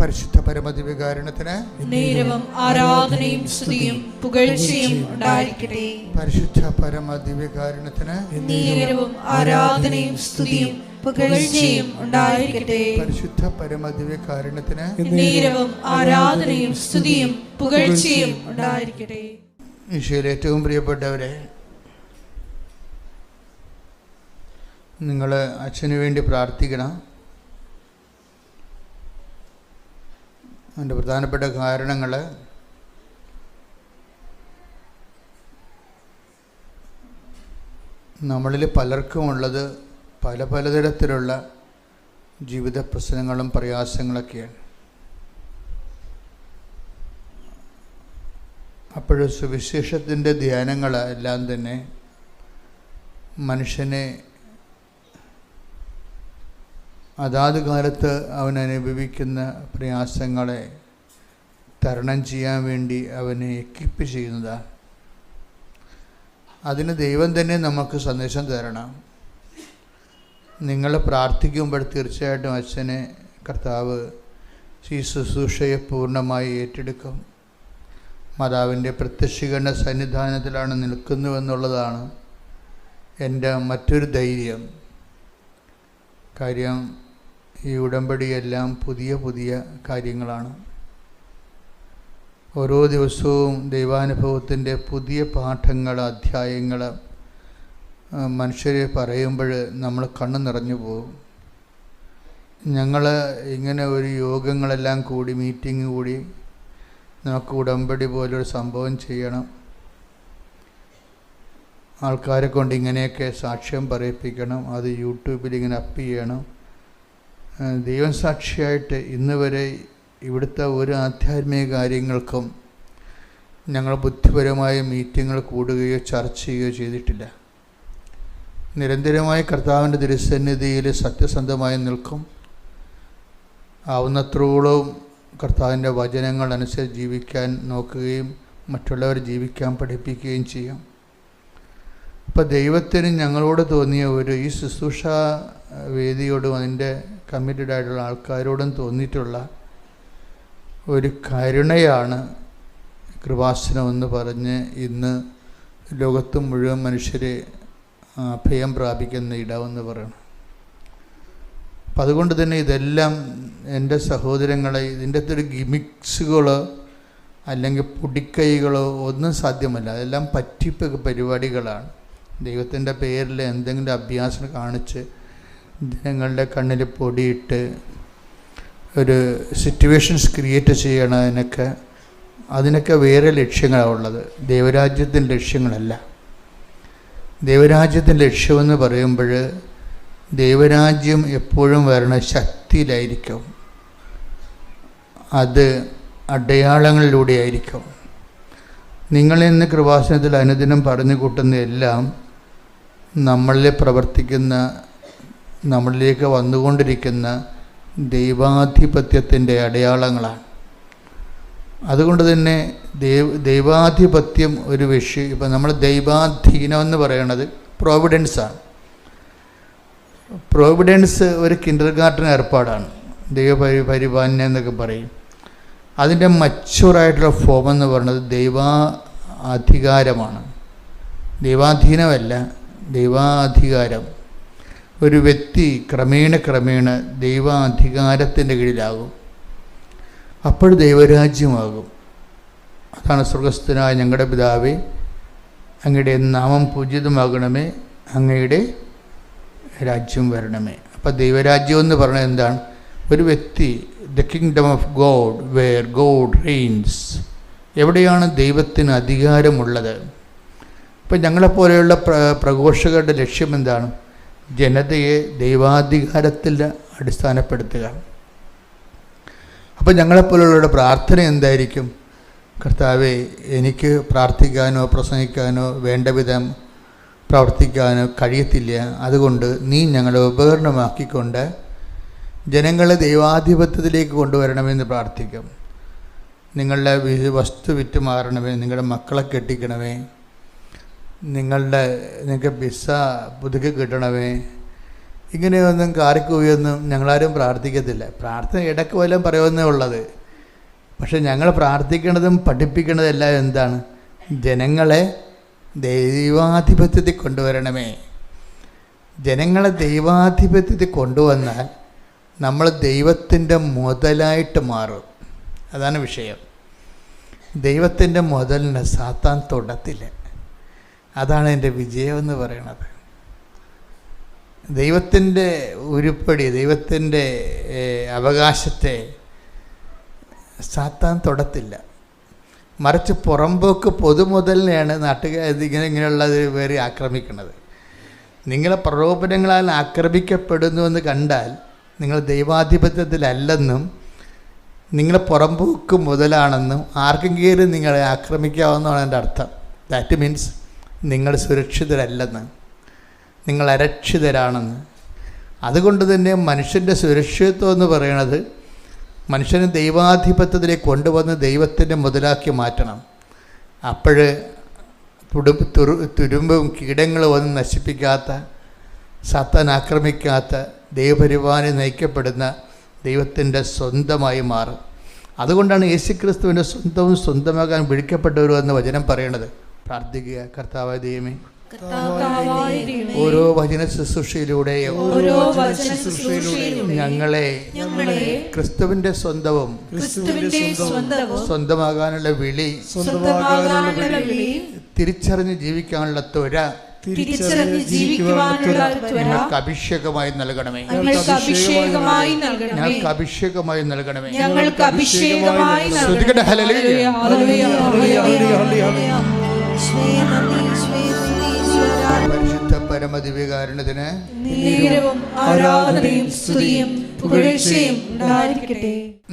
പരിശുദ്ധ പരമദിവ്യകാരുണ്യത്തിന് നേരവും ആരാധനയും സ്തുതിയും പുകഴ്ചയും ഉണ്ടായിരിക്കട്ടെ. പരിശുദ്ധ പരമദിവ്യകാരുണ്യത്തിന് നേരവും ആരാധനയും സ്തുതിയും പുകഴ്ചയും ഉണ്ടായിരിക്കട്ടെ. പരിശുദ്ധ പരമദിവ്യകാരുണ്യത്തിന് നേരവും ആരാധനയും സ്തുതിയും പുകഴ്ചയും ഉണ്ടായിരിക്കട്ടെ. ഈശോയിൽ ഏറ്റവും പ്രിയപ്പെട്ടവരെ, നിങ്ങൾ അച്ഛന് വേണ്ടി പ്രാർത്ഥിക്കണം. അതിൻ്റെ പ്രധാനപ്പെട്ട കാരണങ്ങൾ നമ്മളിൽ പലർക്കുമുള്ളത് പലതരത്തിലുള്ള ജീവിത പ്രശ്നങ്ങളും പ്രയാസങ്ങളൊക്കെയാണ്. അപ്പോൾ സുവിശേഷത്തിൻ്റെ ധ്യാനങ്ങളെല്ലാം തന്നെ മനുഷ്യനെ അതാത് കാലത്ത് അവൻ അനുഭവിക്കുന്ന പ്രയാസങ്ങളെ തരണം ചെയ്യാൻ വേണ്ടി അവനെ എക്വിപ്പ് ചെയ്യുന്നതാണ്. അതിന് ദൈവം തന്നെ നമുക്ക് സന്ദേശം തരണം. നിങ്ങൾ പ്രാർത്ഥിക്കുമ്പോൾ തീർച്ചയായിട്ടും അച്ഛനെ കർത്താവ് ഈ ശുശ്രൂഷയെ പൂർണ്ണമായി ഏറ്റെടുക്കും. മാതാവിൻ്റെ പ്രത്യക്ഷീകരണ സന്നിധാനത്തിലാണ് നിൽക്കുന്നുവെന്നുള്ളതാണ് എൻ്റെ മറ്റൊരു ധൈര്യം. കാര്യം ഈ ഉടമ്പടിയെല്ലാം പുതിയ കാര്യങ്ങളാണ്. ഓരോ ദിവസവും ദൈവാനുഭവത്തിൻ്റെ പുതിയ പാഠങ്ങൾ, അധ്യായങ്ങൾ മനുഷ്യരെ പറയുമ്പോൾ നമ്മൾ കണ്ണ് നിറഞ്ഞു പോകും. ഞങ്ങൾ ഇങ്ങനെ ഒരു യോഗങ്ങളെല്ലാം കൂടി, മീറ്റിംഗ് കൂടി, നമുക്ക് ഉടമ്പടി പോലൊരു സംഭവം ചെയ്യണം, ആൾക്കാരെ കൊണ്ട് ഇങ്ങനെയൊക്കെ സാക്ഷ്യം പറയിപ്പിക്കണം, അത് യൂട്യൂബിൽ ഇങ്ങനെ അപ്പ് ചെയ്യണം. ദൈവം സാക്ഷിയായിട്ട് ഇന്ന് വരെ ഇവിടുത്തെ ഒരു ആധ്യാത്മിക കാര്യങ്ങൾക്കും ഞങ്ങൾ ബുദ്ധിപരമായ മീറ്റിങ്ങുകൾ കൂടുകയോ ചർച്ച ചെയ്യുകയോ ചെയ്തിട്ടില്ല. നിരന്തരമായി കർത്താവിൻ്റെ തിരുസന്നിധിയിൽ സത്യസന്ധമായി നിൽക്കും. ആവുന്നത്രോളം കർത്താവിൻ്റെ വചനങ്ങൾ അനുസരിച്ച് ജീവിക്കാൻ നോക്കുകയും മറ്റുള്ളവർ ജീവിക്കാൻ പഠിപ്പിക്കുകയും ചെയ്യും. അപ്പോൾ ദൈവത്തിന് ഞങ്ങളോട് തോന്നിയ ഈ ശുശ്രൂഷ വേദിയോടും അതിൻ്റെ കമ്മിറ്റഡ് ആയിട്ടുള്ള ആൾക്കാരോടും തോന്നിയിട്ടുള്ള ഒരു കരുണയാണ് കൃപാസനം എന്ന് പറഞ്ഞ് ഇന്ന് ലോകത്ത് മുഴുവൻ മനുഷ്യരെ അഭയം പ്രാപിക്കുന്ന ഇടമെന്ന് പറയണം. അപ്പം അതുകൊണ്ട് തന്നെ ഇതെല്ലാം എൻ്റെ സഹോദരങ്ങളെ, ഇതിൻ്റെ അകത്തൊരു ഗിമിക്സുകളോ അല്ലെങ്കിൽ പൊടിക്കൈകളോ ഒന്നും സാധ്യമല്ല. അതെല്ലാം പറ്റിപ്പ് പരിപാടികളാണ്. ദൈവത്തിൻ്റെ പേരിൽ എന്തെങ്കിലും അഭ്യാസം കാണിച്ച് ജനങ്ങളുടെ കണ്ണിൽ പൊടിയിട്ട് ഒരു സിറ്റുവേഷൻസ് ക്രിയേറ്റ് ചെയ്യണം. അതിനൊക്കെ വേറെ ലക്ഷ്യങ്ങളാണ് ഉള്ളത്. ദൈവരാജ്യത്തിൻ്റെ ലക്ഷ്യങ്ങളല്ല. ദൈവരാജ്യത്തിൻ്റെ ലക്ഷ്യമെന്ന് പറയുമ്പോൾ ദൈവരാജ്യം എപ്പോഴും വരണ ശക്തിയിലായിരിക്കും, അത് അടയാളങ്ങളിലൂടെ ആയിരിക്കും. നിങ്ങളിന്ന് കൃപാസനത്തിൽ അനുദിനം പറഞ്ഞു കൂട്ടുന്ന എല്ലാം നമ്മളിൽ പ്രവർത്തിക്കുന്ന, നമ്മളിലേക്ക് വന്നുകൊണ്ടിരിക്കുന്ന ദൈവാധിപത്യത്തിൻ്റെ അടയാളങ്ങളാണ്. അതുകൊണ്ട് തന്നെ ദൈവാധിപത്യം ഒരു വിഷയം. ഇപ്പം നമ്മൾ ദൈവാധീനം എന്ന് പറയണത് പ്രോവിഡൻസാണ്. പ്രോവിഡൻസ് ഒരു കിൻഡർ ഗാർട്ടൻ ഏർപ്പാടാണ്. ദൈവപരിപാലനം എന്നൊക്കെ പറയും. അതിൻ്റെ മച്ചുവറായിട്ടുള്ള ഫോം എന്ന് പറയുന്നത് ദൈവാധികാരമാണ്. ദൈവാധീനമല്ല, ദൈവാധികാരം. ഒരു വ്യക്തി ക്രമേണ ദൈവാധികാരത്തിൻ്റെ കീഴിലാകും. അപ്പോൾ ദൈവരാജ്യമാകും. അതാണ് സ്വർഗസ്ഥനായ ഞങ്ങളുടെ പിതാവേ, അങ്ങയുടെ നാമം പൂജിതമാകണമേ, അങ്ങയുടെ രാജ്യം വരണമേ. അപ്പോൾ ദൈവരാജ്യം എന്ന് പറഞ്ഞാൽ എന്താണ്? ഒരു വ്യക്തി, the kingdom of God where God reigns. എവിടെയാണ് ദൈവത്തിന് അധികാരമുള്ളത്? ഇപ്പം ഞങ്ങളെപ്പോലെയുള്ള പ്രഘോഷകരുടെ ലക്ഷ്യം എന്താണ്? ജനതയെ ദൈവാധികാരത്തിൽ അടിസ്ഥാനപ്പെടുത്തുക. അപ്പോൾ ഞങ്ങളെപ്പോലുള്ളവരുടെ പ്രാർത്ഥന എന്തായിരിക്കും? കർത്താവേ, എനിക്ക് പ്രാർത്ഥിക്കാനോ പ്രസംഗിക്കാനോ വേണ്ട വിധം പ്രവർത്തിക്കാനോ കഴിയത്തില്ല. അതുകൊണ്ട് നീ ഞങ്ങളെ ഉപകരണമാക്കിക്കൊണ്ട് ജനങ്ങളെ ദൈവാധിപത്യത്തിലേക്ക് കൊണ്ടുവരണമെന്ന് പ്രാർത്ഥിക്കും. നിങ്ങളുടെ വസ്തു വിറ്റ് മാറണമേ, നിങ്ങളുടെ മക്കളെ കെട്ടിക്കണമേ, നിങ്ങൾക്ക് വിസ പുതുക്കി കിട്ടണമേ, ഇങ്ങനെയൊന്നും കാറിക്കൂയൊന്നും ഞങ്ങളാരും പ്രാർത്ഥിക്കത്തില്ല. പ്രാർത്ഥന ഇടയ്ക്ക് വല്ലതും പറയുമെന്നേ ഉള്ളത്. പക്ഷെ ഞങ്ങൾ പ്രാർത്ഥിക്കുന്നതും പഠിപ്പിക്കുന്നതും എല്ലാം എന്താണ്? ജനങ്ങളെ ദൈവാധിപത്യത്തിൽ കൊണ്ടുവരണമേ. ജനങ്ങളെ ദൈവാധിപത്യത്തിൽ കൊണ്ടുവന്നാൽ നമ്മൾ ദൈവത്തിൻ്റെ മുതലായിട്ട് മാറും. അതാണ് വിഷയം. ദൈവത്തിൻ്റെ മുതലിനെ സാത്താൻ തൊടത്തില്ല. അതാണ് എൻ്റെ വിജയമെന്ന് പറയണത്. ദൈവത്തിൻ്റെ ഉരുപ്പടി, ദൈവത്തിൻ്റെ അവകാശത്തെ സാത്താൻ തൊടത്തില്ല. മറിച്ച് പുറമ്പോക്ക് പൊതുമുതലിനെയാണ് നാട്ടുകാർ ഇങ്ങനെയുള്ളത് വേറെ ആക്രമിക്കുന്നത്. നിങ്ങളെ പ്രലോഭനങ്ങളാൽ ആക്രമിക്കപ്പെടുന്നുവെന്ന് കണ്ടാൽ നിങ്ങൾ ദൈവാധിപത്യത്തിലല്ലെന്നും നിങ്ങൾ പുറമ്പോക്ക് മുതലാണെന്നും ആർക്കെങ്കിലും നിങ്ങളെ ആക്രമിക്കാവുന്നതാണ് എൻ്റെ അർത്ഥം. ദാറ്റ് മീൻസ് നിങ്ങൾ സുരക്ഷിതരല്ലെന്ന്, നിങ്ങൾ അരക്ഷിതരാണെന്ന്. അതുകൊണ്ട് തന്നെ മനുഷ്യൻ്റെ സുരക്ഷിതത്വം എന്ന് പറയുന്നത് മനുഷ്യനെ ദൈവാധിപത്യത്തിലേക്ക് കൊണ്ടുവന്ന് ദൈവത്തിൻ്റെ മുതലാക്കി മാറ്റണം. അപ്പോൾ തുരുമ്പും കീടങ്ങളും ഒന്നും നശിപ്പിക്കാത്ത, സാത്താൻ ആക്രമിക്കാത്ത, ദൈവപരിപാലന നയിക്കപ്പെടുന്ന ദൈവത്തിൻ്റെ സ്വന്തമായി മാറും. അതുകൊണ്ടാണ് യേശുക്രിസ്തുവിൻ്റെ സ്വന്തവും സ്വന്തമാകാൻ വിളിക്കപ്പെട്ടവരും എന്ന് വചനം പറയണത്. പ്രാർത്ഥിക്കുക. കർത്താവായ ദൈവമേ, ഓരോ വചന ശുശ്രൂഷയിലൂടെയും ഞങ്ങളെ ക്രിസ്തുവിന്റെ സ്വന്തവും സ്വന്തമാകാനുള്ള വിളി തിരിച്ചറിഞ്ഞ് ജീവിക്കാനുള്ള ത്വര ഞങ്ങൾക്ക് അഭിഷേകമായി നൽകണമേ. ഞങ്ങൾക്ക് അഭിഷേകമായി നൽകണമേ. ശ്രുതികട ഹല്ലേലൂയ. പരിശുദ്ധ പരമദിവ്യകാരുണ്യത്തിന്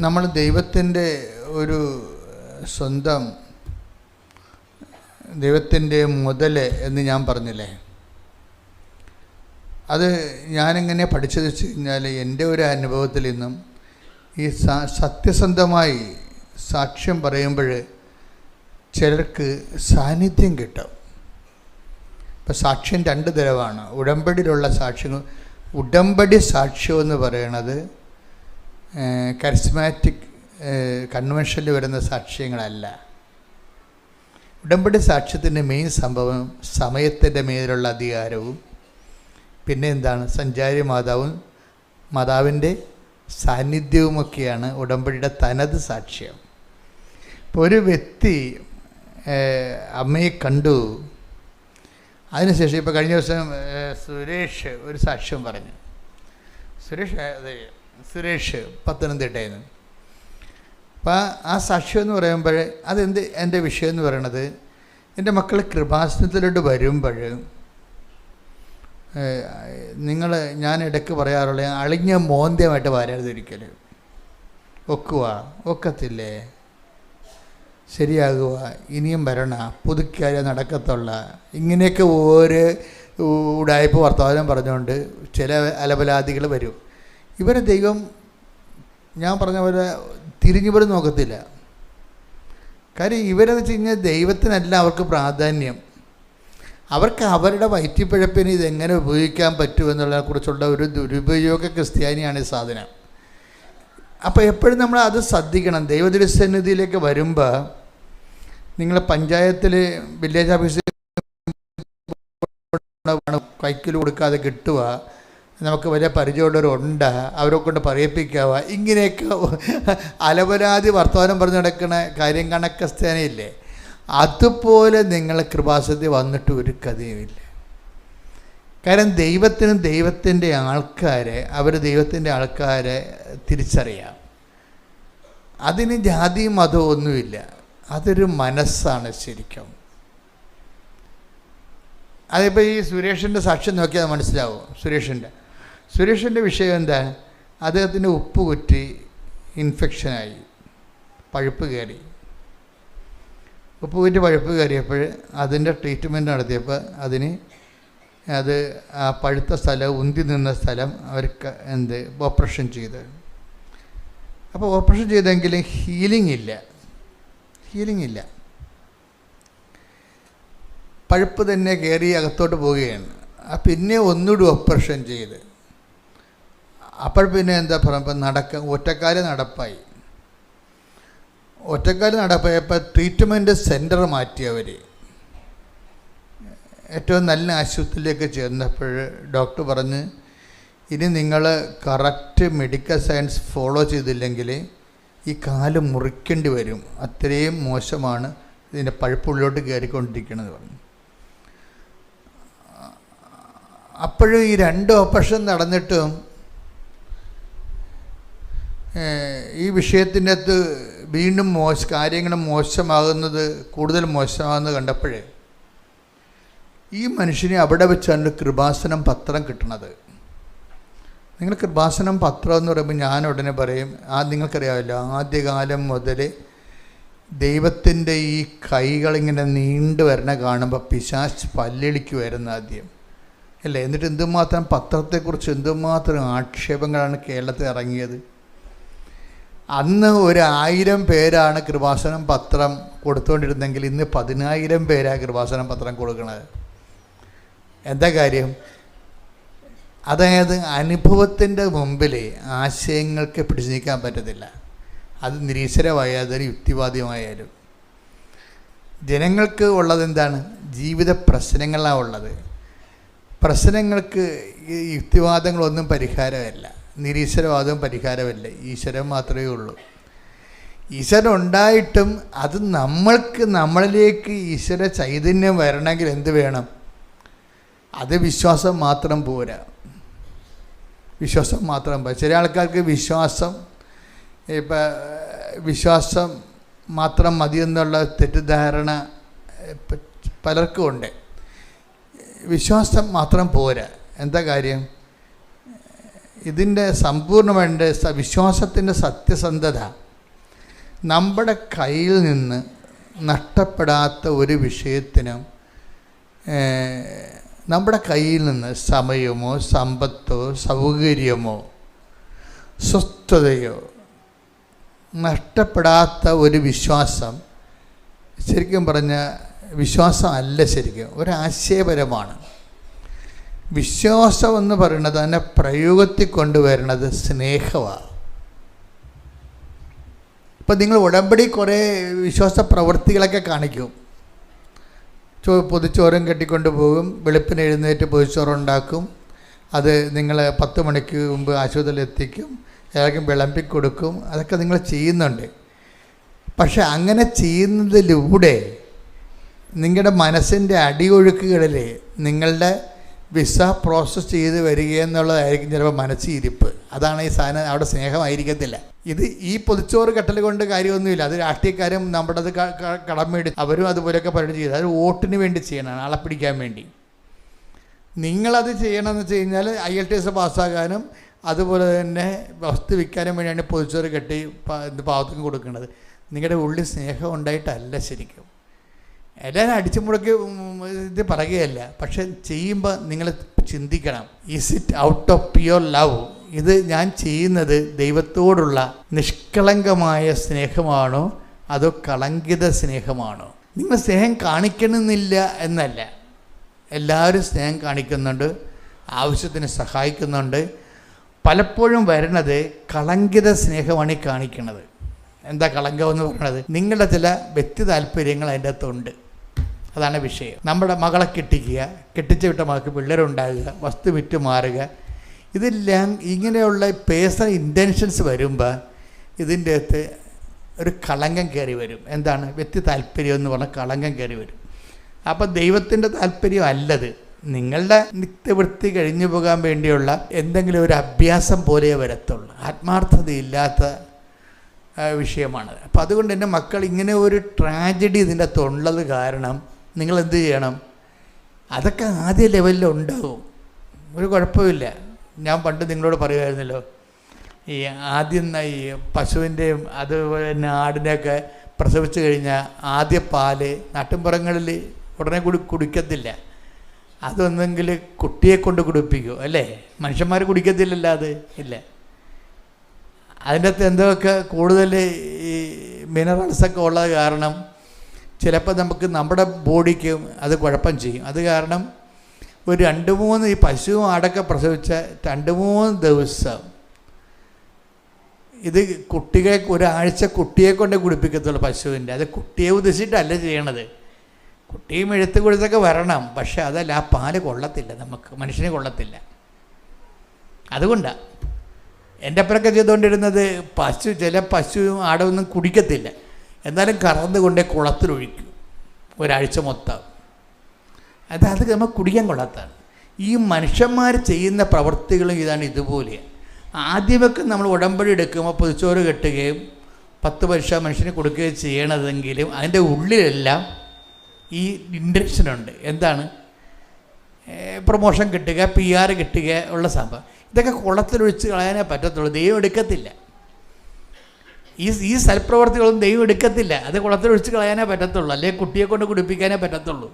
നമ്മൾ ദൈവത്തിൻ്റെ ഒരു സ്വന്തം, ദൈവത്തിൻ്റെ മുതൽ എന്ന് ഞാൻ പറഞ്ഞില്ലേ, അത് ഞാനെങ്ങനെ പഠിച്ചത് വെച്ച് കഴിഞ്ഞാൽ എൻ്റെ ഒരു അനുഭവത്തിൽ നിന്നും ഈ സത്യസന്ധമായി സാക്ഷ്യം പറയുമ്പോൾ ചിലർക്ക് സാന്നിധ്യം കിട്ടും. ഇപ്പം സാക്ഷ്യം രണ്ട് തരമാണ്. ഉടമ്പടിയിലുള്ള സാക്ഷ്യങ്ങൾ, ഉടമ്പടി സാക്ഷ്യം എന്ന് പറയണത് കരിസ്മാറ്റിക് കൺവെൻഷനിൽ വരുന്ന സാക്ഷ്യങ്ങളല്ല. ഉടമ്പടി സാക്ഷ്യത്തിൻ്റെ മെയിൻ സംഭവം സമയത്തിൻ്റെ മേലുള്ള അധികാരവും പിന്നെ എന്താണ് സഞ്ചാരി മാതാവിൻ്റെ സാന്നിധ്യവുമൊക്കെയാണ് ഉടമ്പടിയുടെ തനത് സാക്ഷ്യം. ഇപ്പോൾ ഒരു വ്യക്തി അമ്മയെ കണ്ടു, അതിനുശേഷം ഇപ്പോൾ കഴിഞ്ഞ ദിവസം സുരേഷ് ഒരു സാക്ഷ്യം പറഞ്ഞു. സുരേഷ് പത്തനംതിട്ടയിൽ നിന്ന്. അപ്പോൾ ആ സാക്ഷ്യം എന്ന് പറയുമ്പോൾ എൻ്റെ വിഷയം എന്ന് പറയണത്, എൻ്റെ മക്കൾ കൃപാസനത്തിലോട്ട് വരുമ്പോൾ ഞാൻ ഇടയ്ക്ക് പറയാറുള്ള അളിഞ്ഞ മോന്ത്യമായിട്ട് വരരുതിരിക്കൽ. ഒക്കത്തില്ലേ, ശരിയാകുക, ഇനിയും വരണ, പുതുക്കിയാൽ നടക്കത്തുള്ള, ഇങ്ങനെയൊക്കെ ഓരോ ഉടായ്പ വർത്തമാനം പറഞ്ഞുകൊണ്ട് ചില അലപലാദികൾ വരും. ഇവരെ ദൈവം ഞാൻ പറഞ്ഞ പോലെ തിരിഞ്ഞുപോലും നോക്കത്തില്ല. കാര്യം ഇവരെന്ന് വെച്ച് കഴിഞ്ഞാൽ ദൈവത്തിനല്ല അവർക്ക് പ്രാധാന്യം. അവർക്ക് അവരുടെ വയറ്റിപ്പിഴപ്പിന് ഇതെങ്ങനെ ഉപയോഗിക്കാൻ പറ്റുമെന്നുള്ളതിനെ കുറിച്ചുള്ള ഒരു ദുരുപയോഗ ക്രിസ്ത്യാനിയാണ് ഈ സാധനം. അപ്പോൾ എപ്പോഴും നമ്മൾ അത് ശ്രദ്ധിക്കണം. ദൈവതിരുസന്നിധിയിലേക്ക് വരുമ്പോൾ നിങ്ങൾ പഞ്ചായത്തിൽ വില്ലേജ് ഓഫീസിൽ കൈക്കിൽ കൊടുക്കാതെ കിട്ടുക, നമുക്ക് വലിയ പരിചയമുള്ളവരുണ്ട്, അവരെ കൊണ്ട് പറയിപ്പിക്കുക, ഇങ്ങനെയൊക്കെ അലപരാതി വർത്തമാനം പറഞ്ഞു നടക്കുന്ന കാര്യം കണക്കസ്തേനയില്ലേ, അതുപോലെ നിങ്ങൾ കൃപാസനത്തിൽ വന്നിട്ട് ഒരു കഥയുമില്ല. കാരണം ദൈവത്തിനും ദൈവത്തിൻ്റെ ആൾക്കാരെ തിരിച്ചറിയാം. അതിന് ജാതിയും മതവും ഒന്നുമില്ല, അതൊരു മനസ്സാണ് ശരിക്കും. അതിപ്പോൾ ഈ സുരേഷിൻ്റെ സാക്ഷ്യം നോക്കിയാൽ മനസ്സിലാവും. സുരേഷിൻ്റെ വിഷയം എന്താണ്? അദ്ദേഹത്തിൻ്റെ ഉപ്പ് കുറ്റി ഇൻഫെക്ഷനായി, പഴുപ്പ് കയറി. ഉപ്പ് കുറ്റി പഴുപ്പ് കയറിയപ്പോൾ അതിൻ്റെ ട്രീറ്റ്മെൻറ്റ് നടത്തിയപ്പോൾ അത് ആ പഴുത്ത സ്ഥലം, ഉന്തി നിന്ന സ്ഥലം അവർക്ക് ഓപ്പറേഷൻ ചെയ്ത്. അപ്പോൾ ഓപ്പറേഷൻ ചെയ്തെങ്കിലും ഹീലിംഗ് ഇല്ല. പഴുപ്പ് തന്നെ കയറി അകത്തോട്ട് പോവുകയാണ്. പിന്നെ ഒന്നുകൂടി ഓപ്പറേഷൻ ചെയ്ത് അപ്പോൾ പിന്നെ എന്താ പറയുമ്പോൾ ഒറ്റക്കാല് നടപ്പായപ്പോൾ ട്രീറ്റ്മെൻറ്റ് സെൻറ്റർ മാറ്റിയവർ ഏറ്റവും നല്ല ആശുപത്രിയിലേക്ക് ചെന്നപ്പോൾ ഡോക്ടർ പറഞ്ഞ് ഇനി നിങ്ങൾ കറക്റ്റ് മെഡിക്കൽ സയൻസ് ഫോളോ ചെയ്തില്ലെങ്കിൽ ഈ കാല് മുറിക്കേണ്ടി വരും, അത്രയും മോശമാണ്, ഇതിൻ്റെ പഴുപ്പുള്ളിലോട്ട് കയറിക്കൊണ്ടിരിക്കണമെന്ന് പറഞ്ഞു. അപ്പോഴും ഈ 2 ഓപ്പറേഷൻ നടന്നിട്ടും ഈ വിഷയത്തിൻ്റെ അകത്ത് വീണ്ടും കാര്യങ്ങൾ മോശമാകുന്നത്, കൂടുതൽ മോശമാകുന്നത് കണ്ടപ്പോഴേ ഈ മനുഷ്യനെ അവിടെ വെച്ചാണ് കൃപാസനം പത്രം കിട്ടണത്. നിങ്ങൾ കൃപാസനം പത്രം എന്ന് പറയുമ്പോൾ ഞാൻ ഉടനെ പറയും, നിങ്ങൾക്കറിയാമല്ലോ, ആദ്യകാലം മുതൽ ദൈവത്തിൻ്റെ ഈ കൈകളിങ്ങനെ നീണ്ടു വരണ കാണുമ്പോൾ പിശാച് പല്ലിളിക്കുമായിരുന്നു ആദ്യം, അല്ലേ? എന്നിട്ട് എന്തുമാത്രം പത്രത്തെക്കുറിച്ച് എന്തുമാത്രം ആക്ഷേപങ്ങളാണ് കേരളത്തിൽ ഇറങ്ങിയത്. അന്ന് 1000 പേരാണ് കൃപാസനം പത്രം കൊടുത്തുകൊണ്ടിരുന്നെങ്കിൽ ഇന്ന് 10,000 പേരാണ് കൃപാസനം പത്രം കൊടുക്കുന്നത്. എന്താ കാര്യം? അതായത് അനുഭവത്തിൻ്റെ മുമ്പിൽ ആശയങ്ങൾക്ക് പിടിച്ചു നിൽക്കാൻ പറ്റത്തില്ല. അത് നിരീശ്വരമായാലും യുക്തിവാദിയുമായാലും ജനങ്ങൾക്ക് ഉള്ളത് എന്താണ്? ജീവിത പ്രശ്നങ്ങളാണ് ഉള്ളത്. പ്രശ്നങ്ങൾക്ക് ഈ യുക്തിവാദങ്ങളൊന്നും പരിഹാരമല്ല, നിരീശ്വരവാദവും പരിഹാരമല്ല. ഈശ്വരൻ മാത്രമേ ഉള്ളൂ. ഈശ്വരൻ ഉണ്ടായിട്ടും അത് നമ്മളിലേക്ക് ഈശ്വര ചൈതന്യം വരണമെങ്കിൽ എന്ത് വേണം? അത് വിശ്വാസം മാത്രം പോരാ. ചില ആൾക്കാർക്ക് വിശ്വാസം മാത്രം മതിയെന്നുള്ള തെറ്റിദ്ധാരണ പലർക്കും ഉണ്ട്. വിശ്വാസം മാത്രം പോരാ. എന്താ കാര്യം? ഇതിൻ്റെ സമ്പൂർണ്ണമായിട്ട് വിശ്വാസത്തിൻ്റെ സത്യസന്ധത നമ്മുടെ കയ്യിൽ നിന്ന് നഷ്ടപ്പെടാത്ത ഒരു വിഷയത്തിനും നമ്മുടെ കയ്യിൽ നിന്ന് സമയമോ സമ്പത്തോ സൗകര്യമോ സ്വസ്ഥതയോ നഷ്ടപ്പെടാത്ത ഒരു വിശ്വാസം ശരിക്കും പറഞ്ഞാൽ വിശ്വാസം അല്ല, ശരിക്കും ഒരാശയപരമാണ്. വിശ്വാസം എന്ന് പറയുന്നത് അതിനെ പ്രയോഗത്തിൽ കൊണ്ടുവരുന്നത് സ്നേഹമാണ്. ഇപ്പം നിങ്ങൾ ഉടമ്പടി കുറേ വിശ്വാസ പ്രവൃത്തികളൊക്കെ കാണിക്കും. പൊതിച്ചോറും കെട്ടിക്കൊണ്ട് പോകും, വെളുപ്പിന് എഴുന്നേറ്റ് പൊതിച്ചോറുണ്ടാക്കും, അത് നിങ്ങൾ 10 മണിക്ക് മുമ്പ് ആശുപത്രിയിൽ എത്തിക്കും, എല്ലാവർക്കും വിളമ്പി കൊടുക്കും. അതൊക്കെ നിങ്ങൾ ചെയ്യുന്നുണ്ട്. പക്ഷെ അങ്ങനെ ചെയ്യുന്നതിലൂടെ നിങ്ങളുടെ മനസ്സിൻ്റെ അടിയൊഴുക്കുകളിൽ നിങ്ങളുടെ വിസ പ്രോസസ്സ് ചെയ്ത് വരികയെന്നുള്ളതായിരിക്കും ചിലപ്പോൾ മനസ്സിരിപ്പ്. അതാണ് ഈ സാധനം. അവിടെ സ്നേഹമായിരിക്കത്തില്ല. ഇത് ഈ പൊതിച്ചോറ് കെട്ടൽ കൊണ്ട് കാര്യമൊന്നുമില്ല. അത് രാഷ്ട്രീയക്കാരും നമ്മുടെ അത് കടമെടുത്ത് അവരും അതുപോലെയൊക്കെ പരിപാടി ചെയ്ത് അത് വോട്ടിന് വേണ്ടി ചെയ്യണം, ആളെ പിടിക്കാൻ വേണ്ടി. നിങ്ങളത് ചെയ്യണമെന്ന് വെച്ച് കഴിഞ്ഞാൽ IELTS പാസ്സാകാനും അതുപോലെ തന്നെ വസ്തു വിൽക്കാനും വേണ്ടിയാണ് പൊതിച്ചോറ് കെട്ടി പാവത്തിന് കൊടുക്കുന്നത്. നിങ്ങളുടെ ഉള്ളിൽ സ്നേഹം ഉണ്ടായിട്ടല്ല ശരിക്കും. എല്ലാവരും അടിച്ചു മുടക്കി ഇത് പറയുകയല്ല, പക്ഷെ ചെയ്യുമ്പോൾ നിങ്ങൾ ചിന്തിക്കണം, is it out of pure love? ഇത് ഞാൻ ചെയ്യുന്നത് ദൈവത്തോടുള്ള നിഷ്കളങ്കമായ സ്നേഹമാണോ അതോ കളങ്കിത സ്നേഹമാണോ? നിങ്ങൾ സ്നേഹം കാണിക്കണമെന്നില്ല എന്നല്ല, എല്ലാവരും സ്നേഹം കാണിക്കുന്നുണ്ട്, ആവശ്യത്തിന് സഹായിക്കുന്നുണ്ട്. പലപ്പോഴും വരുന്നത് കളങ്കിത സ്നേഹമാണ് ഈ കാണിക്കുന്നത്. എന്താ കളങ്കം എന്ന് പറയുന്നത്? നിങ്ങളുടെ ചില വ്യക്തി താല്പര്യങ്ങൾ അതിൻ്റെ അകത്തുണ്ട്. അതാണ് വിഷയം. നമ്മുടെ മകളെ കെട്ടിക്കുക, കെട്ടിച്ച് വിട്ട മകൾക്ക് പിള്ളേരുണ്ടാകുക, വസ്തു വിറ്റ് മാറുക, ഇതെല്ലാം ഇങ്ങനെയുള്ള പേഴ്സണൽ ഇൻറ്റൻഷൻസ് വരുമ്പോൾ ഇതിൻ്റെ അകത്ത് ഒരു കളങ്കം കയറി വരും. എന്താണ്? വ്യക്തി താല്പര്യം എന്ന് പറഞ്ഞാൽ കളങ്കം കയറി വരും. അപ്പോൾ ദൈവത്തിൻ്റെ താല്പര്യം അല്ലത്, നിങ്ങളുടെ നിത്യവൃത്തി കഴിഞ്ഞു പോകാൻ വേണ്ടിയുള്ള എന്തെങ്കിലും ഒരു അഭ്യാസം പോലെ വരത്തുള്ളൂ. ആത്മാർത്ഥതയില്ലാത്ത വിഷയമാണത്. അപ്പോൾ അതുകൊണ്ട് തന്നെ മക്കൾ ഇങ്ങനെ ഒരു ട്രാജഡി ഇതിൻ്റെ അകത്തുള്ളത് കാരണം നിങ്ങൾ എന്ത് ചെയ്യണം? അതൊക്കെ ആദ്യ ലെവലിൽ ഉണ്ടാവും, ഒരു കുഴപ്പമില്ല. ഞാൻ പണ്ട് നിങ്ങളോട് പറയുമായിരുന്നല്ലോ, ഈ ആദ്യം ഈ പശുവിൻ്റെയും അതുപോലെ തന്നെ ആടിനെയൊക്കെ പ്രസവിച്ച് കഴിഞ്ഞാൽ ആദ്യ പാല് നാട്ടിൻപുറങ്ങളിൽ ഉടനെ കുടിക്കത്തില്ല. അതൊന്നെങ്കിൽ കുട്ടിയെ കൊണ്ട് കുടിപ്പിക്കും, അല്ലേ? മനുഷ്യന്മാർ കുടിക്കത്തില്ലല്ലോ, അത് ഇല്ല. അതിൻ്റെ അകത്ത് എന്തൊക്കെ കൂടുതൽ ഈ മിനറൽസൊക്കെ ഉള്ളത് കാരണം ചിലപ്പോൾ നമുക്ക് നമ്മുടെ ബോഡിക്ക് അത് കുഴപ്പം ചെയ്യും. അത് കാരണം ഒരു 2-3 ഈ പശുവും ആടൊക്കെ പ്രസവിച്ച 2-3 ദിവസം ഇത് കുട്ടികളെ ഒരാഴ്ച കുട്ടിയെ കൊണ്ട് കുടിപ്പിക്കത്തുള്ളൂ പശുവിൻ്റെ. അത് കുട്ടിയെ ഉദ്ദേശിച്ചിട്ടല്ല ചെയ്യണത്. കുട്ടിയും എഴുത്ത് കൊടുത്തൊക്കെ വരണം, പക്ഷെ അതല്ല, ആ പാല് കൊള്ളത്തില്ല, നമുക്ക് മനുഷ്യനെ കൊള്ളത്തില്ല. അതുകൊണ്ടാണ് എൻ്റെ അപ്പുറമൊക്കെ ചെയ്തുകൊണ്ടിരുന്നത്. ചില പശുവും ആടൊന്നും കുടിക്കത്തില്ല, എന്നാലും കറന്ന് കൊണ്ടേ കുളത്തിലൊഴിക്കും ഒരാഴ്ച മൊത്തം. അത് നമുക്ക് കുടിക്കാൻ കൊള്ളാത്തതാണ്. ഈ മനുഷ്യന്മാർ ചെയ്യുന്ന പ്രവൃത്തികളും ഇതാണ് ഇതുപോലെയാണ്. ആദ്യമൊക്കെ നമ്മൾ ഉടമ്പടി എടുക്കുമ്പോൾ പൊതിച്ചോറ് കെട്ടുകയും 10 പൈസ മനുഷ്യന് കൊടുക്കുകയും ചെയ്യണതെങ്കിലും അതിൻ്റെ ഉള്ളിലെല്ലാം ഈ ഇൻറ്റൻഷനുണ്ട്. എന്താണ്? പ്രൊമോഷൻ കിട്ടുക, PR കിട്ടുക ഉള്ള സംഭവം. ഇതൊക്കെ കുളത്തിലൊഴിച്ച് കളയാനേ പറ്റത്തുള്ളൂ, ദൈവം എടുക്കത്തില്ല. ഈ സൽപ്രവർത്തികളൊന്നും ദൈവം എടുക്കത്തില്ല, അത് കുളത്തിലൊഴിച്ച് കളയാനേ പറ്റത്തുള്ളൂ, അല്ലെങ്കിൽ കുട്ടിയെ കൊണ്ട് കുടിപ്പിക്കാനേ പറ്റത്തുള്ളൂ.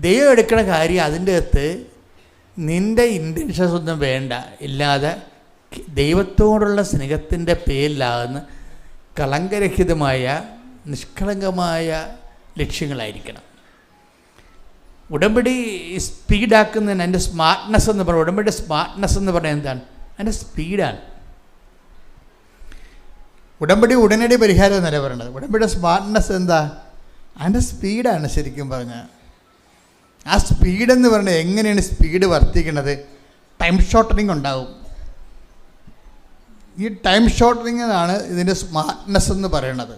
ദൈവം എടുക്കുന്ന കാര്യം അതിൻ്റെ അകത്ത് നിൻ്റെ ഇൻറ്റൻഷൻസ് ഒന്നും വേണ്ട, ഇല്ലാതെ ദൈവത്തോടുള്ള സ്നേഹത്തിൻ്റെ പേരിലാകുന്ന കളങ്കരഹിതമായ നിഷ്കളങ്കമായ ലക്ഷ്യങ്ങളായിരിക്കണം. ഉടമ്പടി സ്പീഡാക്കുന്നതിന് അതിൻ്റെ സ്മാർട്ട്നെസ് എന്ന് പറയുന്നത്, ഉടമ്പടി സ്മാർട്ട്നെസ് എന്ന് പറയുന്നത് എന്താണ്? അതിൻ്റെ സ്പീഡാണ്. ഉടമ്പടി ഉടനടി പരിഹാരം എന്നല്ല പറയുന്നത്. ഉടമ്പടിയുടെ സ്മാർട്ട്നെസ് എന്താ? അതിൻ്റെ സ്പീഡാണ് ശരിക്കും പറഞ്ഞാൽ. ആ സ്പീഡെന്ന് പറയുന്നത് എങ്ങനെയാണ് സ്പീഡ് വർദ്ധിക്കുന്നത്? ടൈം ഷോർട്ടനിങ് ഉണ്ടാവും. ഈ ടൈം ഷോർട്ടനിങ്ങാണ് ഇതിൻ്റെ സ്മാർട്ട്നെസ് എന്ന് പറയുന്നത്.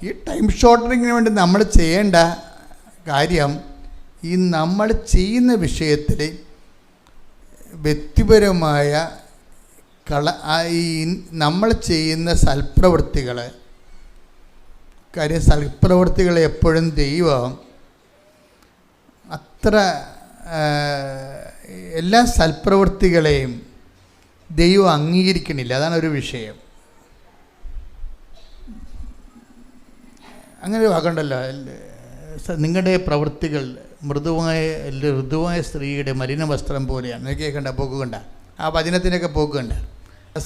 ഈ ടൈം ഷോർട്ടനിങ്ങിന് വേണ്ടി നമ്മൾ ചെയ്യേണ്ട കാര്യം, ഈ നമ്മൾ ചെയ്യുന്ന വിഷയത്തിൽ വ്യക്തിപരമായ ഈ നമ്മൾ ചെയ്യുന്ന സൽപ്രവൃത്തികൾ എപ്പോഴും ദൈവം അത്ര എല്ലാ സൽപ്രവൃത്തികളെയും ദൈവം അംഗീകരിക്കണില്ല. അതാണ് ഒരു വിഷയം. അങ്ങനെ ഒരു വാക്കുണ്ടല്ലോ, നിങ്ങളുടെ പ്രവൃത്തികൾ ഋതുവായ സ്ത്രീയുടെ മലിന വസ്ത്രം പോലെയാണ്. കേൾക്കണ്ട, പോക്കുകണ്ട, ആ വചനത്തിനൊക്കെ പോക്കുകണ്ട.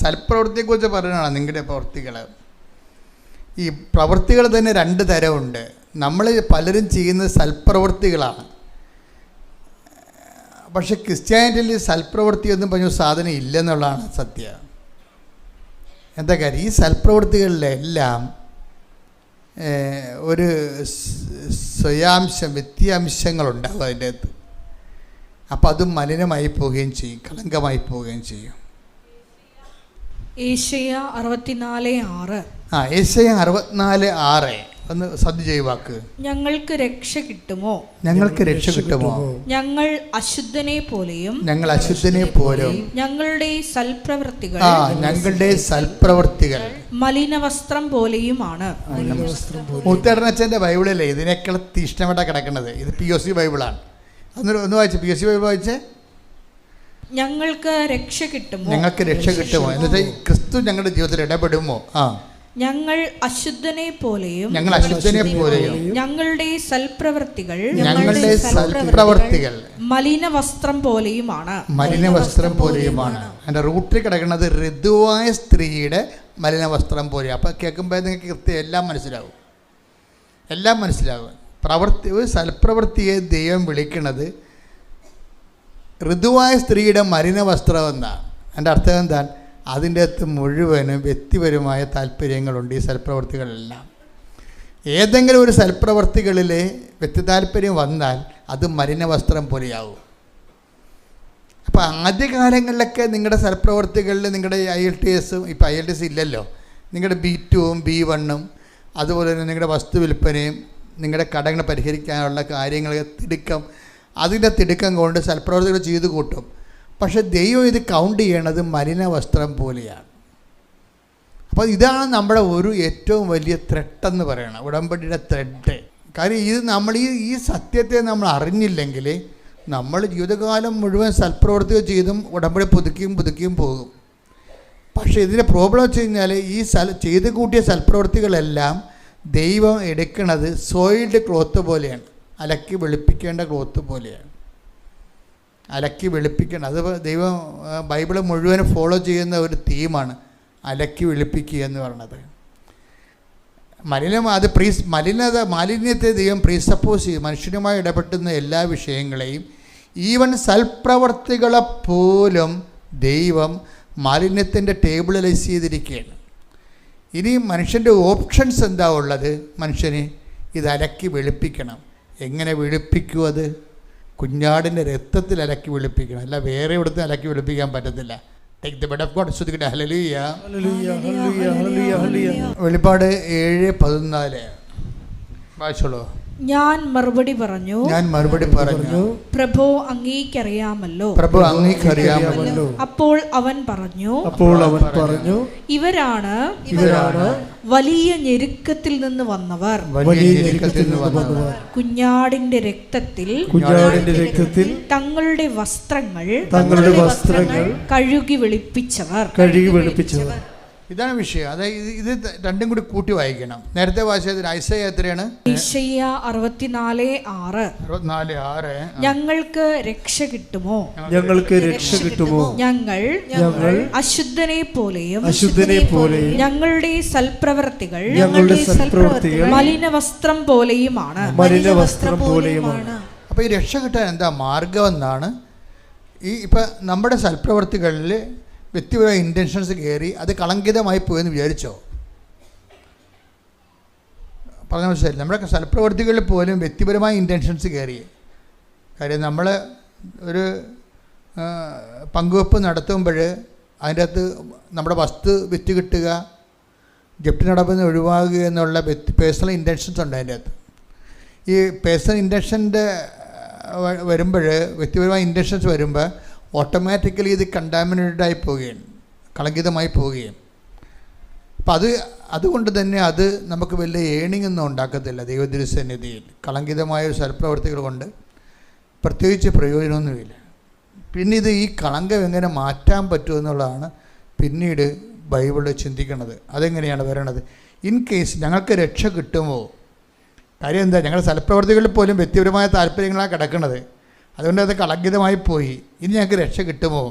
സൽപ്രവൃത്തിയെക്കുറിച്ച് പറയുന്നതാണ് നിങ്ങളുടെ പ്രവൃത്തികൾ. ഈ പ്രവൃത്തികൾ തന്നെ 2 തരമുണ്ട്. നമ്മൾ പലരും ചെയ്യുന്നത് സൽപ്രവൃത്തികളാണ്. പക്ഷെ ക്രിസ്ത്യാനിറ്റിയിൽ സൽപ്രവൃത്തി ഒന്നും പറഞ്ഞ സാധനം ഇല്ലെന്നുള്ളതാണ് സത്യം. എന്താ കാര്യം? ഈ സൽപ്രവൃത്തികളിലെല്ലാം ഒരു വ്യത്യാംശങ്ങളുണ്ടാകും അതിൻ്റെ അകത്ത്. അപ്പോൾ അത് മലിനമായി പോവുകയും ചെയ്യും, കളങ്കമായി പോവുകയും ചെയ്യും. യെശയ്യാ 64:6. യെശയ്യാ 64:6 ഒന്ന് ശ്രദ്ധിച്ച വാക്ക്. ഞങ്ങൾക്ക് രക്ഷ കിട്ടുമോ? ഞങ്ങൾ അശുദ്ധനെ പോലെയും ഞങ്ങളുടെ സൽപ്രവൃത്തികൾ മലിനവസ്ത്രം പോലെയുമാണ്. മുത്തടനച്ഛൻ്റെ ബൈബിളല്ലേ ഇതിനേക്കാൾ തീഷ്ണമായിട്ടാണ് കിടക്കുന്നത്. ഇത് POC ബൈബിളാണ്. ഒന്ന് വായിച്ചേ, POC ബൈബിൾ വായിച്ചേ. ഞങ്ങൾക്ക് രക്ഷ കിട്ടുമോ? എന്നുവെച്ചാൽ ക്രിസ്തു ഞങ്ങളുടെ ജീവിതത്തിൽ ഇടപെടുമോ? ഞങ്ങൾ അശുദ്ധനെ പോലെയും ഞങ്ങളുടെ സൽപ്രവൃത്തികൾ മലിനവസ്ത്രം പോലെയുമാണ്. അതിൻ്റെ റൂട്ടിൽ കിടക്കുന്നത് ഋതുവായ സ്ത്രീയുടെ മലിനവസ്ത്രം പോലെ. അപ്പം കേൾക്കുമ്പോൾ നിങ്ങൾക്ക് കൃത്യം എല്ലാം മനസ്സിലാവും. ഒരു സൽപ്രവൃത്തിയെ ദൈവം വിളിക്കുന്നത് ഋതുവായ സ്ത്രീയുടെ മലിനവസ്ത്രം എന്നാണ്. അതിൻ്റെ അർത്ഥം എന്താണ്? അതിൻ്റെ അകത്ത് മുഴുവനും വ്യക്തിപരമായ താല്പര്യങ്ങളുണ്ട്. ഈ സൽപ്രവൃത്തികളെല്ലാം ഏതെങ്കിലും ഒരു സൽപ്രവൃത്തികളിൽ വ്യക്തി താല്പര്യം വന്നാൽ അത് മലിനവസ്ത്രം പോലെയാവും. അപ്പോൾ ആദ്യകാലങ്ങളിലൊക്കെ നിങ്ങളുടെ സൽപ്രവൃത്തികളിൽ നിങ്ങളുടെ IELTS, ഇപ്പോൾ IELTS ഇല്ലല്ലോ, നിങ്ങളുടെ B2ഉം B1ഉം അതുപോലെ തന്നെ നിങ്ങളുടെ വസ്തു വിൽപ്പനയും നിങ്ങളുടെ കടങ്ങൾ പരിഹരിക്കാനുള്ള കാര്യങ്ങൾ അതിൻ്റെ തിടുക്കം കൊണ്ട് സൽപ്രവൃത്തികൾ ചെയ്തു കൂട്ടും. പക്ഷെ ദൈവം ഇത് കൗണ്ട് ചെയ്യണത് മലിന വസ്ത്രം പോലെയാണ്. അപ്പോൾ ഇതാണ് നമ്മുടെ ഒരു ഏറ്റവും വലിയ ത്രെട്ടെന്ന് പറയണം, ഉടമ്പടിയുടെ ത്രെഡ്. കാര്യം ഇത് നമ്മൾ ഈ സത്യത്തെ നമ്മൾ അറിഞ്ഞില്ലെങ്കിൽ നമ്മൾ ജീവിതകാലം മുഴുവൻ സൽപ്രവൃത്തികൾ ചെയ്തും ഉടമ്പടി പുതുക്കിയും പോകും. പക്ഷേ ഇതിൻ്റെ പ്രോബ്ലം വെച്ച് കഴിഞ്ഞാൽ ഈ ചെയ്ത് കൂട്ടിയ സൽപ്രവൃത്തികളെല്ലാം ദൈവം എടുക്കുന്നത് സോയിൽഡ് ക്ലോത്ത് പോലെയാണ്, അലക്കി വെളുപ്പിക്കേണ്ട ക്ലോത്ത് പോലെയാണ്. അത് ദൈവം ബൈബിൾ മുഴുവൻ ഫോളോ ചെയ്യുന്ന ഒരു തീമാണ് അലക്കി വെളുപ്പിക്കുക എന്ന് പറയുന്നത്. മാലിന്യത്തെ ദൈവം പ്രീസപ്പോസ് ചെയ്യും. മനുഷ്യനുമായി ഇടപെട്ടുന്ന എല്ലാ വിഷയങ്ങളെയും ഈവൻ സൽപ്രവർത്തികളെപ്പോലും ദൈവം മാലിന്യത്തിൻ്റെ ടേബിളലൈസ് ചെയ്തിരിക്കുകയാണ്. ഇനി മനുഷ്യൻ്റെ ഓപ്ഷൻസ് എന്താ ഉള്ളത്? മനുഷ്യന് ഇത് അലക്കി വെളുപ്പിക്കണം. എങ്ങനെ വെളുപ്പിക്കും? അത് കുഞ്ഞാടിൻ്റെ രക്തത്തിൽ അലക്കി വെളുപ്പിക്കണം, അല്ല വേറെ ഇവിടുത്തെ അലക്കി വെളുപ്പിക്കാൻ പറ്റത്തില്ല. Take the blood of God. ശ്രദ്ധിക്കട്ടെ. ഹല്ലേലൂയ. വെളിപ്പാട് 7:14 വായിച്ചോളൂ. ഞാൻ മറുപടി പറഞ്ഞു, പ്രഭു അങ്ങേക്കറിയാമല്ലോ. അപ്പോൾ അവൻ പറഞ്ഞു, ഇവരാണ് വലിയ ഞെരുക്കത്തിൽ നിന്ന് വന്നവർ, കുഞ്ഞാടിന്റെ രക്തത്തിൽ തങ്ങളുടെ വസ്ത്രങ്ങൾ കഴുകി വെളുപ്പിച്ചവർ. ഇതാണ് വിഷയം. അതായത് ഇത് രണ്ടും കൂടി കൂട്ടി വായിക്കണം. നേരത്തെ വായിച്ചത് ഐസയ്യ എത്രയാണ്? ഐസയ്യ 64:6. ഞങ്ങൾക്ക് രക്ഷ കിട്ടുമോ, ഞങ്ങൾ അശുദ്ധനെ പോലെയും ഞങ്ങളുടെ സൽപ്രവർത്തികൾ മലിന വസ്ത്രം പോലെയുമാണ്. അപ്പോൾ ഈ രക്ഷ കിട്ടാൻ എന്താ മാർഗം എന്നാണ്. ഇപ്പം നമ്മുടെ സൽപ്രവർത്തികളിൽ വ്യക്തിപരമായ ഇൻറ്റൻഷൻസ് കയറി അത് കളങ്കിതമായി പോയെന്ന് വിചാരിച്ചോ? പറഞ്ഞ മനസ്സിലായി. നമ്മുടെ സൽപ്രവർത്തികളിൽ പോലും വ്യക്തിപരമായ ഇൻറ്റൻഷൻസ് കയറി. കാര്യം നമ്മൾ ഒരു പങ്കുവെപ്പ് നടത്തുമ്പോൾ അതിൻ്റെ അകത്ത് നമ്മുടെ വസ്തു വിറ്റ് കിട്ടുക, ജപ്തി നടപടി ഒഴിവാക്കുക എന്നുള്ള പേഴ്സണൽ ഇൻറ്റൻഷൻസ് ഉണ്ട് അതിൻ്റെ അകത്ത്. ഈ പേഴ്സണൽ ഇൻറ്റൻഷൻ്റെ വരുമ്പോൾ, വ്യക്തിപരമായ ഇൻറ്റൻഷൻസ് വരുമ്പോൾ ഓട്ടോമാറ്റിക്കലി ഇത് കണ്ടാമിനേറ്റഡായി പോവുകയാണ്, കളങ്കിതമായി പോവുകയും. അപ്പം അതുകൊണ്ട് തന്നെ അത് നമുക്ക് വലിയ ഏണിംഗ് ഒന്നും ഉണ്ടാക്കത്തില്ല. ദൈവതിരുസന്നിധിയിൽ കളങ്കിതമായ ഒരു സൽപ്രവർത്തികൾ കൊണ്ട് പ്രത്യേകിച്ച് പ്രയോജനമൊന്നുമില്ല. പിന്നെ ഇത് ഈ കളങ്കം എങ്ങനെ മാറ്റാൻ പറ്റുമെന്നുള്ളതാണ് പിന്നീട് ബൈബിളിൽ ചിന്തിക്കുന്നത്. അതെങ്ങനെയാണ് വരണത്? ഇൻ കേസ് ഞങ്ങൾക്ക് രക്ഷ കിട്ടുമോ? കാര്യം എന്താ, ഞങ്ങളുടെ സൽപ്രവർത്തികളിൽ പോലും വ്യക്തിപരമായ താല്പര്യങ്ങളാണ് കിടക്കുന്നത്. അതുകൊണ്ട് അത് കളങ്കിതമായി പോയി. ഇനി ഞങ്ങൾക്ക് രക്ഷ കിട്ടുമോ?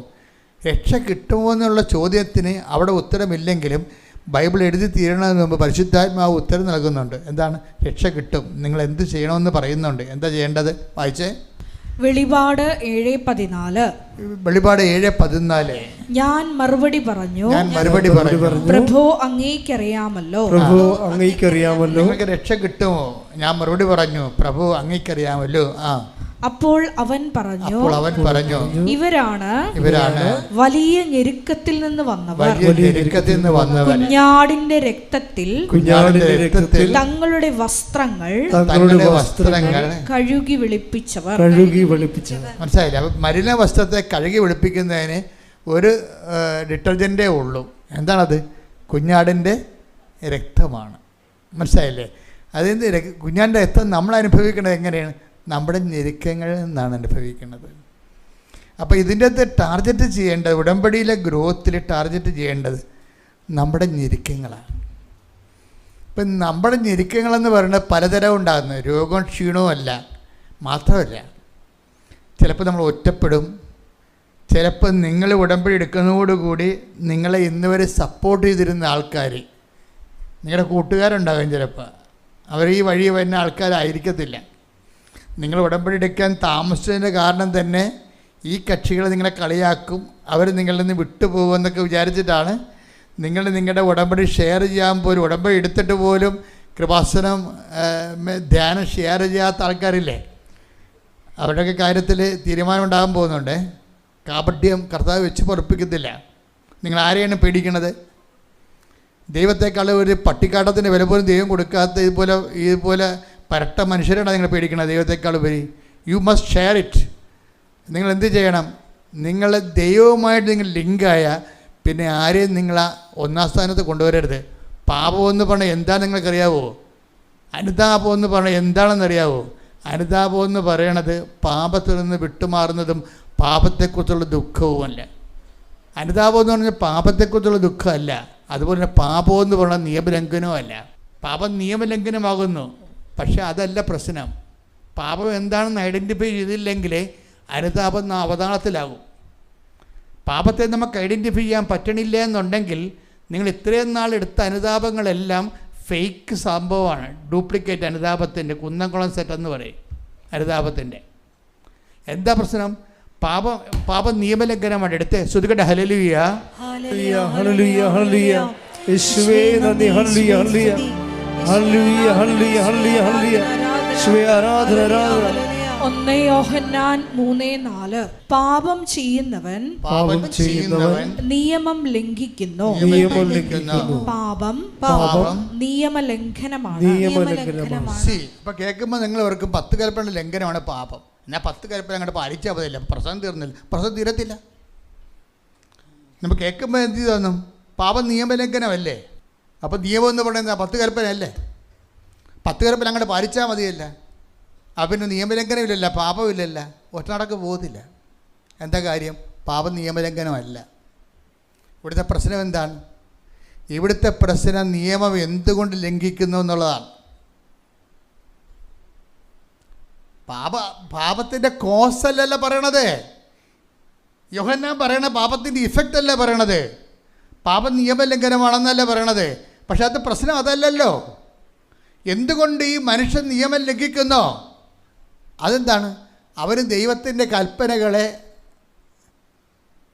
രക്ഷ കിട്ടുമോ എന്നുള്ള ചോദ്യത്തിന് അവിടെ ഉത്തരമില്ലെങ്കിലും ബൈബിൾ എഴുതി തീരണതിന് മുമ്പ് പരിശുദ്ധാത്മാവ് ഉത്തരം നൽകുന്നുണ്ട്. എന്താണ്? രക്ഷ കിട്ടും. നിങ്ങൾ എന്ത് ചെയ്യണമെന്ന് പറയുന്നുണ്ട്. എന്താ ചെയ്യേണ്ടത്? വായിച്ചേ. വെളിപാട് 7:14. വെളിപാട് 7:14. ഞാൻ മറുപടി പറഞ്ഞു, പ്രഭു അങ്ങേക്കറിയാമല്ലോ. നിങ്ങൾക്ക് രക്ഷ കിട്ടുമോ? ഞാൻ മറുപടി പറഞ്ഞു, പ്രഭു അങ്ങേക്കറിയാമല്ലോ. അപ്പോൾ അവൻ പറഞ്ഞു, ഇവരാണ് വലിയ ഞെരുക്കത്തിൽ നിന്ന് വന്നവർ, കുഞ്ഞാടിന്റെ രക്തത്തിൽ തങ്ങളുടെ വസ്ത്രങ്ങൾ കഴുകി വെളുപ്പിച്ചവർ. മനസ്സിലായില്ല? അപ്പം മലിന വസ്ത്രത്തെ കഴുകി വെളുപ്പിക്കുന്നതിന് ഒരു ഡിറ്റർജൻറ്റേ ഉള്ളൂ. എന്താണത്? കുഞ്ഞാടിൻ്റെ രക്തമാണ്. മനസ്സിലായില്ലേ? അതിൻ്റെ കുഞ്ഞാടിൻ്റെ രക്തം നമ്മൾ അനുഭവിക്കുന്നത് എങ്ങനെയാണ്? നമ്മുടെ ഞെരുക്കങ്ങളിൽ നിന്നാണ് അനുഭവിക്കുന്നത്. അപ്പോൾ ഇതിൻ്റെ അകത്ത് ടാർഗറ്റ് ചെയ്യേണ്ടത്, ഉടമ്പടിയിലെ ഗ്രോത്തിൽ ടാർഗറ്റ് ചെയ്യേണ്ടത് നമ്മുടെ ഞെരുക്കങ്ങളാണ്. ഇപ്പം നമ്മുടെ ഞെരുക്കങ്ങളെന്ന് പറയുന്നത് പലതരം ഉണ്ടാകുന്നത്. രോഗവും ക്ഷീണവും അല്ല, മാത്രമല്ല ചിലപ്പോൾ നമ്മൾ ഒറ്റപ്പെടും. ചിലപ്പോൾ നിങ്ങൾ ഉടമ്പടി എടുക്കുന്നതോടുകൂടി നിങ്ങളെ ഇന്ന് വരെ സപ്പോർട്ട് ചെയ്തിരുന്ന ആൾക്കാർ, നിങ്ങളുടെ കൂട്ടുകാരുണ്ടാകും. ചിലപ്പോൾ അവർ ഈ വഴി വരുന്ന ആൾക്കാരായിരിക്കത്തില്ല. നിങ്ങൾ ഉടമ്പടി എടുക്കാൻ താമസിച്ചതിൻ്റെ കാരണം തന്നെ ഈ കക്ഷികൾ നിങ്ങളെ കളിയാക്കും, അവർ നിങ്ങളിൽ നിന്ന് വിട്ടുപോകുമെന്നൊക്കെ വിചാരിച്ചിട്ടാണ് നിങ്ങളുടെ ഉടമ്പടി ഷെയർ ചെയ്യാൻ പോലും, ഉടമ്പടി എടുത്തിട്ട് പോലും കൃപാസനം ധ്യാനം ഷെയർ ചെയ്യാത്ത ആൾക്കാരില്ലേ? അവരുടെയൊക്കെ കാര്യത്തിൽ തീരുമാനം ഉണ്ടാകാൻ പോകുന്നുണ്ട്. കാപട്യം കർത്താവ് വെച്ച് പൊറപ്പിക്കത്തില്ല. നിങ്ങൾ ആരെയാണ് പേടിക്കണത്? ദൈവത്തെക്കാൾ ഒരു പട്ടിക്കാട്ടത്തിൻ്റെ വില പോലും ദൈവം കൊടുക്കാത്ത ഇതുപോലെ പരട്ട മനുഷ്യരാണ് നിങ്ങൾ പേടിക്കുന്നത്. ദൈവത്തെക്കാൾ ഉപരി യു മസ്റ്റ് ഷെയർ ഇറ്റ്. നിങ്ങൾ എന്ത് ചെയ്യണം? നിങ്ങൾ ദൈവവുമായിട്ട് നിങ്ങൾ ലിങ്കായ പിന്നെ ആരെയും നിങ്ങൾ ഒന്നാം സ്ഥാനത്ത് കൊണ്ടുവരരുത്. പാപമെന്ന് പറഞ്ഞാൽ എന്താ നിങ്ങൾക്കറിയാവോ? അനുതാപം എന്ന് പറഞ്ഞാൽ എന്താണെന്നറിയാവോ? അനുതാപം എന്ന് പറയണത് പാപത്തിൽ നിന്ന് വിട്ടുമാറുന്നതും പാപത്തെക്കുറിച്ചുള്ള ദുഃഖവുമല്ല. അനുതാപം എന്ന് പറഞ്ഞാൽ പാപത്തെക്കുറിച്ചുള്ള ദുഃഖമല്ല. അതുപോലെ തന്നെ പാപം എന്ന് പറഞ്ഞാൽ നിയമലംഘനവുമല്ല. പാപം നിയമലംഘനമാകുന്നു, പക്ഷെ അതല്ല പ്രശ്നം. പാപം എന്താണെന്ന് ഐഡൻറ്റിഫൈ ചെയ്തില്ലെങ്കിൽ അനുതാപം അവതാളത്തിലാകും. പാപത്തെ നമുക്ക് ഐഡൻറ്റിഫൈ ചെയ്യാൻ പറ്റണില്ല എന്നുണ്ടെങ്കിൽ നിങ്ങൾ ഇത്രയും നാൾ എടുത്ത അനുതാപങ്ങളെല്ലാം ഫേക്ക് സംഭവമാണ്, ഡ്യൂപ്ലിക്കേറ്റ് അനുതാപത്തിൻ്റെ കുന്നംകുളം സെറ്റ് എന്ന് പറയും. അനുതാപത്തിൻ്റെ എന്താ പ്രശ്നം? പാപ നിയമലംഘനമാണ്. എടുത്ത് ശ്രുതികട്ടെ ഹല്ലേലൂയ ഹല്ലേലൂയ ഹല്ലേലൂയ ഹല്ലേലൂയ യേശുവേ നന്ദി ഹല്ലേലൂയ ഹല്ലേലൂയ ഹല്ലേലൂയ ഹല്ലേലൂയ ഹല്ലേലൂയ യേശുവേ ആരാധന ആരാധന. 1 യോഹന്നാൻ 3:4 പാപം ചെയ്യുന്നവൻ നിയമം ലംഘിക്കുന്നു. പാപം നിയമലംഘനമാണ്. ഇപ്പൊ കേൾക്കുമ്പോൾ നിങ്ങൾ ഓർക്കും 10 കൽപ്പന ലംഘനമാണ് പാപം. എന്നാൽ 10 കൽപ്പന അങ്ങോട്ട് പാലിച്ചാൽ മതിയില്ല, പ്രസംഗം തീർന്നില്ല, പ്രസംഗം തീരത്തില്ല. നമ്മൾ കേൾക്കുമ്പോൾ എന്ത് തോന്നും? പാപം നിയമലംഘനമല്ലേ? അപ്പം നിയമം എന്ന് പറയുന്നത് 10 കൽപ്പന അല്ലേ? 10 കൽപ്പന അങ്ങോട്ട് പാലിച്ചാൽ മതിയല്ല. പിന്നെ നിയമലംഘനമില്ലല്ല, പാപമില്ലല്ല, ഒറ്റ നടക്ക് പോകത്തില്ല. എന്താ കാര്യം? പാപം നിയമലംഘനമല്ല. ഇവിടുത്തെ പ്രശ്നം എന്താണ്? ഇവിടുത്തെ പ്രശ്നം നിയമം എന്തുകൊണ്ട് ലംഘിക്കുന്നു എന്നുള്ളതാണ്. പാപത്തിൻ്റെ കോസല്ലല്ല പറയണത്. യോഹന്നാൻ പറയണ പാപത്തിൻ്റെ ഇഫക്റ്റ് അല്ല പറയണത്. പാപം നിയമലംഘനമാണെന്നല്ല പറയണത്. പക്ഷെ അത് പ്രശ്നം അതല്ലല്ലോ. എന്തുകൊണ്ട് ഈ മനുഷ്യൻ നിയമം ലംഘിക്കുന്നോ? അതെന്താണ്? അവന് ദൈവത്തിൻ്റെ കൽപ്പനകളെ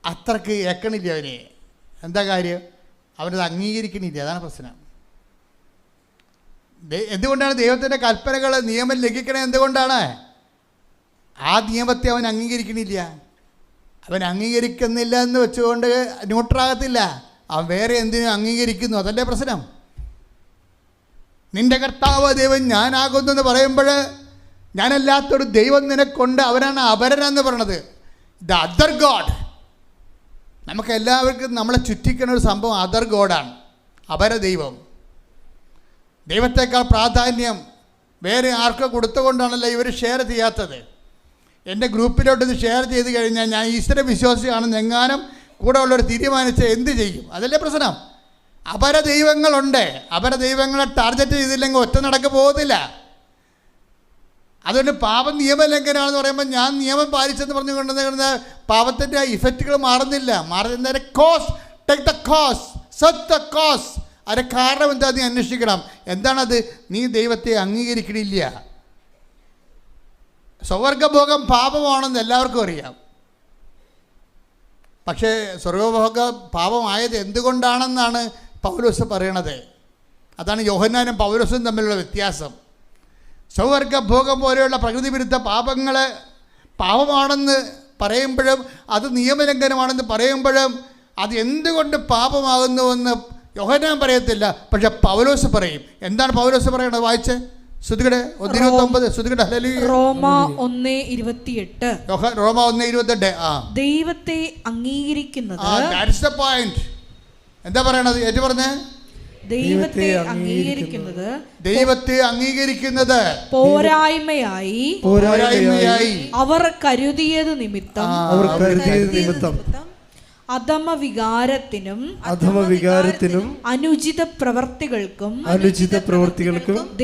അത്രക്ക് ഏക്കണില്ല. അവന് എന്താ കാര്യം? അവനത് അംഗീകരിക്കണില്ല. അതാണ് പ്രശ്നം. എന്തുകൊണ്ടാണ് ദൈവത്തിൻ്റെ കൽപ്പനകൾ നിയമം ലംഘിക്കണേ? എന്തുകൊണ്ടാണ്? ആ നിയമത്തെ അവൻ അംഗീകരിക്കണില്ല. അവൻ അംഗീകരിക്കുന്നില്ല എന്ന് വെച്ചുകൊണ്ട് ന്യൂട്രാകത്തില്ല. അവൻ വേറെ എന്തിനും അംഗീകരിക്കുന്നു. അതല്ലേ പ്രശ്നം. നിന്റെ കർത്താവ് ദൈവം ഞാനാകുന്നു എന്ന് പറയുമ്പോൾ ഞാനല്ലാത്തൊരു ദൈവം നിനക്കൊണ്ട്, അവനാണ് അപരനെന്ന് പറയണത്. The other God. നമുക്ക് എല്ലാവർക്കും നമ്മളെ ചുറ്റിക്കുന്ന ഒരു സംഭവം അതർ ഗോഡാണ്, അപരദൈവം. ദൈവത്തേക്കാൾ പ്രാധാന്യം വേറെ ആർക്കും കൊടുത്തുകൊണ്ടാണല്ലോ ഇവർ ഷെയർ ചെയ്യാത്തത്. എൻ്റെ ഗ്രൂപ്പിലോട്ട് ഇത് ഷെയർ ചെയ്ത് കഴിഞ്ഞാൽ ഞാൻ ഈശ്വര വിശ്വാസിയാണെന്ന് എങ്ങാനും കൂടെ ഉള്ളവർ തീരുമാനിച്ച് എന്ത് ചെയ്യും? അതല്ലേ പ്രശ്നം. അപരദൈവങ്ങളുണ്ട്. അപരദൈവങ്ങളെ ടാർഗറ്റ് ചെയ്തില്ലെങ്കിൽ ഒറ്റ നടക്ക് പോകത്തില്ല. അതുകൊണ്ട് പാപം നിയമലംഘനമാണെന്ന് പറയുമ്പോൾ ഞാൻ നിയമം പാലിച്ചെന്ന് പറഞ്ഞു കൊണ്ടുവന്ന പാപത്തിൻ്റെ ഇഫക്റ്റുകൾ മാറുന്നില്ല. മാറുന്നതിൻ്റെ cause, take the cause, set the cause. അതിൻ്റെ കാരണം എന്താ? നീ അന്വേഷിക്കണം. എന്താണത്? നീ ദൈവത്തെ അംഗീകരിക്കണില്ല. സ്വർഗഭോഗം പാപമാണെന്ന് എല്ലാവർക്കും അറിയാം. പക്ഷേ സ്വർഗഭോഗം പാപമായത് എന്തുകൊണ്ടാണെന്നാണ് പൗലോസ് പറയണത്. അതാണ് യോഹന്നാനും പൗലോസും തമ്മിലുള്ള വ്യത്യാസം. സ്വർഗഭോഗം പോലെയുള്ള പ്രകൃതി വിരുദ്ധ പാപങ്ങൾ പാപമാണെന്ന് പറയുമ്പോഴും അത് നിയമലംഘനമാണെന്ന് പറയുമ്പോഴും അത് എന്തുകൊണ്ട് പാപമാകുന്നുവെന്ന് യോഹന്നാൻ പറയത്തില്ല, പക്ഷെ പൗലോസ് പറയും. എന്താണ് പൗലോസ് പറയണത്? വായിച്ച് ശ്രുതികടെ 1:29. ശ്രുതികടെ ഹല്ലേലൂയ. റോമ 1:28. റോമ 1:28. ദൈവത്തെ അംഗീകരിക്കുന്നത്. That's the point. എന്താ പറയണത്? ഏറ്റു പറഞ്ഞേ. ദൈവത്തെ അംഗീകരിക്കുന്നത്. ദൈവത്തെ അംഗീകരിക്കുന്നത് പോരായ്മയായി അവർ കരുതിയത് നിമിത്തം അധമവികാരത്തിനും അനുചിത പ്രവർത്തികൾക്കും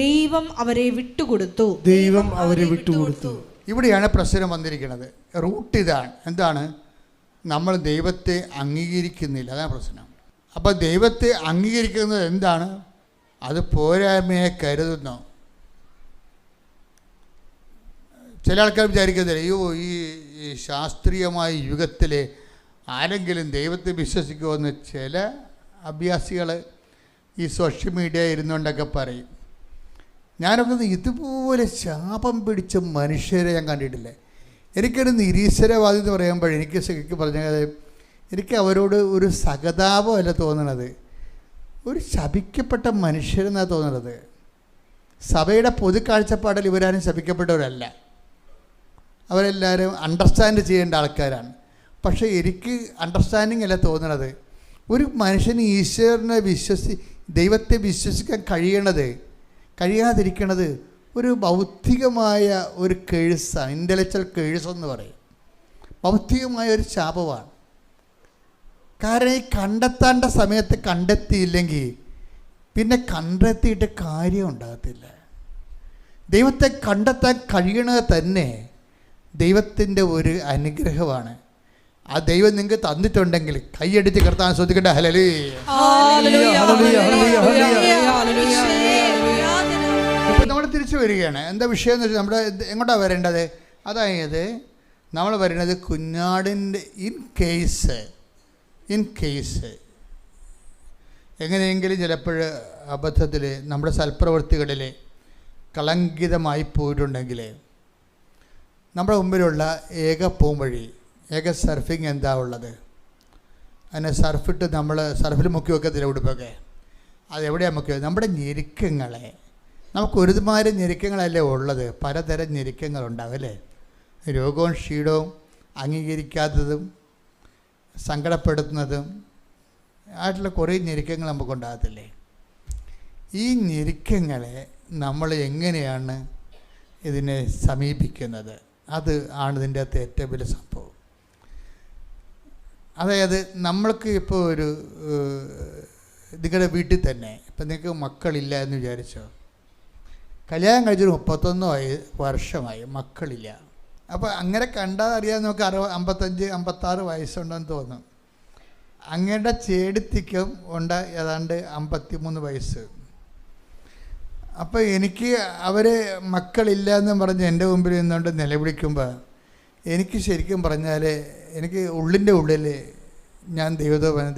ദൈവം അവരെ വിട്ടുകൊടുത്തു. ഇവിടെയാണ് പ്രശ്നം വന്നിരിക്കുന്നത്. റൂട്ട് ഇതാണ്. എന്താണ്? നമ്മൾ ദൈവത്തെ അംഗീകരിക്കുന്നില്ല. അതാണ് പ്രശ്നം. അപ്പോൾ ദൈവത്തെ അംഗീകരിക്കുന്നത് എന്താണ്? അത് പോരായ്മയെ കരുതുന്നു. ചില ആൾക്കാർ വിചാരിക്കുന്നത്, അയ്യോ ഈ ശാസ്ത്രീയമായ യുഗത്തിൽ ആരെങ്കിലും ദൈവത്തെ വിശ്വസിക്കുമെന്ന് ചില അഭ്യാസികൾ ഈ സോഷ്യൽ മീഡിയ ഇരുന്നുകൊണ്ടൊക്കെ പറയും. ഞാനൊക്കെ ഇതുപോലെ ശാപം പിടിച്ച മനുഷ്യരെ ഞാൻ കണ്ടിട്ടില്ലേ. എനിക്കൊരു നിരീശ്വരവാദി എന്ന് പറയുമ്പോൾ എനിക്ക് പറഞ്ഞത്, എനിക്ക് അവരോട് ഒരു സഹതാപമല്ല തോന്നണത്, ഒരു ശപിക്കപ്പെട്ട മനുഷ്യരെന്നാണ് തോന്നുന്നത്. സഭയുടെ പൊതു കാഴ്ചപ്പാടിൽ ഇവരാരും ശപിക്കപ്പെട്ടവരല്ല. അവരെല്ലാവരും അണ്ടർസ്റ്റാൻഡ് ചെയ്യേണ്ട ആൾക്കാരാണ്. പക്ഷേ എനിക്ക് അണ്ടർസ്റ്റാൻഡിങ് അല്ല തോന്നണത്. ഒരു മനുഷ്യന് ഈശ്വരനെ ദൈവത്തെ വിശ്വസിക്കാൻ കഴിയാതിരിക്കണത് ഒരു ബൗദ്ധികമായ ഒരു കേഴ്സാണ്. ഇൻ്റലക്ച്വൽ കേഴ്സ് എന്ന് പറയും. ബൗദ്ധികമായ ഒരു ശാപമാണ്. കാരണം ഈ കണ്ടെത്തേണ്ട സമയത്ത് കണ്ടെത്തിയില്ലെങ്കിൽ പിന്നെ കണ്ടെത്തിയിട്ട് കാര്യം ഉണ്ടാകത്തില്ല. ദൈവത്തെ കണ്ടെത്താൻ കഴിയണത് തന്നെ ദൈവത്തിൻ്റെ ഒരു അനുഗ്രഹമാണ്. ആ ദൈവം നിങ്ങൾക്ക് തന്നിട്ടുണ്ടെങ്കിൽ കൈയടിച്ച് കർത്താൻ ശ്രദ്ധിക്കട്ടെ. ഹല്ലേലൂയ. ഇപ്പം നമ്മൾ തിരിച്ചു വരികയാണ്. എന്താ വിഷയം എന്ന് വെച്ചാൽ നമ്മുടെ എങ്ങോട്ടാണ് വരേണ്ടത്? അതായത് നമ്മൾ പറയുന്നത് കുഞ്ഞാടിൻ്റെ ഇൻ കേസ് എങ്ങനെയെങ്കിലും ചിലപ്പോൾ അബദ്ധത്തിൽ നമ്മുടെ സൽപ്രവൃത്തികളിൽ കളങ്കിതമായി പോയിട്ടുണ്ടെങ്കിൽ നമ്മുടെ മുമ്പിലുള്ള ഏക പോംവഴി, ഏക സർഫിങ് എന്താ ഉള്ളത്? അതിനെ സർഫിട്ട് നമ്മൾ സർഫിൽ മുക്കി വെക്കത്തില്ല ഉടുപ്പൊക്കെ. അതെവിടെയാണ് മുക്കി? നമ്മുടെ ഞെരുക്കങ്ങളെ. നമുക്ക് ഒരുമാതിരി ഞെരുക്കങ്ങളല്ലേ ഉള്ളത്, പലതരം ഞെരുക്കങ്ങളുണ്ടാവും അല്ലേ? രോഗവും ക്ഷീണവും അംഗീകരിക്കാത്തതും സങ്കടപ്പെടുത്തുന്നതും ആയിട്ടുള്ള കുറേ ഞെരുക്കങ്ങൾ നമുക്കുണ്ടാകത്തില്ലേ? ഈ ഞെരുക്കങ്ങളെ നമ്മൾ എങ്ങനെയാണ് ഇതിനെ സമീപിക്കുന്നത്? അത് ആണ് ഇതിൻ്റെ അകത്ത് ഏറ്റവും വലിയ സംഭവം. അതായത് നമ്മൾക്ക് ഇപ്പോൾ ഒരു നിങ്ങളുടെ വീട്ടിൽ തന്നെ ഇപ്പം നിങ്ങൾക്ക് മക്കളില്ല എന്ന് വിചാരിച്ചോ, കല്യാണം കഴിച്ചൊരു 31 വർഷമായി, മക്കളില്ല. അപ്പോൾ അങ്ങനെ കണ്ടാൽ അറിയാൻ നമുക്ക് 55-56 വയസ്സുണ്ടെന്ന് തോന്നും. അങ്ങയുടെ ചേടത്തിക്കും ഉണ്ട് ഏതാണ്ട് 53 വയസ്സ്. അപ്പോൾ എനിക്ക് അവർ മക്കളില്ല എന്ന് പറഞ്ഞ് എൻ്റെ മുമ്പിൽ നിന്നുകൊണ്ട് നിലവിളിക്കുമ്പോൾ എനിക്ക് ശരിക്കും പറഞ്ഞാൽ എനിക്ക് ഉള്ളിൻ്റെ ഉള്ളിൽ ഞാൻ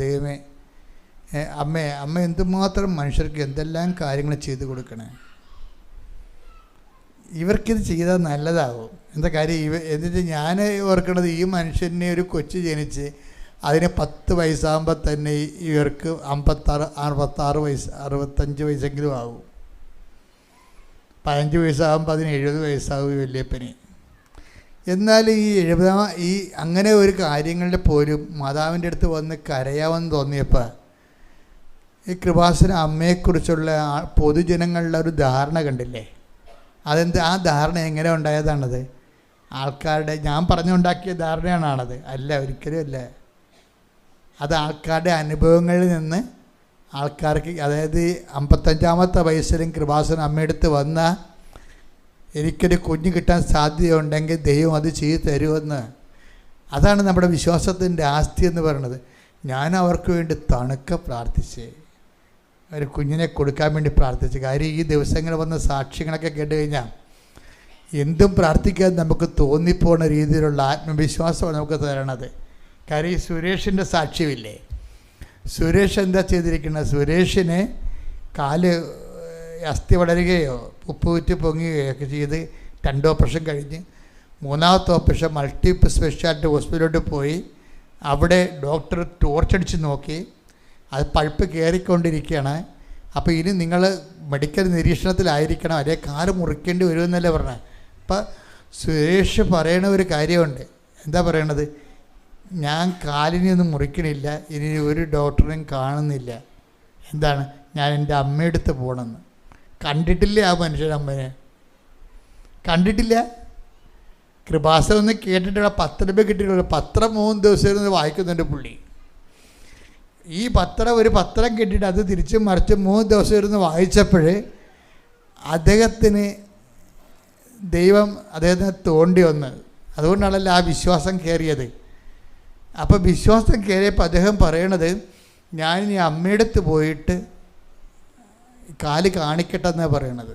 ദൈവമേ, അമ്മ എന്തുമാത്രം മനുഷ്യർക്ക് എന്തെല്ലാം കാര്യങ്ങൾ ചെയ്തു കൊടുക്കണേ. ഇവർക്കിത് ചെയ്താൽ നല്ലതാവും. എന്താ കാര്യം? എന്നിട്ട് ഞാൻ ഓർക്കണത്, ഈ മനുഷ്യനെ ഒരു കൊച്ചു ജനിച്ച് അതിന് 10 വയസ്സാകുമ്പോൾ തന്നെ ഇവർക്ക് 56 വയസ്സ് 65 വയസ്സെങ്കിലും ആവും. 15 വയസ്സാകുമ്പോൾ അതിന് 70 വയസ്സാവും വല്യപ്പന്. എന്നാൽ ഈ അങ്ങനെ ഒരു കാര്യങ്ങളിൽ പോലും മാതാവിൻ്റെ അടുത്ത് വന്ന് കരയാമെന്ന് തോന്നിയപ്പോൾ ഈ കൃപാസന അമ്മയെക്കുറിച്ചുള്ള പൊതുജനങ്ങളുടെ ഒരു ധാരണ കണ്ടില്ലേ? ആ ധാരണ എങ്ങനെ ഉണ്ടായതാണത്? ആൾക്കാരുടെ ഞാൻ പറഞ്ഞുണ്ടാക്കിയ ധാരണയാണത്? അല്ല, ഒരിക്കലും അല്ല. അത് ആൾക്കാരുടെ അനുഭവങ്ങളിൽ നിന്ന് ആൾക്കാർക്ക്, അതായത് 55-ാമത്തെ വയസ്സിലും കൃപാസന അമ്മയെടുത്ത് വന്ന എനിക്കൊരു കുഞ്ഞ് കിട്ടാൻ സാധ്യതയുണ്ടെങ്കിൽ ദൈവം അത് ചെയ്തു തരുമെന്ന്. അതാണ് നമ്മുടെ വിശ്വാസത്തിൻ്റെ ആസ്തി എന്ന് പറയുന്നത്. ഞാൻ അവർക്ക് വേണ്ടി തണുക്ക പ്രാർത്ഥിച്ച് ഒരു കുഞ്ഞിനെ കൊടുക്കാൻ വേണ്ടി പ്രാർത്ഥിച്ചു. കാര്യം ഈ ദിവസങ്ങൾ വന്ന സാക്ഷ്യങ്ങളൊക്കെ കേട്ട് കഴിഞ്ഞാൽ എന്തും പ്രാർത്ഥിക്കാൻ നമുക്ക് തോന്നിപ്പോണ രീതിയിലുള്ള ആത്മവിശ്വാസമാണ് നമുക്ക് തരണത്. കാര്യം ഈ സുരേഷിൻ്റെ സാക്ഷ്യമില്ലേ? സുരേഷ് എന്താ ചെയ്തിരിക്കുന്നത്? സുരേഷിന് കാല് അസ്ഥി വളരുകയോ ഉപ്പുവിറ്റ് പൊങ്ങുകയോ ഒക്കെ ചെയ്ത് 2 ഓപ്പറേഷൻ കഴിഞ്ഞ് 3ാമത്തെ ഓപ്പറേഷൻ മൾട്ടി സ്പെഷ്യാലിറ്റി ഹോസ്പിറ്റലിലോട്ട് പോയി. അവിടെ ഡോക്ടർ ടോർച്ചടിച്ച് നോക്കി, അത് പഴുപ്പ് കയറിക്കൊണ്ടിരിക്കുകയാണ്. അപ്പോൾ ഇനി നിങ്ങൾ മെഡിക്കൽ നിരീക്ഷണത്തിലായിരിക്കണം, അതേ കാല് മുറിക്കേണ്ടി വരുമെന്നല്ലേ പറഞ്ഞത്. അപ്പം സുരേഷ് പറയണ ഒരു കാര്യമുണ്ട്. എന്താ പറയണത്? ഞാൻ കാലിനെയൊന്നും മുറിക്കണില്ല, ഇനി ഒരു ഡോക്ടറിനും കാണുന്നില്ല. എന്താണ്? ഞാൻ എൻ്റെ അമ്മയെടുത്ത് പോകണമെന്ന്. കണ്ടിട്ടില്ല ആ മനുഷ്യൻ, അമ്മനെ കണ്ടിട്ടില്ല. കൃപാസനം ഒന്ന് കേട്ടിട്ടുള്ള 10 രൂപ കിട്ടിയിട്ടുള്ള പത്രം 3 ദിവസം ഇരുന്ന് വായിക്കുന്നുണ്ട് പുള്ളി. ഈ ഒരു പത്രം കിട്ടിയിട്ട് അത് തിരിച്ച് മറിച്ച് 3 ദിവസം ഇരുന്ന് വായിച്ചപ്പോൾ അദ്ദേഹത്തിന് ദൈവം അദ്ദേഹത്തിന് തോണ്ടി വന്ന്. അതുകൊണ്ടാണല്ലോ ആ വിശ്വാസം കയറിയത്. അപ്പോൾ വിശ്വാസം കയറിയപ്പോൾ അദ്ദേഹം പറയണത്, ഞാൻ ഇനി അമ്മയെടുത്ത് പോയിട്ട് കാല് കാണിക്കട്ടെ എന്നാണ് പറയണത്.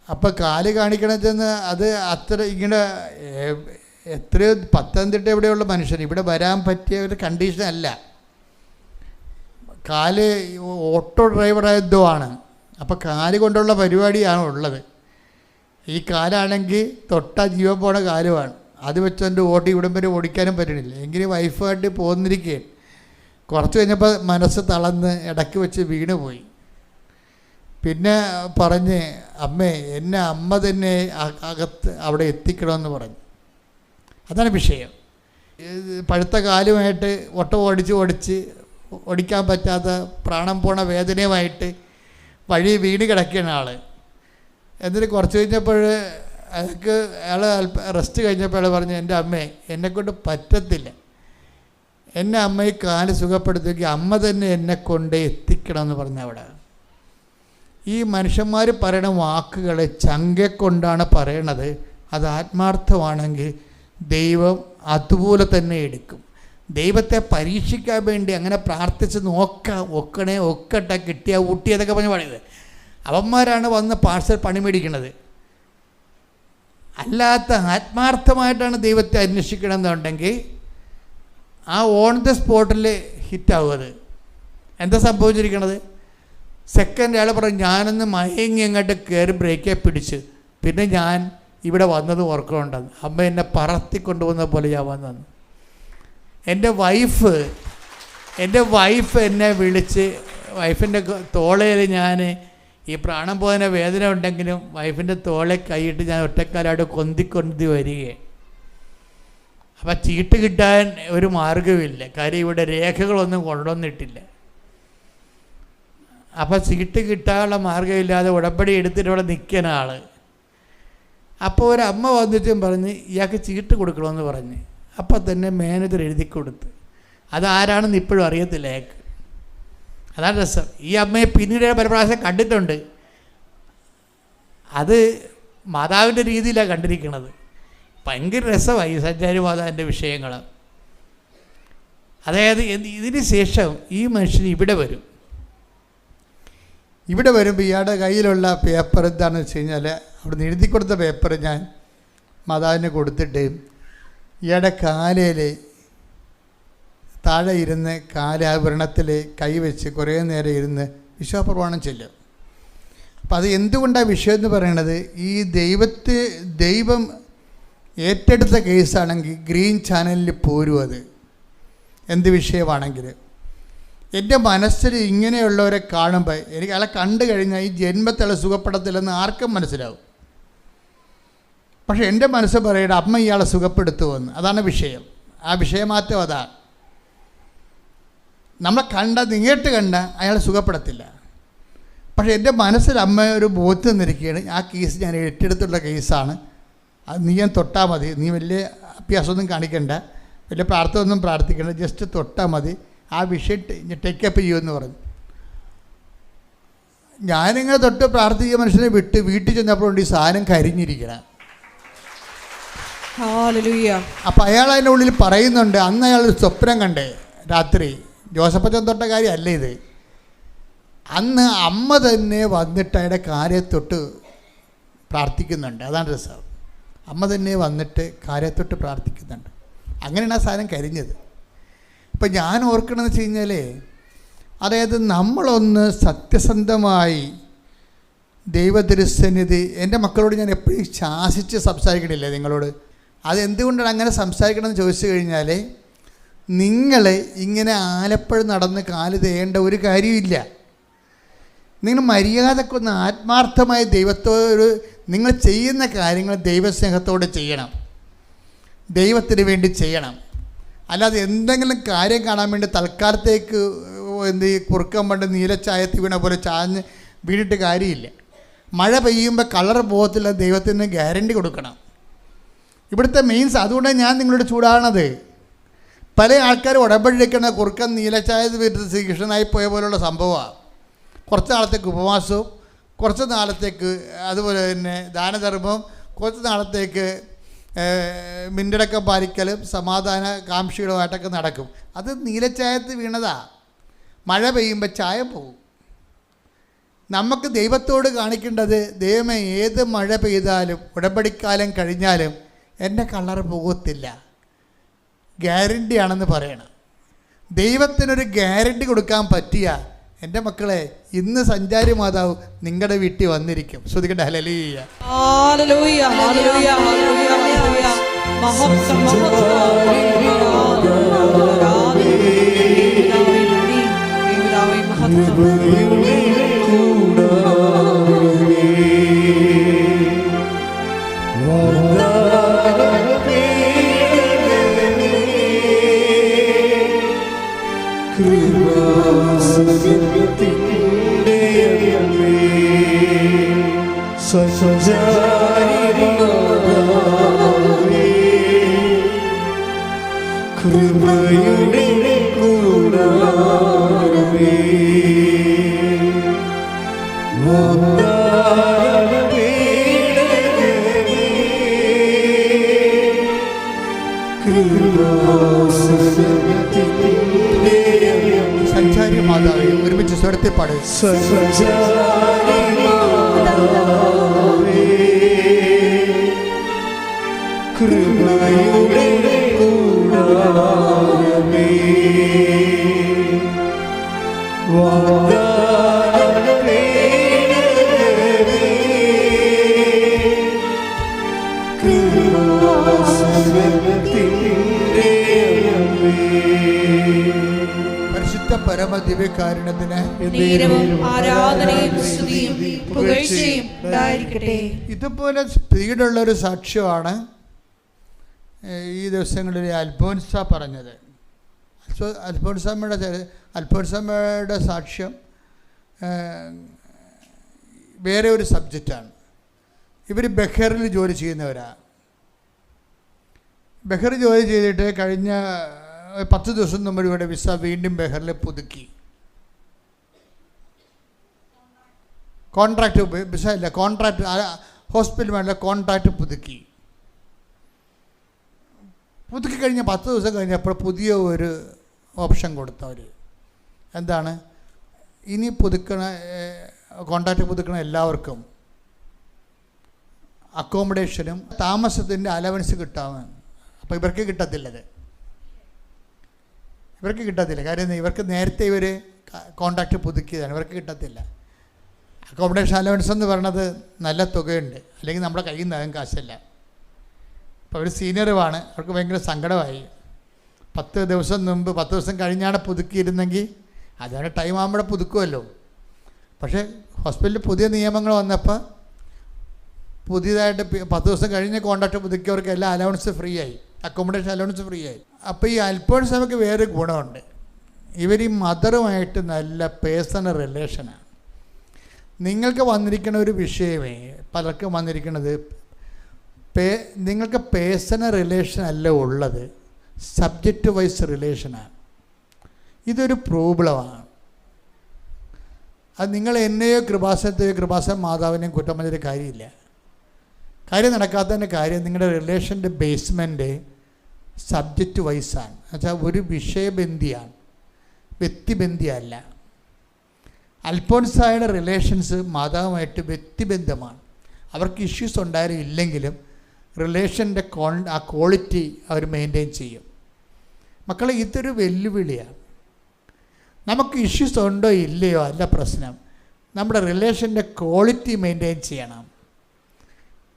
അപ്പോൾ കാല് കാണിക്കണമെന്ന് അത് അത്ര ഇങ്ങനെ എത്രയോ പത്തനംതിട്ട എവിടെയുള്ള മനുഷ്യൻ ഇവിടെ വരാൻ പറ്റിയ ഒരു കണ്ടീഷൻ അല്ല. കാല് ഓട്ടോ ഡ്രൈവറായതോ ആണ്. അപ്പോൾ കാല് കൊണ്ടുള്ള പരിപാടിയാണ് ഉള്ളത്. ഈ കാലാണെങ്കിൽ തൊട്ടാ ജീവൻ പോണ കാലുമാണ്. അത് വെച്ചെൻ്റെ ഇവിടം വരെ ഓടിക്കാനും പറ്റണില്ല. എങ്കിലും വൈഫായിട്ട് പോന്നിരിക്കുകയും കുറച്ച് കഴിഞ്ഞപ്പോൾ മനസ്സ് തളർന്ന് ഇടയ്ക്ക് വെച്ച് വീണ് പോയി. പിന്നെ പറഞ്ഞ്, അമ്മേ എന്നെ അമ്മ തന്നെ അകത്ത് അവിടെ എത്തിക്കണമെന്ന് പറഞ്ഞു. അതാണ് വിഷയം. പഴുത്ത കാലുമായിട്ട് ഓടിക്കാൻ പറ്റാത്ത പ്രാണം പോണ വേദനയുമായിട്ട് വഴി വീണ് കിടക്കുകയാണ് ആൾ. എന്നിട്ട് കുറച്ച് കഴിഞ്ഞപ്പോൾ അയാൾ റെസ്റ്റ് കഴിഞ്ഞപ്പോൾ അയാൾ പറഞ്ഞു, എൻ്റെ അമ്മേ എന്നെക്കൊണ്ട് പറ്റത്തില്ല, എന്നെ അമ്മയെ കാല് സുഖപ്പെടുത്തുമെങ്കിൽ അമ്മ തന്നെ എന്നെ കൊണ്ട് എത്തിക്കണമെന്ന് പറഞ്ഞ അവിടെ. ഈ മനുഷ്യന്മാർ പറയണ വാക്കുകൾ ചങ്കെക്കൊണ്ടാണ് പറയണത്. അത് ആത്മാർത്ഥമാണെങ്കിൽ ദൈവം അതുപോലെ തന്നെ എടുക്കും. ദൈവത്തെ പരീക്ഷിക്കാൻ വേണ്ടി അങ്ങനെ പ്രാർത്ഥിച്ച് ഒക്കട്ടെ കിട്ടിയ ഊട്ടിയതൊക്കെ പറഞ്ഞ് പറയുന്നത് അവന്മാരാണ് വന്ന് പാഴ്സൽ പണി മേടിക്കണത്. അല്ലാത്ത ആത്മാർത്ഥമായിട്ടാണ് ദൈവത്തെ അന്വേഷിക്കണമെന്നുണ്ടെങ്കിൽ ആ ഓൺ ദ സ്പോട്ടിൽ ഹിറ്റാവും. അത് എന്താ സംഭവിച്ചിരിക്കണത്? സെക്കൻഡ് അയാൾ പറഞ്ഞു, ഞാനൊന്ന് മയങ്ങി അങ്ങോട്ട് കയറി ബ്രേക്കെ പിടിച്ച്, പിന്നെ ഞാൻ ഇവിടെ വന്നത് ഓർക്കുന്നുണ്ടെന്ന്. അമ്മ എന്നെ പറത്തിക്കൊണ്ടുപോകുന്ന പോലെ ഞാൻ വന്നു. എൻ്റെ വൈഫ് എന്നെ വിളിച്ച്, വൈഫിൻ്റെ തോളയിൽ ഞാൻ ഈ പ്രാണം പോകുന്ന വേദന ഉണ്ടെങ്കിലും വൈഫിൻ്റെ തോളെ കൈയിട്ട് ഞാൻ ഒറ്റക്കാലായിട്ട് കൊന്തി വരികയാണ്. അപ്പം ചീട്ട് കിട്ടാൻ ഒരു മാർഗമില്ല, കാര്യം ഇവിടെ രേഖകളൊന്നും കൊണ്ടുവന്നിട്ടില്ല. അപ്പം ചീട്ട് കിട്ടാനുള്ള മാർഗമില്ലാതെ ഉടമ്പടി എടുത്തിട്ട് ഇവിടെ നിൽക്കുന്ന ആൾ. അപ്പോൾ ഒരമ്മ വന്നിട്ടും പറഞ്ഞ് ഇയാൾക്ക് ചീട്ട് കൊടുക്കണമെന്ന് പറഞ്ഞ്, അപ്പം തന്നെ മാനേജർ എഴുതി കൊടുത്ത്. അതാരാണെന്ന് ഇപ്പോഴും അറിയത്തില്ല അയാൾക്ക്. അതാണ് രസം. ഈ അമ്മയെ പിന്നീട് പല പ്രാവശ്യം കണ്ടിട്ടുണ്ട്. അത് മാതാവിൻ്റെ രീതിയിലാണ് കണ്ടിരിക്കുന്നത്. ഭയങ്കര രസമായി ഈ സഞ്ചാരി മാതാവിൻ്റെ വിഷയങ്ങൾ. അതായത് ഇതിന് ശേഷം ഈ മനുഷ്യൻ ഇവിടെ വരുമ്പോൾ ഇയാളുടെ കയ്യിലുള്ള പേപ്പർ എന്താണെന്ന് വെച്ച് കഴിഞ്ഞാൽ, അവിടെ എഴുതി കൊടുത്ത പേപ്പർ ഞാൻ മാതാവിന് കൊടുത്തിട്ട് ഇയാളുടെ കാലയിൽ താഴെ ഇരുന്ന് കാലാഭരണത്തിൽ കൈവച്ച് കുറേ നേരം ഇരുന്ന് വിശ്വാസപ്രമാണം ചെല്ലും. അപ്പം അത് എന്തുകൊണ്ടാണ് വിഷയം എന്ന് പറയണത്? ഈ ദൈവം ഏറ്റെടുത്ത കേസാണെങ്കിൽ ഗ്രീൻ ചാനലിൽ പോരും. അത് എന്ത് വിഷയമാണെങ്കിൽ എൻ്റെ മനസ്സിൽ ഇങ്ങനെയുള്ളവരെ കാണുമ്പോൾ എനിക്ക് അയാളെ കണ്ടു കഴിഞ്ഞാൽ ഈ ജന്മത്തിൽ സുഖപ്പെടത്തില്ലെന്ന് ആർക്കും മനസ്സിലാവും. പക്ഷെ എൻ്റെ മനസ്സ് പറയട്ടെ, അമ്മ ഇയാളെ സുഖപ്പെടുത്തുമെന്ന്. അതാണ് വിഷയം. ആ വിഷയമാറ്റം അതാണ്. നമ്മളെ നേരിട്ട് കണ്ട അയാളെ സുഖപ്പെടത്തില്ല. പക്ഷേ എൻ്റെ മനസ്സിൽ അമ്മ ഒരു ബോധ്യം നിന്നിരിക്കുകയാണ്, ആ കേസ് ഞാൻ ഏറ്റെടുത്തുള്ള കേസാണ്, അത് നീ ഞാൻ തൊട്ടാൽ മതി, നീ വലിയ അഭ്യാസമൊന്നും കാണിക്കണ്ട, വലിയ പ്രാർത്ഥന ഒന്നും പ്രാർത്ഥിക്കേണ്ട, ജസ്റ്റ് തൊട്ടാൽ മതി, ആ വിഷയം ടേക്കപ്പ് ചെയ്യുമെന്ന് പറഞ്ഞു. ഞാനിങ്ങനെ തൊട്ട് പ്രാർത്ഥിക്കുക മനുഷ്യനെ വിട്ട് വീട്ടിൽ ചെന്നപ്പോഴുണ്ട് ഈ സാധനം കരിഞ്ഞിരിക്കണം. അപ്പം അയാൾ അതിൻ്റെ ഉള്ളിൽ പറയുന്നുണ്ട്, അന്ന് അയാളൊരു സ്വപ്നം കണ്ടേ രാത്രി. ജോസഫച്ചൻ തൊട്ട കാര്യമല്ല ഇത്. അന്ന് അമ്മ തന്നെ വന്നിട്ട് അയാളുടെ കാര്യത്തൊട്ട് പ്രാർത്ഥിക്കുന്നുണ്ട്. അതാണ് രസം. അമ്മ തന്നെ വന്നിട്ട് കാര്യത്തൊട്ട് പ്രാർത്ഥിക്കുന്നുണ്ട്. അങ്ങനെയാണ് ആ സാധനം കരിഞ്ഞത്. ഇപ്പം ഞാൻ ഓർക്കണമെന്ന് വെച്ച് കഴിഞ്ഞാൽ, അതായത് നമ്മളൊന്ന് സത്യസന്ധമായി ദൈവതിരുസന്നിധി, എൻ്റെ മക്കളോട് ഞാൻ എപ്പോഴും ശാസിച്ച് സംസാരിക്കണില്ലേ നിങ്ങളോട്? അതെന്തുകൊണ്ടാണ് അങ്ങനെ സംസാരിക്കണമെന്ന് ചോദിച്ചു കഴിഞ്ഞാൽ, നിങ്ങൾ ഇങ്ങനെ ആലപ്പുഴ നടന്ന് കാല് തേയേണ്ട ഒരു കാര്യമില്ല. നിങ്ങൾ മര്യാദക്കൊന്ന് ആത്മാർത്ഥമായി ദൈവത്തോട് നിങ്ങൾ ചെയ്യുന്ന കാര്യങ്ങൾ ദൈവസ്നേഹത്തോടെ ചെയ്യണം, ദൈവത്തിന് വേണ്ടി ചെയ്യണം. അല്ലാതെ എന്തെങ്കിലും കാര്യം കാണാൻ വേണ്ടി തൽക്കാലത്തേക്ക് കുറുക്കം പണ്ട് നീലച്ചായത്തി വീണ പോലെ ചാഞ്ഞ് വീണിട്ട് കാര്യമില്ല. മഴ പെയ്യുമ്പോൾ കളർ പോകത്തില്ല, ദൈവത്തിന് ഗ്യാരണ്ടി കൊടുക്കണം. ഇവിടുത്തെ മെയിൻസ്. അതുകൊണ്ടാണ് ഞാൻ നിങ്ങളോട് ചൂടാണത്. പല ആൾക്കാരും ഉടമ്പടിക്കുന്ന കുറുക്കൻ നീലച്ചായത് വീട്ടിൽ ശ്രീകൃഷ്ണനായി പോയ പോലുള്ള സംഭവമാണ്. കുറച്ച് നാളത്തേക്ക് ഉപവാസവും, കുറച്ച് നാളത്തേക്ക് അതുപോലെ തന്നെ ദാനധർമ്മവും, കുറച്ച് നാളത്തേക്ക് മിണ്ടടക്കം പാലിക്കലും സമാധാന കാംക്ഷികളുമായിട്ടൊക്കെ നടക്കും. അത് നീലച്ചായത്ത് വീണതാ. മഴ പെയ്യുമ്പോൾ ചായ പോകും. നമുക്ക് ദൈവത്തോട് കാണിക്കേണ്ടത്, ദൈവമേ ഏത് മഴ പെയ്താലും ഉടമ്പടിക്കാലം കഴിഞ്ഞാലും എൻ്റെ കളർ പോകത്തില്ല, ഗ്യാരണ്ടിയാണെന്ന് പറയണം. ദൈവത്തിനൊരു ഗ്യാരണ്ടി കൊടുക്കാൻ പറ്റിയ എൻ്റെ മക്കളെ, ഇന്ന് സഞ്ചാരി മാതാവ് നിങ്ങളുടെ വീട്ടിൽ വന്നിരിക്കും. ശ്രദ്ധിക്കട്ടെ. ഹല്ലേലൂയ, ഹല്ലേലൂയ, ഹല്ലേലൂയ, ഹല്ലേലൂയ. മഹത്വം, കൃപയുടെ കൂടാരമേ, സഞ്ചാരി മാതാവേ, ഒരുമിച്ച് സ്വരത്തിൽ പാടും. കൃപയുടെ കൂടാരമേ പരിശുദ്ധ പരമദിവ്യകാരുണ്യത്തിന് ആരാധനയും സ്തുതിയും പുകഴ്ചയും ഉണ്ടായിരിക്കട്ടെ. ഇതുപോലെ സ്പീഡുള്ള ഒരു സാക്ഷ്യമാണ് ഈ ദിവസങ്ങളിൽ അൽഫോൻസ പറഞ്ഞത്. അൽഫോൻസമ്മയുടെ സാക്ഷ്യം വേറെ ഒരു സബ്ജക്റ്റാണ്. ഇവർ ബഹറിൽ ജോലി ചെയ്യുന്നവരാണ്. ബഹറിൽ ജോലി ചെയ്തിട്ട് കഴിഞ്ഞ 10 ദിവസം മുമ്പ് ഇവിടെ വിസ വീണ്ടും ബഹറിൽ പുതുക്കി. കോൺട്രാക്റ്റ് വിസ ഇല്ല, കോൺട്രാക്റ്റ് ഹോസ്പിറ്റൽ വേണ്ട കോൺട്രാക്റ്റ് പുതുക്കി കഴിഞ്ഞ 10 ദിവസം കഴിഞ്ഞപ്പോൾ പുതിയ ഒരു ഓപ്ഷൻ കൊടുത്തവർ. എന്താണ്? ഇനി കോൺട്രാക്റ്റ് പുതുക്കണ എല്ലാവർക്കും അക്കോമഡേഷനും താമസത്തിൻ്റെ അലവൻസ് കിട്ടാമെന്ന്. അപ്പോൾ ഇവർക്ക് കിട്ടത്തില്ലത്. കാര്യം ഇവർക്ക് നേരത്തെ ഇവർ കോൺട്രാക്റ്റ് പുതുക്കിയതാണ്, ഇവർക്ക് കിട്ടത്തില്ല. അക്കോമഡേഷൻ അലവൻസ് എന്ന് പറയണത് നല്ല തുകയുണ്ട്, അല്ലെങ്കിൽ നമ്മുടെ കയ്യിൽ നിന്ന് കാശില്ല. അപ്പോൾ അവർ സീനിയറുമാണ്, അവർക്ക് ഭയങ്കര സങ്കടമായി. 10 ദിവസം മുമ്പ് 10 ദിവസം കഴിഞ്ഞാണ് പുതുക്കിയിരുന്നെങ്കിൽ അതാണ് ടൈം ആകുമ്പോഴേ പുതുക്കുമല്ലോ. പക്ഷേ ഹോസ്പിറ്റലിൽ പുതിയ നിയമങ്ങൾ വന്നപ്പോൾ പുതിയതായിട്ട് 10 ദിവസം കഴിഞ്ഞ് കോൺട്രാക്റ്റ് പുതുക്കിയവർക്ക് എല്ലാ അലവൻസ് ഫ്രീ ആയി, അക്കോമഡേഷൻ അലവൻസ് ഫ്രീ ആയി. അപ്പോൾ ഈ അൽഫോൻസാമ്മയ്ക്ക് വേറെ ഗുണമുണ്ട്. ഇവർ ഈ മദറുമായിട്ട് നല്ല പേഴ്സണൽ റിലേഷനാണ്. നിങ്ങൾക്ക് വന്നിരിക്കുന്ന ഒരു വിഷയമേ പലർക്കും വന്നിരിക്കുന്നത് നിങ്ങൾക്ക് പേഴ്സണൽ റിലേഷൻ അല്ല ഉള്ളത്, സബ്ജക്റ്റ് വൈസ് റിലേഷനാണ്. ഇതൊരു പ്രോബ്ലമാണ്. അത് നിങ്ങൾ എന്നെയോ കൃപാസന മാതാവിനെയും കുറ്റം പറഞ്ഞൊരു കാര്യമില്ല. കാര്യം നടക്കാത്തതിൻ്റെ കാര്യം നിങ്ങളുടെ റിലേഷൻ്റെ ബേസ്മെൻറ്റ് സബ്ജക്റ്റ് വൈസാണ്. എന്നുവെച്ചാൽ ഒരു വിഷയബന്ധിയാണ്, വ്യക്തിബന്ധിയല്ല. അൽഫോൻസായുടെ റിലേഷൻസ് മാതാവുമായിട്ട് വ്യക്തിബന്ധമാണ്. അവർക്ക് ഇഷ്യൂസ് ഉണ്ടായാലും ഇല്ലെങ്കിലും റിലേഷൻ്റെ ആ ക്വാളിറ്റി അവർ മെയിൻറ്റെയിൻ ചെയ്യും. മക്കളെ, ഇതൊരു വെല്ലുവിളിയാണ്. നമുക്ക് ഇഷ്യൂസ് ഉണ്ടോ ഇല്ലയോ അല്ല പ്രശ്നം, നമ്മുടെ റിലേഷൻ്റെ ക്വാളിറ്റി മെയിൻറ്റെയിൻ ചെയ്യണം.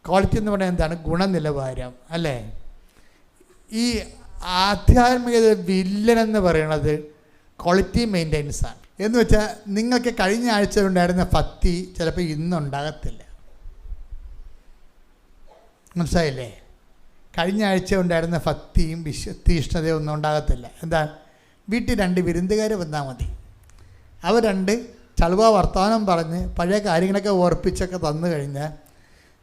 ക്വാളിറ്റി എന്ന് പറഞ്ഞാൽ എന്താണ്? ഗുണനിലവാരം അല്ലേ? ഈ ആധ്യാത്മികത വില്ലനെന്ന് പറയുന്നത് ക്വാളിറ്റി മെയിൻ്റെനൻസാണ്. എന്ന് വെച്ചാൽ നിങ്ങൾക്ക് കഴിഞ്ഞ ആഴ്ച ഉണ്ടായിരുന്ന ഭക്തി ചിലപ്പോൾ ഇന്നുണ്ടാകത്തില്ല. മനസ്സിലായില്ലേ? കഴിഞ്ഞ ആഴ്ച ഉണ്ടായിരുന്ന ഭക്തിയും തീഷ്ണതയും ഒന്നും ഉണ്ടാകത്തില്ല. എന്താ? വീട്ടിൽ 2 വിരുന്നുകാർ വന്നാൽ മതി. അവർ 2 ചളുവ വർത്തമാനം പറഞ്ഞ് പഴയ കാര്യങ്ങളൊക്കെ ഓർപ്പിച്ചൊക്കെ തന്നു കഴിഞ്ഞാൽ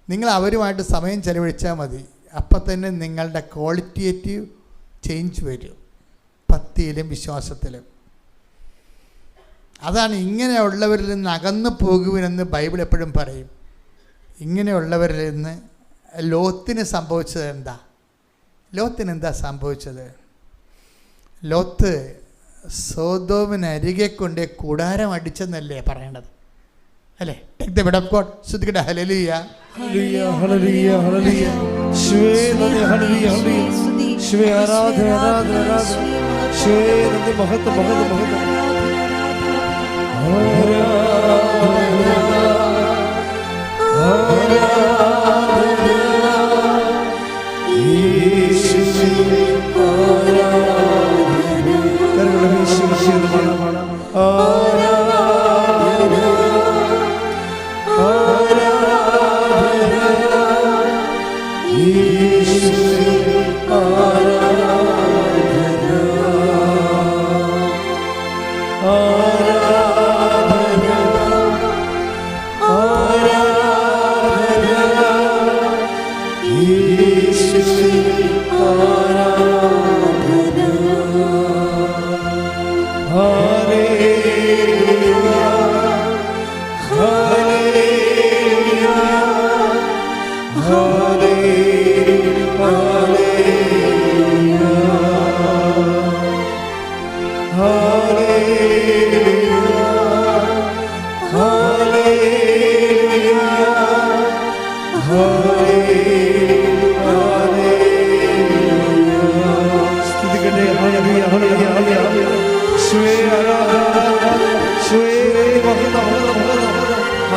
നിങ്ങൾ അവരുമായിട്ട് സമയം ചെലവഴിച്ചാൽ മതി. അപ്പം തന്നെ നിങ്ങളുടെ ക്വാളിറ്റേറ്റീവ് ചേഞ്ച് വരും ഭക്തിയിലും വിശ്വാസത്തിലും. അതാണ് ഇങ്ങനെയുള്ളവരിൽ നിന്ന് അകന്നു പോകുവിനെന്ന് ബൈബിൾ എപ്പോഴും പറയും. ഇങ്ങനെയുള്ളവരിൽ നിന്ന് ലോത്തിന് സംഭവിച്ചത് എന്താ? ലോത്തിന് എന്താ സംഭവിച്ചത്? ലോത്ത് സോദോമിനരികെ കൊണ്ട് കൂടാരം അടിച്ചെന്നല്ലേ പറയേണ്ടത് അല്ലേ? Take the bed of God. ശ്രദ്ധിക്കട്ടെ. ഹല്ലേലൂയ, ഹല്ലേലൂയ, ഹല്ലേലൂയ, ഹല്ലേലൂയ. യേശുവേ നന്ദി, ഹല്ലേലൂയ, ഹല്ലേലൂയ. യേശുവേ ആരാധന, ആരാധന, ആരാധന. യേശുവേ നന്ദി, മഹത്വം, മഹത്വം, മഹത്വം.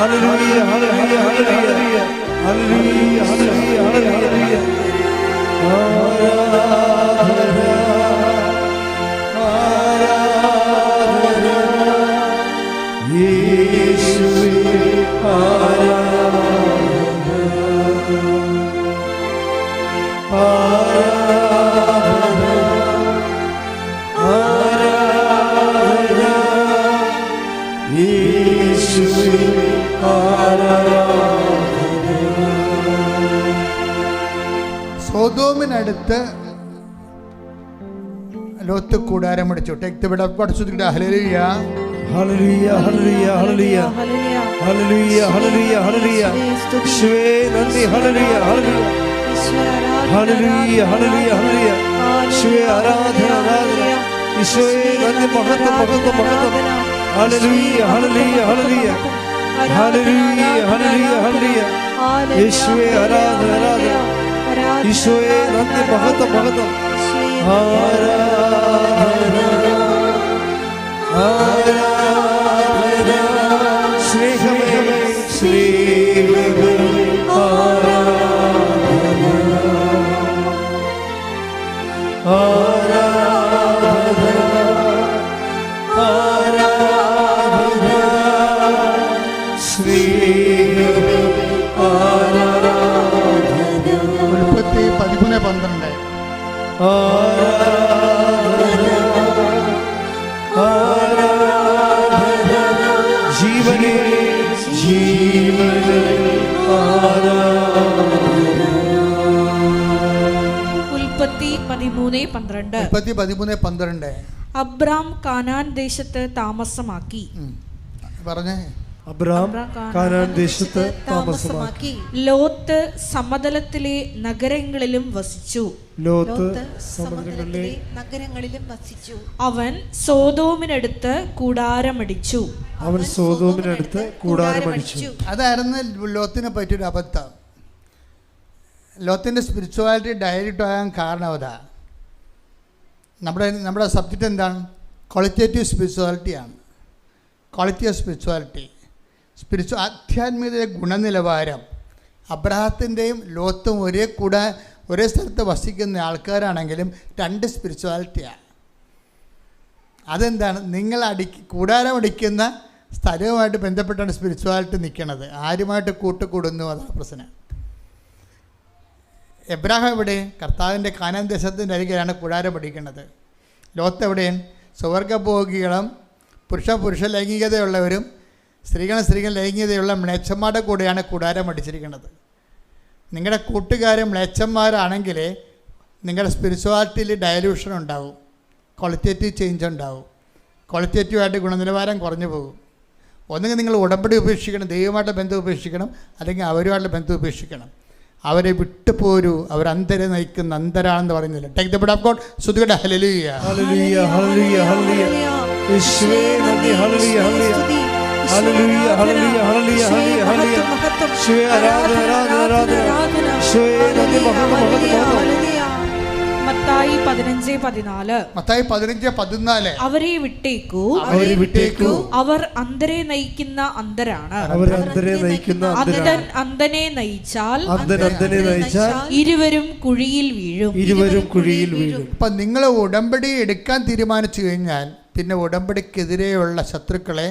Hallelujah, hallelujah, hallelujah. Hallelujah, hallelujah, hallelujah. Aradhana, Aradhana, Yeshuve, Aradhana, Aradhana, Aradhana, Yeshuve, Aradhana. സൊദോമിനടുത്ത് ലോത്ത് കൂടാരം അടിച്ചു. Take the bid of God. സ്തുതിക്കട്ടെ. ഹല്ലേലൂയ, ഹല്ലേലൂയ, ഹല്ലേലൂയ, ഹല്ലേലൂയ, ഹല്ലേലൂയ, ഹല്ലേലൂയ, ഹല്ലേലൂയ. യേശുവേ നന്ദി. ഹല്ലേലൂയ, ഹല്ലേലൂയ, ഹല്ലേലൂയ, ഹല്ലേലൂയ, ഹല്ലേലൂയ. യേശുവേ ആരാധന, ആരാധന. യേശുവേ നന്ദി, മഹത്വം, മഹത്വം, മഹത്വം. ഹല്ലേലൂയ, ഹല്ലേലൂയ, ഹല്ലേലൂയ, ഹല്ലേലൂയ, ഹല്ലേലൂയ, ഹല്ലേലൂയ. യേശുവേ ആരാധന, ആരാധന. യേശുവേ നന്ദി, മഹത്വം, മഹത്വം. ആരാധന, ആരാധന. സ്നേഹമേ, സ്നേഹമേ, ആരാധന, ആരാധന, ആരാധന. സ്നേഹമേ, ആരാധന. ഉൽപ്പത്തി 13:12. ആരാധന, ആരാധന. ജീവനേ, ജീവനേ, ആരാധന. ഉൽപ്പത്തി 13:12. ഉൽപ്പത്തി 13:12. അബ്രാം കാനാൻ ദേശത്ത് താമസമാക്കി. പറഞ്ഞേ. അബ്രാം കാനാൻ ദേശത്ത് താമസമാക്കി. ലോത്ത് സമതലത്തിലെ നഗരങ്ങളിലും വസിച്ചു. ലോത്ത് സമുദ്രങ്ങളിലെ നഗരങ്ങളിലും വസിച്ചു. അവൻ സോദോമിനടുത്ത് കൂടാരമടിച്ചു. അവൻ സോദോമിനടുത്ത് കൂടാരമടിച്ചു. അതായിരുന്നു ലോത്തിനെ പറ്റിയൊരു അബദ്ധം. ലോത്തിൻ്റെ സ്പിരിച്വാലിറ്റി ഡയറക്റ്റ് ആകാൻ കാരണം അതാ. നമ്മുടെ സബ്ജക്റ്റ് എന്താണ്? ക്വാളിറ്റേറ്റീവ് സ്പിരിച്വാലിറ്റിയാണ്. ക്വാളിറ്റി ഓഫ് സ്പിരിച്വാലിറ്റി, ആധ്യാത്മികതയുടെ ഗുണനിലവാരം. അബ്രഹാത്തിൻ്റെയും ലോത്തും ഒരേ സ്ഥലത്ത് വസിക്കുന്ന ആൾക്കാരാണെങ്കിലും രണ്ട് സ്പിരിച്വാലിറ്റിയാണ്. അതെന്താണ്? നിങ്ങൾ കൂടാരം അടിക്കുന്ന സ്ഥലവുമായിട്ട് ബന്ധപ്പെട്ടാണ് സ്പിരിച്വാലിറ്റി നിൽക്കുന്നത്. ആരുമായിട്ട് കൂട്ടുകൂടുന്നു, അതാണ് പ്രശ്നം. എബ്രാഹാം എവിടെ? കർത്താവിൻ്റെ കാനാൻ ദേശത്തിൻ്റെ അരികിലാണ് കൂടാരം അടിക്കുന്നത്. ലോത്ത് എവിടെയും? സ്വർഗ്ഗഭോഗികളും പുരുഷ ലൈംഗികതയുള്ളവരും സ്ത്രീകൾ ലൈംഗികതയുള്ള മ്ലേച്ഛന്മാരുടെ കൂടെയാണ് കൂടാരം അടിച്ചിരിക്കുന്നത്. നിങ്ങളുടെ കൂട്ടുകാരും മ്ലേച്ഛന്മാരാണെങ്കിൽ നിങ്ങളുടെ സ്പിരിച്വാലിറ്റിയിൽ ഡയലൂഷൻ ഉണ്ടാവും, ക്വാളിറ്റേറ്റീവ് ചേഞ്ച് ഉണ്ടാവും, ക്വാളിറ്റേറ്റീവായിട്ട് ഗുണനിലവാരം കുറഞ്ഞു പോകും. ഒന്നുകിൽ നിങ്ങൾ ഉടമ്പടി ഉപേക്ഷിക്കണം, ദൈവമായിട്ട് ബന്ധം ഉപേക്ഷിക്കണം, അല്ലെങ്കിൽ അവരുമായിട്ടുള്ള ബന്ധം ഉപേക്ഷിക്കണം. അവരെ വിട്ടുപോരൂ, അവർ അന്ധരെ നയിക്കുന്ന അന്ധരാണെന്ന് പറയുന്നില്ല. Take the bid of God. സ്തുതിക്കട്ടെ. ഹല്ലേലൂയ, ഹല്ലേലൂയ, ഹല്ലേലൂയ, ഹല്ലേലൂയ. യേശുവേ നന്ദി. ഹല്ലേലൂയ, ഹല്ലേലൂയ, ഹല്ലേലൂയ, ഹല്ലേലൂയ, ഹല്ലേലൂയ, ഹല്ലേലൂയ. യേശുവേ ആരാധന, ആരാധന, ആരാധന. യേശുവേ നന്ദി, മഹത്വം, മഹത്വം, മഹത്വം. മത്തായി 15:14. മത്തായി 15:14. അവരെ വിട്ടേക്കൂ, അവരെ വിട്ടേക്കൂ. അവർ അന്ധരെ നയിക്കുന്ന അന്ധരാണ്. അവർ അന്ധരെ നയിക്കുന്ന അന്ധരാണ്. അന്ധനെ നയിച്ചാൽ അന്ധനെ നയിച്ചാൽ ഇരുവരും കുഴിയിൽ വീഴും. ഇരുവരും കുഴിയിൽ വീഴും. അപ്പം നിങ്ങൾ ഉടമ്പടി എടുക്കാൻ തീരുമാനിച്ചു കഴിഞ്ഞാൽ പിന്നെ ഉടമ്പടിക്കെതിരെയുള്ള ശത്രുക്കളെ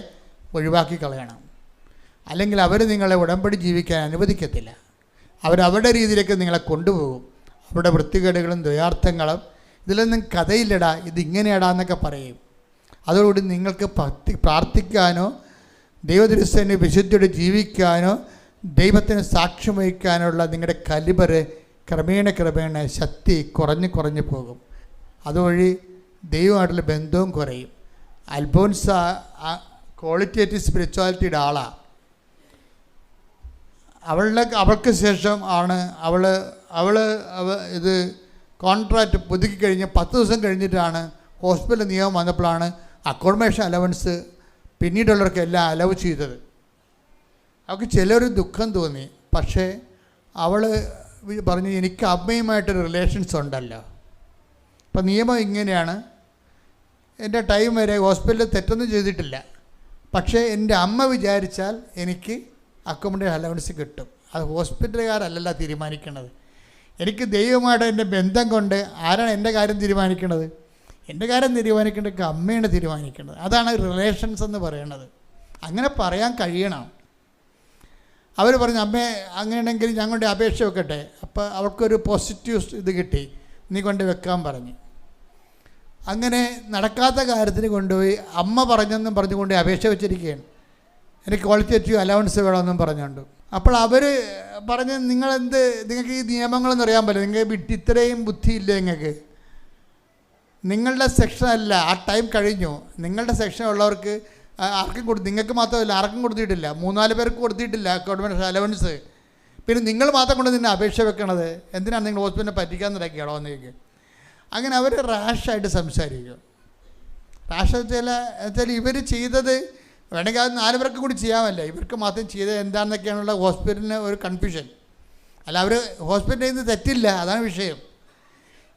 ഒഴിവാക്കി കളയണം. അല്ലെങ്കിൽ അവർ നിങ്ങളെ ഉടമ്പടി ജീവിക്കാൻ അനുവദിക്കത്തില്ല. അവരവരുടെ രീതിയിലേക്ക് നിങ്ങളെ കൊണ്ടുപോകും. അവരുടെ വൃത്തികേടുകളും ദ്വയാർത്ഥങ്ങളും ഇതിലൊന്നും കഥയില്ലടാ, ഇതിങ്ങനെയാടാ എന്നൊക്കെ പറയും. അതോടുകൂടി നിങ്ങൾക്ക് പ്രാർത്ഥിക്കാനോ ദൈവദൃശ്യനെ വിശുദ്ധിയോടെ ജീവിക്കാനോ ദൈവത്തിന് സാക്ഷ്യം വഹിക്കാനുള്ള നിങ്ങളുടെ കലിബറ് ക്രമേണ ശക്തി കുറഞ്ഞു പോകും. അതുവഴി ദൈവമായിട്ടുള്ള ബന്ധവും കുറയും. അൽഫോൻസ ക്വാളിറ്റേറ്റീവ് സ്പിരിച്വാലിറ്റിയുടെ ആളാണ്. അവൾക്ക് ശേഷം ആണ് അവൾ ഇത് കോൺട്രാക്റ്റ് പുതുക്കി കഴിഞ്ഞ് 10 ദിവസം കഴിഞ്ഞിട്ടാണ് ഹോസ്പിറ്റൽ നിയമം വന്നപ്പോഴാണ് അക്കോമഡേഷൻ അലവൻസ് പിന്നീടുള്ളവർക്കെല്ലാം അലവ് ചെയ്തത്. അവൾക്ക് ചിലർ ദുഃഖം തോന്നി. പക്ഷേ അവൾ പറഞ്ഞു, എനിക്ക് അമ്മയുമായിട്ടൊരു റിലേഷൻസ് ഉണ്ടല്ലോ. അപ്പം നിയമം ഇങ്ങനെയാണ്, എൻ്റെ ടൈം വരെ ഹോസ്പിറ്റലിൽ തെറ്റൊന്നും ചെയ്തിട്ടില്ല, പക്ഷേ എൻ്റെ അമ്മ വിചാരിച്ചാൽ എനിക്ക് അക്കോമഡേഷൻ അലവൻസ് കിട്ടും. അത് ഹോസ്പിറ്റലുകാരല്ല തീരുമാനിക്കുന്നത്. എനിക്ക് ദൈവമായിട്ട് എൻ്റെ ബന്ധം കൊണ്ട് ആരാണ് എൻ്റെ കാര്യം തീരുമാനിക്കുന്നത്? എൻ്റെ കാര്യം തീരുമാനിക്കേണ്ടത് അമ്മയാണ് തീരുമാനിക്കുന്നത്. അതാണ് റിലേഷൻസ് എന്ന് പറയുന്നത്. അങ്ങനെ പറയാൻ കഴിയണം. അവർ പറഞ്ഞു, അമ്മേ അങ്ങനെയാണെങ്കിൽ ഞങ്ങളുടെ അപേക്ഷ വെക്കട്ടെ. അപ്പോൾ അവൾക്കൊരു പോസിറ്റീവ് ഇത് കിട്ടി, നീ കൊണ്ട് വെക്കാൻ പറഞ്ഞു. അങ്ങനെ നടക്കാത്ത കാര്യത്തിന് കൊണ്ടുപോയി അമ്മ പറഞ്ഞെന്നും പറഞ്ഞുകൊണ്ട് അപേക്ഷ വെച്ചിരിക്കുകയാണ്. എനിക്ക് ക്വാളിറ്റേറ്റീവ് അലവൻസ് വേണമെന്നും പറഞ്ഞുകൊണ്ട്. അപ്പോൾ അവർ പറഞ്ഞ്, നിങ്ങൾക്ക് ഈ നിയമങ്ങളൊന്നും അറിയാൻ പറ്റില്ല, നിങ്ങൾക്ക് വിട്ട് ഇത്രയും ബുദ്ധിയില്ല, നിങ്ങളുടെ സെക്ഷനല്ല, ആ ടൈം കഴിഞ്ഞു. നിങ്ങളുടെ സെക്ഷൻ ഉള്ളവർക്ക് ആർക്കും നിങ്ങൾക്ക് മാത്രമല്ല, ആർക്കും കൊടുത്തിട്ടില്ല, 3-4 പേർക്ക് കൊടുത്തിട്ടില്ല അക്കോമഡേഷൻ അലവൻസ്. പിന്നെ നിങ്ങൾ മാത്രം കൊണ്ട് നിന്നെ അപേക്ഷ വെക്കണത് എന്തിനാണ്? നിങ്ങൾ ഹോസ്പിറ്റലിനെ പറ്റിക്കാൻ നടക്കുകയാണോ എന്നേക്ക്. അങ്ങനെ അവർ റാഷായിട്ട് സംസാരിക്കും. റാഷ് വെച്ചാൽ ഇവർ ചെയ്തത് വേണമെങ്കിൽ അത് 4 പേർക്ക് കൂടി ചെയ്യാമല്ല, ഇവർക്ക് മാത്രം ചെയ്തത് എന്താണെന്നൊക്കെയാണുള്ള ഹോസ്പിറ്റലിന് ഒരു കൺഫ്യൂഷൻ. അല്ല, അവർ ഹോസ്പിറ്റലിൽ നിന്ന് തെറ്റില്ല, അതാണ് വിഷയം.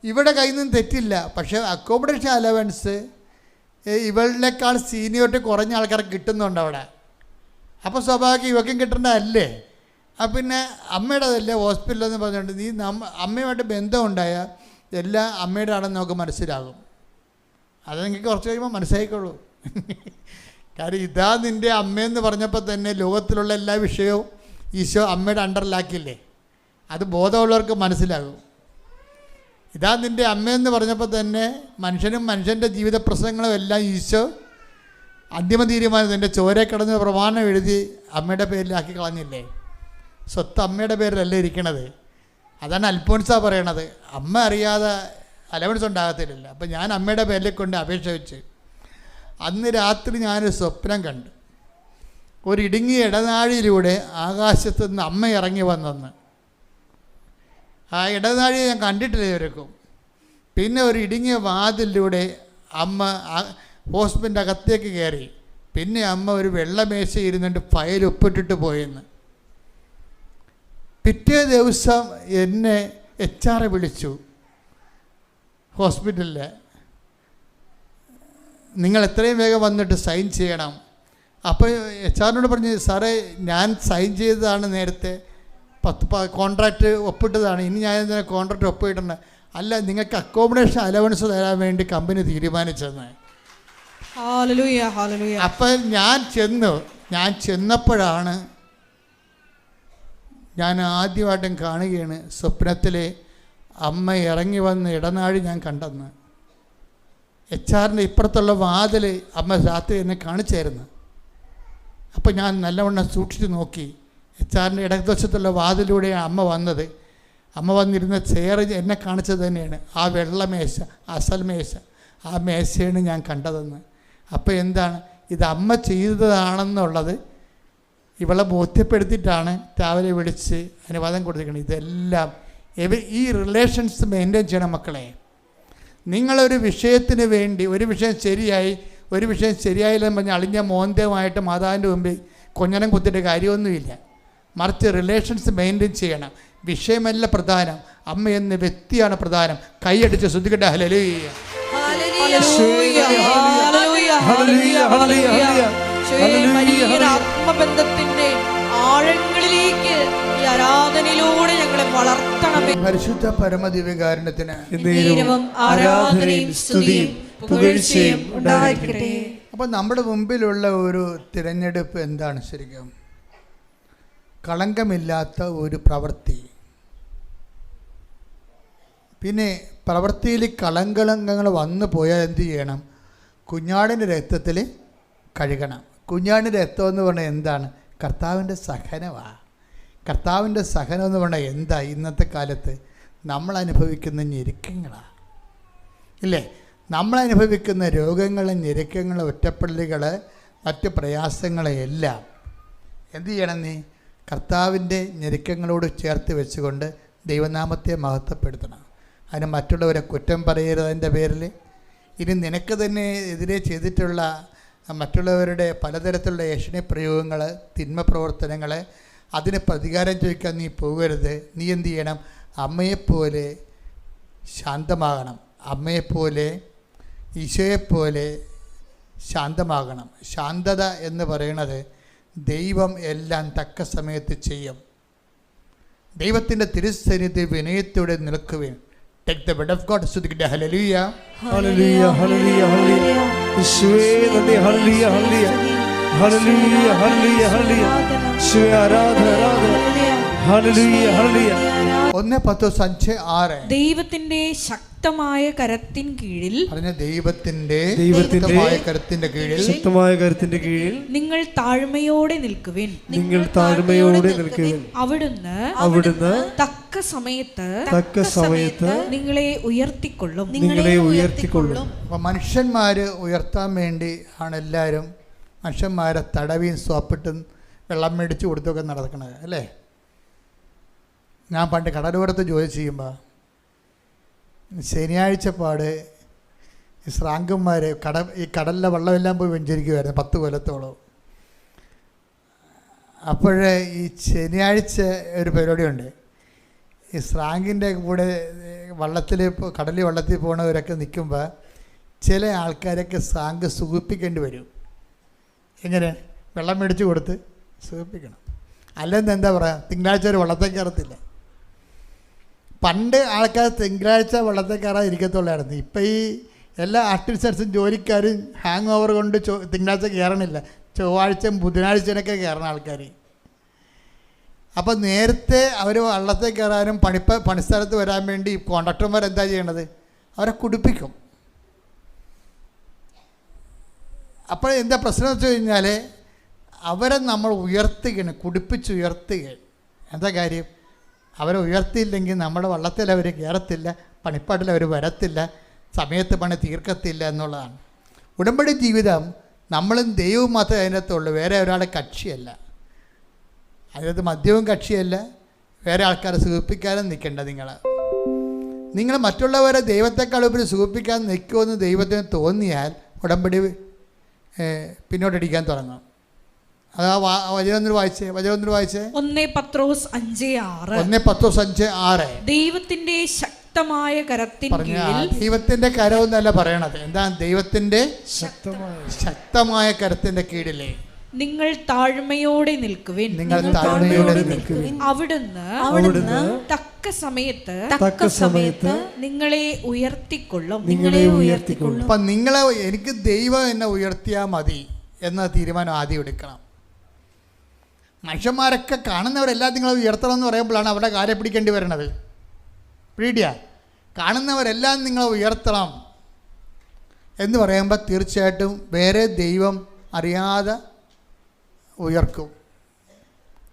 ഇവിടെ കയ്യിൽ നിന്ന് തെറ്റില്ല, പക്ഷേ അക്കോമഡേഷൻ അലവൻസ് ഇവളിനേക്കാൾ സീനിയോറിറ്റി കുറഞ്ഞ ആൾക്കാർക്ക് കിട്ടുന്നുണ്ട് അവിടെ. അപ്പോൾ സ്വാഭാവികം ഇവയ്ക്കും കിട്ടേണ്ടതല്ലേ? അപ്പം പിന്നെ അമ്മയുടേതല്ലേ ഹോസ്പിറ്റലെന്ന് പറഞ്ഞുകൊണ്ട് നീ അമ്മയുമായിട്ട് ബന്ധമുണ്ടായാൽ എല്ലാം അമ്മയുടെ ആണെന്ന് നമുക്ക് മനസ്സിലാകും. അത് നിങ്ങൾക്ക് കുറച്ച് കഴിയുമ്പോൾ മനസ്സിലായിക്കോളൂ. കാര്യം ഇതാ നിൻ്റെ അമ്മയെന്ന് പറഞ്ഞപ്പോൾ തന്നെ ലോകത്തിലുള്ള എല്ലാ വിഷയവും ഈശോ അമ്മയുടെ അണ്ടറിലാക്കില്ലേ? അത് ബോധമുള്ളവർക്ക് മനസ്സിലാകും. ഇതാ നിൻ്റെ അമ്മയെന്ന് പറഞ്ഞപ്പോൾ തന്നെ മനുഷ്യനും മനുഷ്യൻ്റെ ജീവിത പ്രശ്നങ്ങളും എല്ലാം ഈശോ അന്തിമ തീരുമാനം നിൻ്റെ ചോരെ കിടന്ന് പ്രമാണം എഴുതി അമ്മയുടെ പേരിലാക്കി കളഞ്ഞില്ലേ? സ്വത്ത് അമ്മയുടെ പേരിലല്ലേ ഇരിക്കണത്. അതാണ് അൽഫോൻസാ പറയണത്, അമ്മ അറിയാതെ അലവൻസ് ഉണ്ടാകത്തില്ല. അപ്പം ഞാൻ അമ്മയുടെ പേരിൽ കൊണ്ട് അപേക്ഷ വെച്ച് അന്ന് രാത്രി ഞാനൊരു സ്വപ്നം കണ്ടു. ഒരു ഇടുങ്ങിയ ഇടനാഴിയിലൂടെ ആകാശത്ത് നിന്ന് അമ്മ ഇറങ്ങി വന്നെന്ന്. ആ ഇടനാഴി ഞാൻ കണ്ടിട്ടില്ല ഇവർക്കും. പിന്നെ ഒരു ഇടുങ്ങിയ വാതിലൂടെ അമ്മ ഹോസ്പിറ്റലിൻ്റെ അകത്തേക്ക് കയറി. പിന്നെ അമ്മ ഒരു വെള്ളമേശ ഇരുന്നിട്ട് ഫയൽ ഒപ്പിട്ടിട്ട് പോയെന്ന്. പിറ്റേ ദിവസം എന്നെ HR വിളിച്ചു ഹോസ്പിറ്റലിൽ. നിങ്ങൾ എത്രയും വേഗം വന്നിട്ട് സൈൻ ചെയ്യണം. അപ്പോൾ HR പറഞ്ഞ്, സാറേ ഞാൻ സൈൻ ചെയ്തതാണ് നേരത്തെ, 10 കോൺട്രാക്റ്റ് ഒപ്പിട്ടതാണ്, ഇനി ഞാൻ എന്തിനാ കോൺട്രാക്റ്റ് ഒപ്പിട്ടുണ്ട്? അല്ല, നിങ്ങൾക്ക് അക്കോമഡേഷൻ അലവൻസ് തരാൻ വേണ്ടി കമ്പനി തീരുമാനിച്ചെന്ന്. അപ്പം ഞാൻ ചെന്നപ്പോഴാണ് ഞാൻ ആദ്യമായിട്ടും കാണുകയാണ് സ്വപ്നത്തിലെ അമ്മ ഇറങ്ങി വന്ന് ഇടനാഴി ഞാൻ കണ്ടെന്ന്. HR-ൻ്റെ ഇപ്പുറത്തുള്ള വാതിൽ അമ്മ രാത്രി എന്നെ കാണിച്ചായിരുന്നു. അപ്പോൾ ഞാൻ നല്ലവണ്ണം സൂക്ഷിച്ച് നോക്കി. HR-ൻ്റെ ഇടതുവശത്തുള്ള വാതിലൂടെയാണ് അമ്മ വന്നത്. അമ്മ വന്നിരുന്ന ചെയർ എന്നെ കാണിച്ചത് തന്നെയാണ്. ആ വെള്ളമേശ, അസൽ മേശ, ആ മേശയാണ് ഞാൻ കണ്ടതെന്ന്. അപ്പോൾ എന്താണ് ഇത് അമ്മ ചെയ്തതാണെന്നുള്ളത് ഇവളെ ബോധ്യപ്പെടുത്തിയിട്ടാണ് രാവിലെ വിളിച്ച് അനുവാദം കൊടുത്തിരിക്കുന്നത്. ഇതെല്ലാം ഈ റിലേഷൻസ് മെയിൻറ്റെയിൻ ചെയ്യണം മക്കളെ. നിങ്ങളൊരു വിഷയത്തിന് വേണ്ടി, ഒരു വിഷയം ശരിയായി, ഒരു വിഷയം ശരിയായില്ലെന്ന് പറഞ്ഞാൽ അളിഞ്ഞ മോന്തമായിട്ട് മാതാവിൻ്റെ മുമ്പിൽ കൊഞ്ഞനം കുത്തിയിട്ട് കാര്യമൊന്നുമില്ല. മറിച്ച് റിലേഷൻസ് മെയിൻറ്റെയിൻ ചെയ്യണം. വിഷയമല്ല പ്രധാനം, അമ്മ എന്ന വ്യക്തിയാണ് പ്രധാനം. കൈയടിച്ച് ശ്രദ്ധിക്കട്ടെ. ഹല്ലേലൂയ. ആത്മബന്ധത്തിന്റെ ആഴങ്ങളിലേക്ക് ഈ ആരാധനയിലൂടെ ഞങ്ങളെ വളർത്തണമേ. പരിശുദ്ധ പരമദിവ്യകാരുണ്യത്തിന് ആരാധനയും സ്തുതിയും പുകഴ്ചയും ഉണ്ടായിരിക്കട്ടെ. അപ്പോൾ നമ്മുടെ മുമ്പിലുള്ള ഒരു തിരഞ്ഞെടുപ്പ് എന്താണ്? ശരിക്കും കളങ്കമില്ലാത്ത ഒരു പ്രവൃത്തി. പിന്നെ പ്രവൃത്തിയിൽ കളങ്കങ്ങൾ വന്നു പോയാൽ എന്ത് ചെയ്യണം? കുഞ്ഞാടിൻ്റെ രക്തത്തിൽ കഴുകണം. കുഞ്ഞാടിൻ്റെ രക്തം എന്ന് പറഞ്ഞാൽ എന്താണ്? കർത്താവിൻ്റെ സഹനമാണ്. കർത്താവിൻ്റെ സഹനം എന്ന് പറഞ്ഞാൽ എന്താ? ഇന്നത്തെ കാലത്ത് നമ്മൾ അനുഭവിക്കുന്ന ഞെരുക്കങ്ങളാണ്, ഇല്ലേ? നമ്മളനുഭവിക്കുന്ന രോഗങ്ങളും ഞെരുക്കങ്ങളും ഒറ്റപ്പെടലുകൾ മറ്റ് പ്രയാസങ്ങളെയെല്ലാം എന്തു ചെയ്യണം? നീ കർത്താവിൻ്റെ ഞെരുക്കങ്ങളോട് ചേർത്ത് വെച്ചുകൊണ്ട് ദൈവനാമത്തെ മഹത്വപ്പെടുത്തണം. അതിന് മറ്റുള്ളവരെ കുറ്റം പറയരുതതിൻ്റെ പേരിൽ. ഇനി നിനക്ക് തന്നെ എതിരെ ചെയ്തിട്ടുള്ള മറ്റുള്ളവരുടെ പലതരത്തിലുള്ള ഏഷണി പ്രയോഗങ്ങൾ, തിന്മ പ്രവർത്തനങ്ങൾ, അതിന് പ്രതികാരം ചോദിക്കാൻ നീ പോകരുത്. നീ എന്തു ചെയ്യണം? അമ്മയെപ്പോലെ ശാന്തമാകണം. അമ്മയെപ്പോലെ, ഈശോയെപ്പോലെ ശാന്തമാകണം. ശാന്തത എന്ന് പറയുന്നത് ദൈവം എല്ലാം തക്ക സമയത്ത് ചെയ്യും. ദൈവത്തിൻ്റെ തിരുസന്നിധിയിൽ വിനയത്തോടെ നിൽക്കുവേൻ. Take the word of God. സ്തുതിക്കട്ടെ. ഹല്ലേലൂയ. ഹല്ലേലൂയ ഹല്ലേലൂയ ഹല്ലേലൂയ. യേശുവേ നന്ദി. ഹല്ലേലൂയ ഹല്ലേലൂയ ഹല്ലേലൂയ ഹല്ലേലൂയ ഹല്ലേലൂയ. യേശുവേ ആരാധന ആരാധന. ഹല്ലേലൂയ ഹല്ലേലൂയ. 1:5-6 ദൈവത്തിന്റെ ശക്തമായ കരത്തിൻ കീഴിൽ പറഞ്ഞ ദൈവത്തിന്റെ ശക്തമായ കരത്തിന്റെ കീഴിൽ ശക്തമായ കരത്തിന്റെ കീഴിൽ നിങ്ങൾ താഴ്മയോടെ നിൽക്കുവിൻ. നിങ്ങൾ താഴ്മയോടെ നിൽക്കുവിൻ. അവിടുന്ന് തക്ക സമയത്ത് നിങ്ങളെ ഉയർത്തിക്കൊള്ളും. അപ്പോൾ മനുഷ്യന്മാര് ഉയർത്താൻ വേണ്ടി ആണ് എല്ലാവരും മനുഷ്യന്മാരെ തടവിയും സോപ്പിട്ടും വെള്ളം മേടിച്ച് കൊടുത്തൊക്കെ നടക്കണത് അല്ലേ? ഞാൻ പണ്ട് കടലോരത്ത് ജോലി ചെയ്യുമ്പോൾ ശനിയാഴ്ച പാട് ഈ ശ്രാങ്കന്മാർ ഈ കടലിലെ വെള്ളമെല്ലാം പോയി വെഞ്ചരിക്കുമായിരുന്നു 10 കൊല്ലത്തോളം. അപ്പോഴേ ഈ ശനിയാഴ്ച ഒരു പരിപാടിയുണ്ട്. ഈ ശ്രാങ്കിൻ്റെ കൂടെ കടലിൽ വെള്ളത്തിൽ പോണവരൊക്കെ നിൽക്കുമ്പോൾ ചില ആൾക്കാരൊക്കെ ശ്രാങ്ക് സുഖിപ്പിക്കേണ്ടി വരും. എങ്ങനെ? വെള്ളം മേടിച്ച് കൊടുത്ത് സുഖിപ്പിക്കണം. അല്ലെന്ന് എന്താ പറയുക, തിങ്കളാഴ്ച ഒരു വെള്ളത്തിൽ കയറത്തില്ല. പണ്ട് ആൾക്കാർ തിങ്കളാഴ്ച വെള്ളത്തിൽ കയറാൻ ഇരിക്കത്തുള്ളായിരുന്നു. ഇപ്പം ഈ എല്ലാ ആർട്ടിസ്റ്റൻസും ജോലിക്കാരും ഹാങ് ഓവർ കൊണ്ട് തിങ്കളാഴ്ച കയറണില്ല, ചൊവ്വാഴ്ചയും ബുധനാഴ്ചയൊക്കെ കയറണ ആൾക്കാർ. അപ്പോൾ നേരത്തെ അവർ വള്ളത്തിൽ കയറാനും പണിസ്ഥലത്ത് വരാൻ വേണ്ടി കോൺട്രാക്ടർമാർ എന്താ ചെയ്യണത്? അവരെ കുടിപ്പിക്കും. അപ്പോൾ എന്താ പ്രശ്നം വെച്ച് കഴിഞ്ഞാൽ അവരെ നമ്മൾ ഉയർത്തുകയാണ്, കുടിപ്പിച്ചുയർത്തുകയാണ്. എന്താ കാര്യം? അവരെ ഉയർത്തിയില്ലെങ്കിൽ നമ്മുടെ വള്ളത്തിൽ അവർ കയറത്തില്ല, പണിപ്പാട്ടിൽ അവർ വരത്തില്ല, സമയത്ത് പണി തീർക്കത്തില്ല എന്നുള്ളതാണ്. ഉടമ്പടി ജീവിതം നമ്മളും ദൈവവും മാത്രമേ അതിനകത്തുള്ളൂ, വേറെ ഒരാളെ കക്ഷിയല്ല. അതിനകത്ത് മദ്യവും കക്ഷിയല്ല, വേറെ ആൾക്കാരെ സുഖിപ്പിക്കാനും നിൽക്കേണ്ട. നിങ്ങൾ മറ്റുള്ളവരെ ദൈവത്തെക്കാൾ ഉപരി സുഖിപ്പിക്കാൻ നിൽക്കുമെന്ന് ദൈവത്തിന് തോന്നിയാൽ ഉടമ്പടി പിന്നോട്ടടിക്കാൻ തുടങ്ങും. അത് വചനം വായിച്ചേ. 1 പത്രോസ് 5:6. 1 പത്രോസ് 5:6. ദൈവത്തിന്റെ ശക്തമായ കരത്തിൻ കീഴിൽ. ദൈവത്തിന്റെ കരമെന്നല്ല പറയണത്. എന്താ? ദൈവത്തിന്റെ ശക്തമായ കരത്തിന്റെ കീഴിലെ നിങ്ങൾ താഴ്മയോടെ നിൽക്കുവിൻ. അവിടുന്ന് തക്ക സമയത്ത് നിങ്ങളെ ഉയർത്തിക്കൊള്ളും. അപ്പം എനിക്ക് ദൈവം എന്നെ ഉയർത്തിയാൽ മതി എന്ന തീരുമാനം ആദ്യം എടുക്കണം. മനുഷ്യന്മാരൊക്കെ കാണുന്നവരെല്ലാം നിങ്ങളെ ഉയർത്തണം എന്ന് പറയുമ്പോഴാണ് അവരുടെ കാര്യം പിടിക്കേണ്ടി വരണത്. പിടിയ കാണുന്നവരെല്ലാം നിങ്ങളെ ഉയർത്തണം എന്ന് പറയുമ്പോൾ തീർച്ചയായിട്ടും വേറെ ദൈവം അറിയാതെ ഉയർക്കും.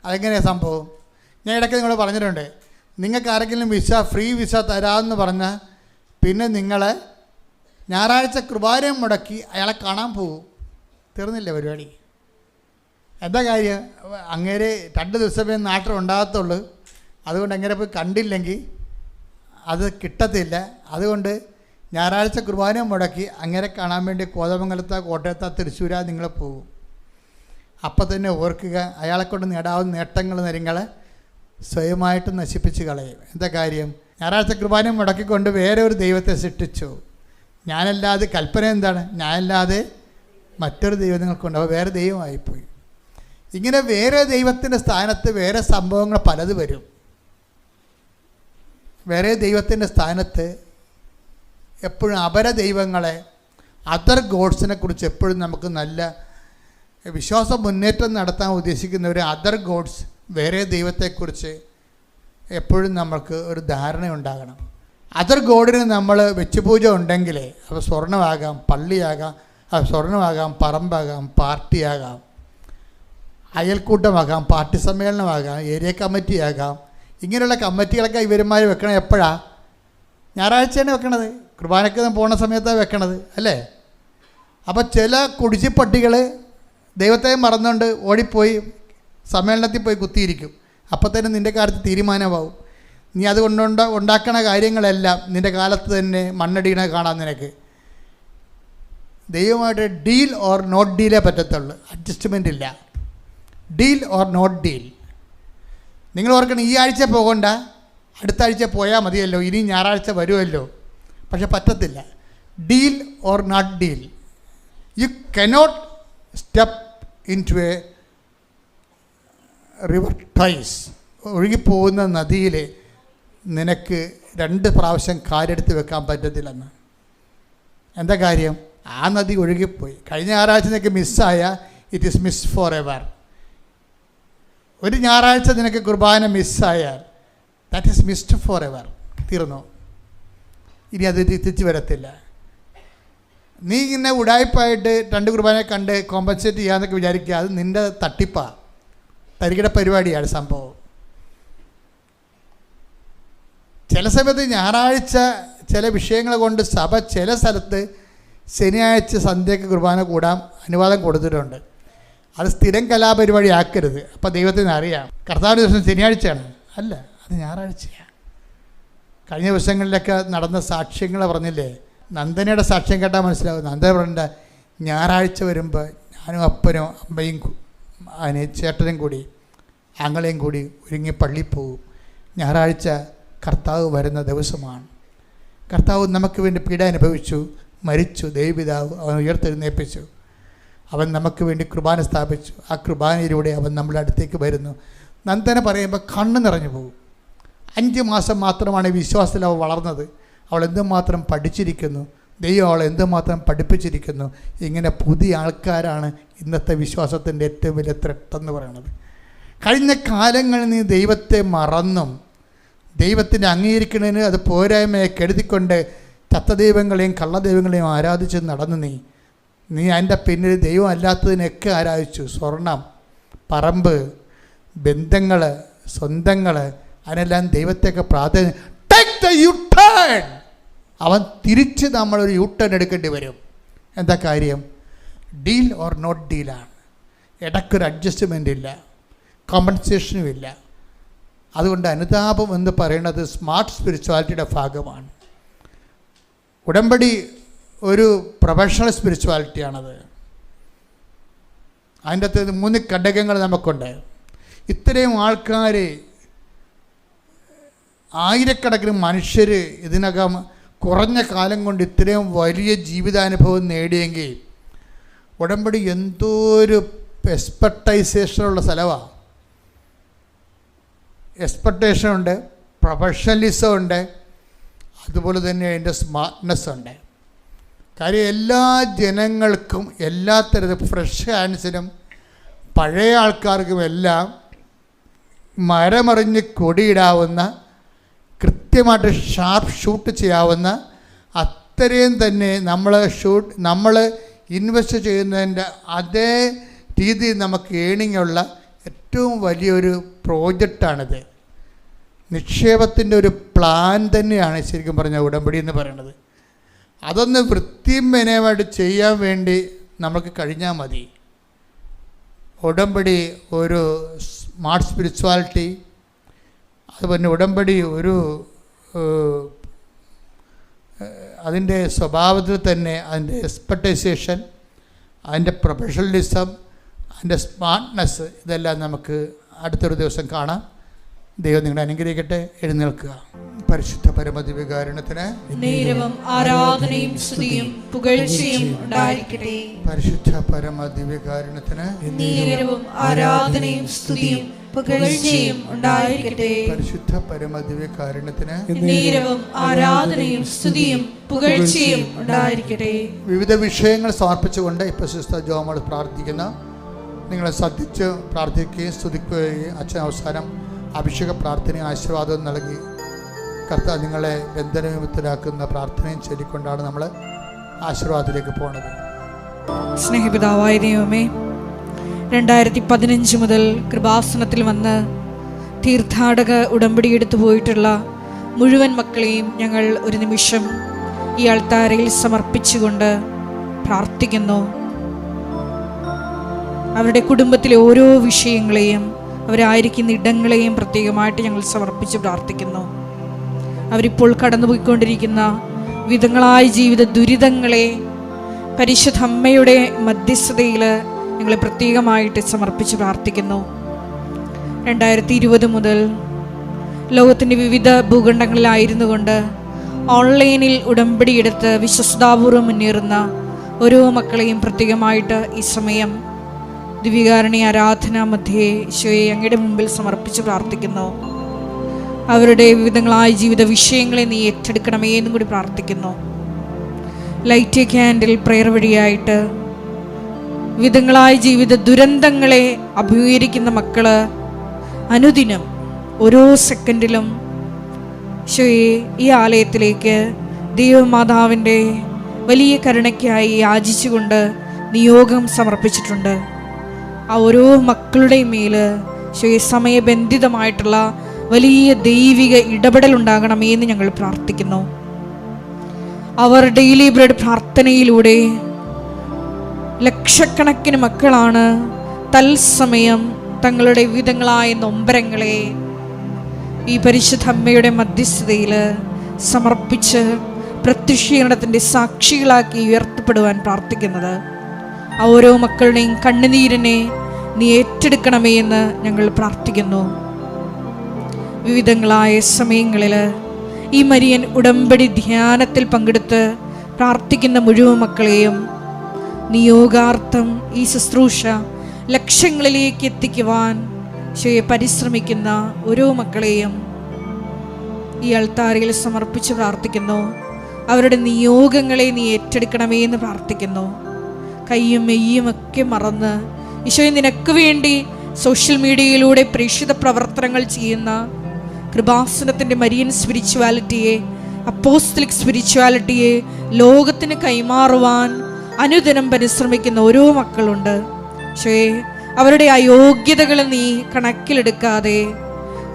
അതെങ്ങനെയാണ് സംഭവം? ഞാൻ ഇടയ്ക്ക് നിങ്ങൾ പറഞ്ഞിട്ടുണ്ട്, നിങ്ങൾക്ക് ആരെങ്കിലും ഫ്രീ വിസ തരാമെന്ന് പറഞ്ഞാൽ പിന്നെ നിങ്ങളെ ഞായറാഴ്ച കൃപാരം മുടക്കി അയാളെ കാണാൻ പോകും. തീർന്നില്ല പരിപാടി. എന്താ കാര്യം? അങ്ങേരെ 2 ദിവസമേ നാട്ടിൽ ഉണ്ടാകത്തുള്ളൂ. അതുകൊണ്ട് അങ്ങനെ പോയി കണ്ടില്ലെങ്കിൽ അത് കിട്ടത്തില്ല. അതുകൊണ്ട് ഞായറാഴ്ച കുർബാന മുടക്കി അങ്ങനെ കാണാൻ വേണ്ടി കോതമംഗലത്താ കോട്ടയത്താ തൃശ്ശൂരാ നിങ്ങൾ പോകും. അപ്പം തന്നെ ഓർക്കുക, അയാളെക്കൊണ്ട് നേടാവുന്ന നേട്ടങ്ങൾ നിങ്ങളെ സ്വയമായിട്ട് നശിപ്പിച്ച് കളയും. എന്താ കാര്യം? ഞായറാഴ്ച കുർബാന മുടക്കിക്കൊണ്ട് വേറെ ഒരു ദൈവത്തെ സൃഷ്ടിച്ചു. ഞാനല്ലാതെ കൽപ്പന എന്താണ്? ഞാനല്ലാതെ മറ്റൊരു ദൈവം നിങ്ങൾക്കുണ്ട്. അപ്പോൾ വേറെ ദൈവമായിപ്പോയി. ഇങ്ങനെ വേറെ ദൈവത്തിൻ്റെ സ്ഥാനത്ത് വേറെ സംഭവങ്ങൾ പലത് വരും. വേറെ ദൈവത്തിൻ്റെ സ്ഥാനത്ത് എപ്പോഴും അപര ദൈവങ്ങളെ, അതർ ഗോഡ്സിനെ കുറിച്ച് എപ്പോഴും നമുക്ക് നല്ല വിശ്വാസ മുന്നേറ്റം നടത്താൻ ഉദ്ദേശിക്കുന്നവർ അതർ ഗോഡ്സ്, വേറെ ദൈവത്തെക്കുറിച്ച് എപ്പോഴും നമുക്ക് ഒരു ധാരണ ഉണ്ടാകണം. അതർ ഗോഡിന് നമ്മൾ വെച്ചുപൂജ ഉണ്ടെങ്കിൽ അത് സ്വർണ്ണമാകാം, പള്ളിയാകാം, അത് സ്വർണ്ണമാകാം, പറമ്പാകാം, പാർട്ടിയാകാം, അയൽക്കൂട്ടമാകാം, പാർട്ടി സമ്മേളനമാകാം, ഏരിയ കമ്മിറ്റിയാകാം. ഇങ്ങനെയുള്ള കമ്മിറ്റികളൊക്കെ ഇവരുമാർ വെക്കണം. എപ്പോഴാണ്? ഞായറാഴ്ചയാണ് വെക്കണത്. കുർബാനയ്ക്ക് പോണ സമയത്താണ് വെക്കണത് അല്ലേ? അപ്പോൾ ചില കുടിച്ചിപ്പട്ടികൾ ദൈവത്തെ മറന്നുകൊണ്ട് ഓടിപ്പോയി സമ്മേളനത്തിൽ പോയി കുത്തിയിരിക്കും. അപ്പോൾ തന്നെ നിൻ്റെ കാര്യത്തിൽ തീരുമാനമാവും. നീ അതുകൊണ്ട് ഉണ്ടാക്കണ കാര്യങ്ങളെല്ലാം നിൻ്റെ കാലത്ത് തന്നെ മണ്ണടിയണ കാണാൻ നിനക്ക്. ദൈവമായിട്ട് ഡീൽ ഓർ നോട്ട് ഡീലേ പറ്റത്തുള്ളൂ, അഡ്ജസ്റ്റ്മെൻ്റ് ഇല്ല. Deal or not deal. നിങ്ങൾ ഓർക്കണം, ഈ ആഴ്ച പോകണ്ട, അടുത്ത ആഴ്ച പോയാൽ മതിയല്ലോ, ഇനി ഞായറാഴ്ച വരുമല്ലോ. പക്ഷെ പറ്റത്തില്ല. Deal or not deal. You cannot step into a river twice, ഒഴുകിപ്പോകുന്ന നദിയിൽ നിനക്ക് 2 പ്രാവശ്യം കാലെടുത്ത് വെക്കാൻ പറ്റത്തില്ലെന്ന്. എന്താ കാര്യം? ആ നദി ഒഴുകിപ്പോയി. കഴിഞ്ഞ ഞായറാഴ്ച നിനക്ക് മിസ്സായ it is miss forever. ഒരു ഞായറാഴ്ച നിനക്ക് കുർബാന മിസ്സായാൽ that is missed forever. തീർന്നു. ഇനി അത് തിരിച്ചു വരത്തില്ല. നീ ഇങ്ങനെ ഉടായ്പായിട്ട് 2 കുർബാന കണ്ട് കോമ്പൻസേറ്റ് ചെയ്യാമെന്നൊക്കെ വിചാരിക്കുക. അത് നിൻ്റെ തട്ടിപ്പാണ്, തരികിട പരിപാടിയാണ് സംഭവം. ചില സമയത്ത് ഞായറാഴ്ച ചില വിഷയങ്ങൾ കൊണ്ട് സഭ ചില സ്ഥലത്ത് ശനിയാഴ്ച സന്ധ്യയ്ക്ക് കുർബാന കൂടാൻ അനുവാദം കൊടുത്തിട്ടുണ്ട്. അത് സ്ഥിരം കലാപരിപാടി ആക്കരുത്. അപ്പോൾ ദൈവത്തിന് അറിയാം കർത്താവിൻ്റെ ദിവസം ശനിയാഴ്ചയാണ്, അല്ല അത് ഞായറാഴ്ചയാണ്. കഴിഞ്ഞ ദിവസങ്ങളിലൊക്കെ നടന്ന സാക്ഷ്യങ്ങൾ പറഞ്ഞില്ലേ, നന്ദനയുടെ സാക്ഷ്യം കേട്ടാൽ മനസ്സിലാവും. നന്ദന പറഞ്ഞ ഞായറാഴ്ച വരുമ്പോൾ ഞാനും അപ്പനും അമ്മയും ചേട്ടനും കൂടി ആങ്ങളെയും കൂടി ഒരുങ്ങി പള്ളിയിൽ പോകും. ഞായറാഴ്ച കർത്താവ് വരുന്ന ദിവസമാണ്. കർത്താവ് നമുക്ക് വേണ്ടി പീഡ അനുഭവിച്ചു, മരിച്ചു, ദൈവപിതാവ് അവൻ ഉയർത്തെഴുന്നേൽപ്പിച്ചു. അവൻ നമുക്ക് വേണ്ടി കുർബാന സ്ഥാപിച്ചു. ആ കുർബാനയിലൂടെ അവൻ നമ്മുടെ അടുത്തേക്ക് വരുന്നു. നന്ദന പറയുമ്പോൾ കണ്ണ് നിറഞ്ഞു പോകും. 5 മാസം മാത്രമാണ് വിശ്വാസത്തിൽ അവൾ വളർന്നത്. അവൾ എന്തുമാത്രം പഠിച്ചിരിക്കുന്നു, ദൈവം അവളെ എന്തുമാത്രം പഠിപ്പിച്ചിരിക്കുന്നു. ഇങ്ങനെ പുതിയ ആൾക്കാരാണ് ഇന്നത്തെ വിശ്വാസത്തിൻ്റെ ഏറ്റവും വലിയ ത്രെട്ടെന്ന് പറയുന്നത്. കഴിഞ്ഞ കാലങ്ങളിൽ നീ ദൈവത്തെ മറന്നും ദൈവത്തിൻ്റെ അംഗീകരിക്കുന്നതിന് അത് പോരായ്മയെ കരുതിക്കൊണ്ട് ചത്തദൈവങ്ങളെയും കള്ളദൈവങ്ങളെയും ആരാധിച്ച് നടന്നു. നീ അതിൻ്റെ പിന്നിൽ ദൈവം അല്ലാത്തതിനൊക്കെ ആരാധിച്ചു. സ്വർണം, പറമ്പ്, ബന്ധങ്ങൾ, സ്വന്തങ്ങൾ, അതിനെല്ലാം ദൈവത്തെയൊക്കെ പ്രാധാന്യം. Take the U turn. അവൻ തിരിച്ച് നമ്മളൊരു യു ടേൺ എടുക്കേണ്ടി വരും. എന്താ കാര്യം? ഡീൽ ഓർ നോട്ട് ഡീലാണ്. ഇടയ്ക്കൊരു അഡ്ജസ്റ്റ്മെൻ്റ് ഇല്ല, കോമ്പൻസേഷനും ഇല്ല. അതുകൊണ്ട് അനുതാപം എന്ന് പറയുന്നത് സ്മാർട്ട് സ്പിരിച്വാലിറ്റിയുടെ ഭാഗമാണ്. ഉടമ്പടി ഒരു പ്രൊഫഷണൽ സ്പിരിച്വാലിറ്റിയാണത്. അതിൻ്റെ അകത്ത് 3 ഘടകങ്ങൾ നമുക്കുണ്ട്. ഇത്രയും ആൾക്കാർ, ആയിരക്കണക്കിന് മനുഷ്യർ ഇതിനകം കുറഞ്ഞ കാലം കൊണ്ട് ഇത്രയും വലിയ ജീവിതാനുഭവം നേടിയെങ്കിൽ ഉടമ്പടി എന്തോ ഒരു എക്സ്പെർട്ടൈസേഷനുള്ള സ്ഥലമാണ്. എക്സ്പെർട്ടേഷനുണ്ട്, പ്രൊഫഷണലിസം ഉണ്ട്, അതുപോലെ തന്നെ അതിൻ്റെ സ്മാർട്ട്നെസ് ഉണ്ട്. കാര്യം എല്ലാ ജനങ്ങൾക്കും എല്ലാ തരത്തിലും ഫ്രഷ് ഹാൻഡ്സിനും പഴയ ആൾക്കാർക്കും എല്ലാം മരമറിഞ്ഞ് കൊടിയിടാവുന്ന, കൃത്യമായിട്ട് ഷാർപ്പ് ഷൂട്ട് ചെയ്യാവുന്ന അത്രയും തന്നെ നമ്മൾ ഇൻവെസ്റ്റ് ചെയ്യുന്നതിൻ്റെ അതേ രീതിയിൽ നമുക്ക് ഏണിങ്ങുള്ള ഏറ്റവും വലിയൊരു പ്രോജക്റ്റാണിത്. നിക്ഷേപത്തിൻ്റെ ഒരു പ്ലാൻ തന്നെയാണ് ശരിക്കും പറഞ്ഞാൽ ഉടമ്പടി എന്ന് പറയുന്നത്. അതൊന്ന് വൃത്തിയും മെനയുമായിട്ട് ചെയ്യാൻ വേണ്ടി നമുക്ക് കഴിഞ്ഞാൽ മതി. ഉടമ്പടി ഒരു സ്മാർട്ട് സ്പിരിച്വാലിറ്റി, അതുപോലെ ഉടമ്പടി ഒരു അതിൻ്റെ സ്വഭാവത്തിൽ തന്നെ അതിൻ്റെ എക്സ്പെർട്ടൈസേഷൻ, അതിൻ്റെ പ്രൊഫഷണലിസം, അതിൻ്റെ സ്മാർട്ട്നെസ്, ഇതെല്ലാം നമുക്ക് അടുത്തൊരു ദിവസം കാണാം. ദൈവം നിങ്ങളെ അനുഗ്രഹിക്കട്ടെ. എഴുന്നേൽക്കുക. പരിശുദ്ധ പരമദിവ്യകാരുണ്യത്തിന് നേരവും ആരാധനയും സ്തുതിയും പുകഴ്ചയും ഉണ്ടായിരിക്കട്ടെ. പരിശുദ്ധ പരമദിവ്യകാരുണ്യത്തിന് നേരവും ആരാധനയും സ്തുതിയും പുകഴ്ചയും ഉണ്ടായിരിക്കട്ടെ. പരിശുദ്ധ പരമദിവ്യകാരുണ്യത്തിന് നേരവും ആരാധനയും സ്തുതിയും പുകഴ്ചയും ഉണ്ടായിരിക്കട്ടെ. വിവിധ വിഷയങ്ങൾ സമർപ്പിച്ചുകൊണ്ട് ഇപ്പോൾ സിസ്റ്റർ ജോമോൾ പ്രാർത്ഥിക്കുന്ന നിങ്ങളെ ശ്രദ്ധിച്ച് പ്രാർത്ഥിക്കുകയും സ്തുതിക്കുകയും അച്ഛൻ അവസാനം അഭിഷേക പ്രാർത്ഥനയും ആശീർവാദവും നൽകി കർത്താവ് നിങ്ങളെ ബന്ധനവിമുക്തരാക്കുന്ന പ്രാർത്ഥനയും ചൊല്ലിക്കൊണ്ടാണ് നമ്മൾ ആശീർവാദത്തിലേക്ക് പോകുന്നത്. സ്നേഹപിതാവായ ദൈവമേ, 2015 മുതൽ കൃപാസനത്തിൽ വന്ന് തീർത്ഥാടക ഉടമ്പടി എടുത്തു പോയിട്ടുള്ള മുഴുവൻ മക്കളെയും ഞങ്ങൾ ഒരു നിമിഷം ഈ അൾത്താരയിൽ സമർപ്പിച്ചുകൊണ്ട് പ്രാർത്ഥിക്കുന്നു. അവരുടെ കുടുംബത്തിലെ ഓരോ വിഷയങ്ങളെയും അവരായിരിക്കുന്ന ഇടങ്ങളെയും പ്രത്യേകമായിട്ട് ഞങ്ങൾ സമർപ്പിച്ച് പ്രാർത്ഥിക്കുന്നു. അവരിപ്പോൾ കടന്നുപോയിക്കൊണ്ടിരിക്കുന്ന വിധങ്ങളായ ജീവിത ദുരിതങ്ങളെ പരിശുദ്ധ അമ്മയുടെ മധ്യസ്ഥതയിൽ ഞങ്ങൾ പ്രത്യേകമായിട്ട് സമർപ്പിച്ച് പ്രാർത്ഥിക്കുന്നു. 2020 മുതൽ ലോകത്തിൻ്റെ വിവിധ ഭൂഖണ്ഡങ്ങളിലായിരുന്നു കൊണ്ട് ഓൺലൈനിൽ ഉടമ്പടിയെടുത്ത് വിശ്വസ്താപൂർവ്വം മുന്നേറുന്ന ഓരോ മക്കളെയും പ്രത്യേകമായിട്ട് ഈ സമയം ദിവ്യകാരുണ്യ ആരാധന മധ്യേ ഈശോയെ അങ്ങയുടെ മുമ്പിൽ സമർപ്പിച്ച് പ്രാർത്ഥിക്കുന്നു. അവരുടെ വിവിധങ്ങളായ ജീവിത വിഷയങ്ങളെ നീ ഏറ്റെടുക്കണമേ എന്നും കൂടി പ്രാർത്ഥിക്കുന്നു. ലൈറ്റ് എ ക്യാൻഡിൽ പ്രയർ വഴിയായിട്ട് വിവിധങ്ങളായ ജീവിത ദുരന്തങ്ങളെ അഭിമുഖീകരിക്കുന്ന മക്കള് അനുദിനം ഓരോ സെക്കൻഡിലും ഈശോയെ ഈ ആലയത്തിലേക്ക് ദൈവമാതാവിൻ്റെ വലിയ കരുണയ്ക്കായി യാചിച്ചുകൊണ്ട് നിയോഗം സമർപ്പിച്ചിട്ടുണ്ട്. ആ ഓരോ മക്കളുടെയും മേല് ഈശോയെ സമയബന്ധിതമായിട്ടുള്ള വലിയ ദൈവിക ഇടപെടൽ ഉണ്ടാകണമേ എന്ന് ഞങ്ങൾ പ്രാർത്ഥിക്കുന്നു. അവർ ഡെയിലി ബ്രെഡ് പ്രാർത്ഥനയിലൂടെ ലക്ഷക്കണക്കിന് മക്കളാണ് തത്സമയം തങ്ങളുടെ വിവിധങ്ങളായ നൊമ്പരങ്ങളെ ഈ പരിശുദ്ധ അമ്മയുടെ മധ്യസ്ഥതയിൽ സമർപ്പിച്ച് പ്രത്യക്ഷീകരണത്തിൻ്റെ സാക്ഷികളാക്കി ഉയർത്തപ്പെടുവാൻ പ്രാർത്ഥിക്കുന്നത്. ആ ഓരോ മക്കളുടെയും കണ്ണുനീരിനെ നീ ഏറ്റെടുക്കണമേ എന്ന് ഞങ്ങൾ പ്രാർത്ഥിക്കുന്നു. വിവിധങ്ങളായ സമയങ്ങളിൽ ഈ മരിയൻ ഉടമ്പടി ധ്യാനത്തിൽ പങ്കെടുത്ത് പ്രാർത്ഥിക്കുന്ന മുഴുവൻ മക്കളെയും നിയോഗാർത്ഥം ഈ ശുശ്രൂഷ ലക്ഷ്യങ്ങളിലേക്ക് എത്തിക്കുവാൻ പരിശ്രമിക്കുന്ന ഓരോ മക്കളെയും ഈ അൾത്താരയിൽ സമർപ്പിച്ച് പ്രാർത്ഥിക്കുന്നു. അവരുടെ നിയോഗങ്ങളെ നീ ഏറ്റെടുക്കണമേ എന്ന് പ്രാർത്ഥിക്കുന്നു. കയ്യും മെയ്യും ഒക്കെ മറന്ന് ഈശോയെ നിനക്ക് വേണ്ടി സോഷ്യൽ മീഡിയയിലൂടെ പ്രേക്ഷിത പ്രവർത്തനങ്ങൾ ചെയ്യുന്ന കൃപാസനത്തിൻ്റെ മരിയൻ സ്പിരിച്വാലിറ്റിയെ, അപ്പോസ്തലിക് സ്പിരിച്വാലിറ്റിയെ ലോകത്തിന് കൈമാറുവാൻ അനുദിനം പരിശ്രമിക്കുന്ന ഓരോ മക്കളുണ്ട്. ഈശോയെ അവരുടെ അയോഗ്യതകൾ നീ കണക്കിലെടുക്കാതെ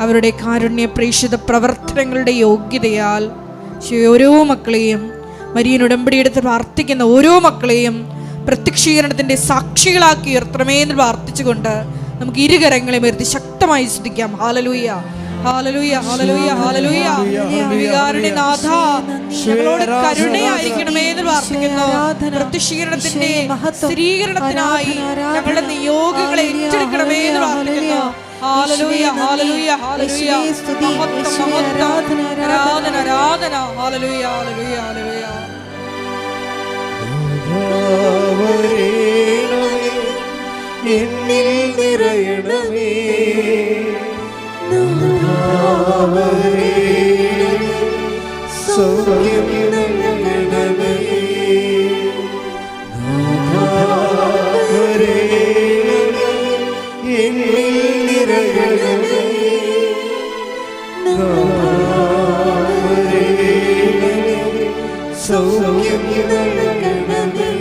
അവരുടെ കാരുണ്യ പ്രേക്ഷിത പ്രവർത്തനങ്ങളുടെ യോഗ്യതയാൽ ഓരോ മക്കളെയും മരിയൻ ഉടമ്പടിയെടുത്ത് പ്രാർത്ഥിക്കുന്ന ഓരോ മക്കളെയും പ്രത്യക്ഷീകരണത്തിൻ്റെ സാക്ഷികളാക്കി ഉയർത്തണമേ എന്ന് പ്രാർത്ഥിച്ചുകൊണ്ട് നമുക്ക് ഇരുകരങ്ങളെ ഉയർത്തി ശക്തമായി സ്തുതിക്കാം. ഹല്ലേലൂയ, ഹല്ലേലൂയ, ഹല്ലേലൂയ, ഹല്ലേലൂയ. വികാരുണ്യനാഥ, ഞങ്ങളോട് കരുണയായിരിക്കണമേ എന്ന് പ്രാർത്ഥിക്കുന്നു. പ്രത്യക്ഷീകരണത്തിന്റെ സ്ഥിരീകരണത്തിനായി ഞങ്ങളുടെ നിയോഗങ്ങളെ ഏറ്റെടുക്കണമേ എന്ന് പ്രാർത്ഥിക്കുന്നു. ഹല്ലേലൂയ, ഹല്ലേലൂയ, ഹല്ലേലൂയ. മഹത്വം, മഹത്വം, ആരാധന, ആരാധന. ഹല്ലേലൂയ, ഹല്ലേലൂയ, ഹല്ലേലൂയ. എന്നിൽ നിറയണമേ, സൗഖ്യം നൽകണമേ, എന്നിൽ നിറയണമേ, സൗഖ്യം നൽകണമേ.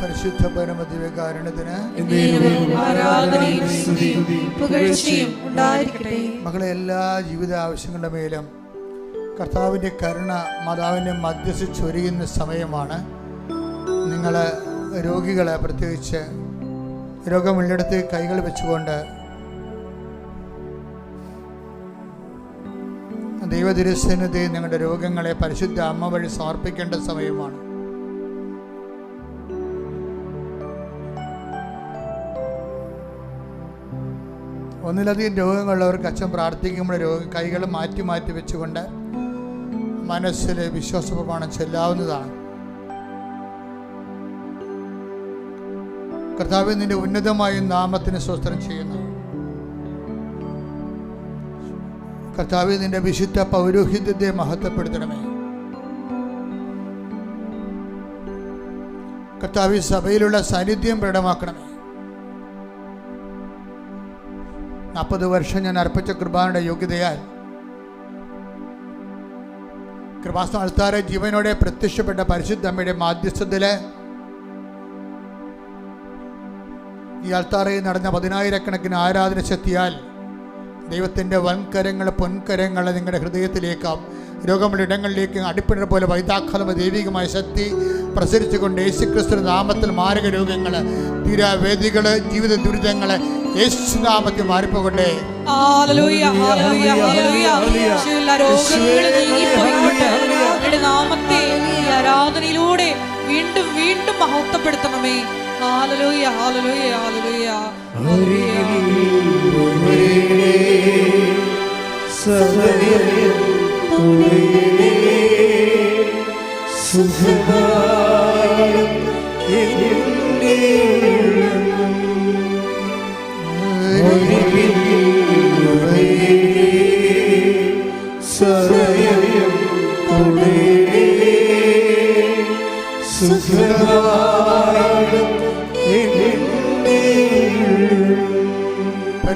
പരിശുദ്ധ പരമദിവ്യകാരുണ്യത്തിന് മകളെ എല്ലാ ജീവിത ആവശ്യങ്ങളുടെ മേലും കർത്താവിൻ്റെ കരുണ മാതാവിൻ്റെ മധ്യസ്ഥ ചൊരിയുന്ന സമയമാണ്. നിങ്ങൾ രോഗികളെ, പ്രത്യേകിച്ച് രോഗമുള്ളിടത്ത് കൈകൾ വെച്ചുകൊണ്ട് ദൈവതിരുസന്നിധിയിൽ നിങ്ങളുടെ രോഗങ്ങളെ പരിശുദ്ധ അമ്മ വഴി സമർപ്പിക്കേണ്ട സമയമാണ്. ഒന്നിലധികം രോഗങ്ങളുള്ളവർക്ക് അച്ഛൻ പ്രാർത്ഥിക്കുമ്പോൾ കൈകൾ മാറ്റി മാറ്റി വെച്ചുകൊണ്ട് മനസ്സിൽ വിശ്വാസപ്രമാണം ചൊല്ലാവുന്നതാണ്. കർത്താവേ, നിന്റെ ഉന്നതമായ നാമത്തിന് സ്തോത്രം ചെയ്യുന്നു. കർത്താവേ, നിന്റെ വിശുദ്ധ പൗരോഹിത്യത്തെ മഹത്വപ്പെടുത്തണമേ. കർത്താവേ, സഭയിലുള്ള സാന്നിധ്യം പ്രകടമാക്കണമേ. 40 വർഷം ഞാൻ അർപ്പിച്ച കൃപാനയുടെ യോഗ്യതയാൽ കൃപാസന അൾത്താരെ ജീവനോടെ പ്രത്യക്ഷപ്പെട്ട പരിശുദ്ധ അമ്മയുടെ മാധ്യസ്ഥതയില് ഈ അൾത്താറയിൽ നടന്ന 10,000-കണക്കിന് ആരാധന ശക്തിയാൽ ദൈവത്തിൻ്റെ വൻകരങ്ങൾ, പൊൻകരങ്ങൾ നിങ്ങളുടെ ഹൃദയത്തിലേക്കും രോഗമുള്ള ഇടങ്ങളിലേക്ക് അടിപ്പിണർ പോലെ വൈതാഖലമ ദൈവികമായ ശക്തി പ്രസരിച്ചുകൊണ്ട് യേശുക്രിസ്തു നാമത്തിൽ മാരക രോഗങ്ങൾ, തീരാവേദികൾ, ജീവിത ദുരിതങ്ങൾ യേശുനാമത്തിൽ മാറിപ്പോകട്ടെ. ആരാധനയിലൂടെ വീണ്ടും വീണ്ടും മഹത്വപ്പെടുത്തണമേ. ഹല്ലേലൂയ, ഹല്ലേലൂയ, ഹല്ലേലൂയ. സുഖമായി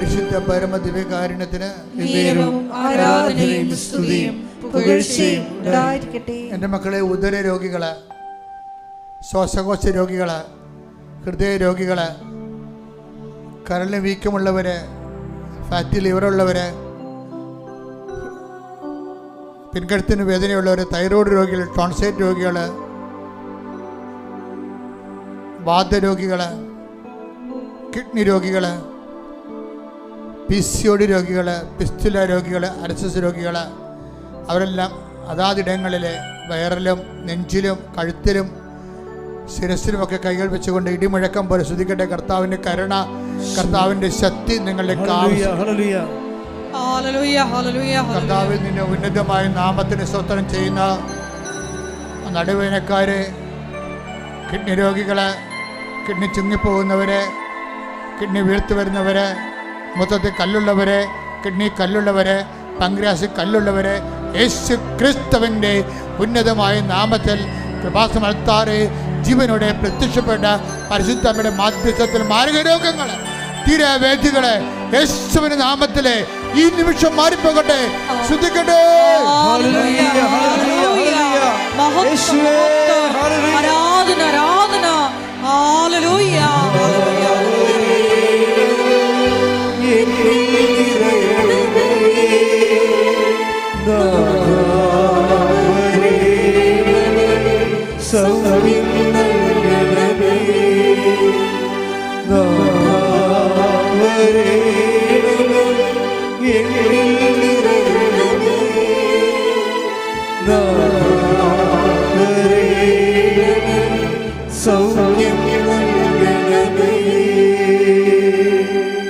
പരിശുദ്ധ പരമ ദിവ്യകാരുണ്യത്തിന് നേരവും ആരാധനയും സ്തുതിയും പുകഴ്ചയും ഉണ്ടായിരിക്കട്ടെ. എൻ്റെ മക്കളെ, ഉദര രോഗികൾ, ശ്വാസകോശ രോഗികൾ, ഹൃദയ രോഗികൾ, കരളിന് വീക്കമുള്ളവർ, ഫാറ്റി ലിവറുള്ളവർ, പിൻകഴുത്തിന് വേദനയുള്ളവർ, തൈറോയ്ഡ് രോഗികൾ, ടോൺസൈറ്റ് രോഗികൾ, വാതരോഗികൾ, കിഡ്നി രോഗികൾ, PCOD രോഗികൾ, പിസ്തുല രോഗികൾ, അരസസ് രോഗികൾ, അവരെല്ലാം അതാതിടങ്ങളിൽ വയറിലും നെഞ്ചിലും കഴുത്തിലും ശിരസിലുമൊക്കെ കൈകൾ വെച്ചുകൊണ്ട് ഇടിമുഴക്കം പോലെ ശ്രദ്ധിക്കട്ടെ. കർത്താവിൻ്റെ കരുണ, കർത്താവിൻ്റെ ശക്തി നിങ്ങളുടെ കർത്താവിൽ നിന്ന് ഉന്നതമായ നാമത്തിന് സ്തോത്രം ചെയ്യുന്ന നടുവേനക്കാര്, കിഡ്നി രോഗികള്, കിഡ്നി ചുങ്ങിപ്പോകുന്നവര്, കിഡ്നി വീഴ്ത്തു വരുന്നവര്, മൊത്തത്തിൽ കല്ലുള്ളവര്, കിഡ്നി കല്ലുള്ളവര്, പങ്ക്രിയാസിൽ കല്ലുള്ളവര്, യേശു ക്രിസ്തുവിൻ്റെ ഉന്നതമായ നാമത്തിൽ കൃപാസമർത്താറ് ജീവനോടെ പ്രത്യക്ഷപ്പെട്ട പരിശുദ്ധമ്മയുടെ മാധ്യസ്ഥത്തിൽ മാരക രോഗങ്ങൾ, തീരാവേദികള് യേശുവിന്റെ നാമത്തില് ഈ നിമിഷം മാറിപ്പോകട്ടെ. ശ്രദ്ധിക്കട്ടെ. ആരാധന ആരാധന. ഹല്ലേലൂയ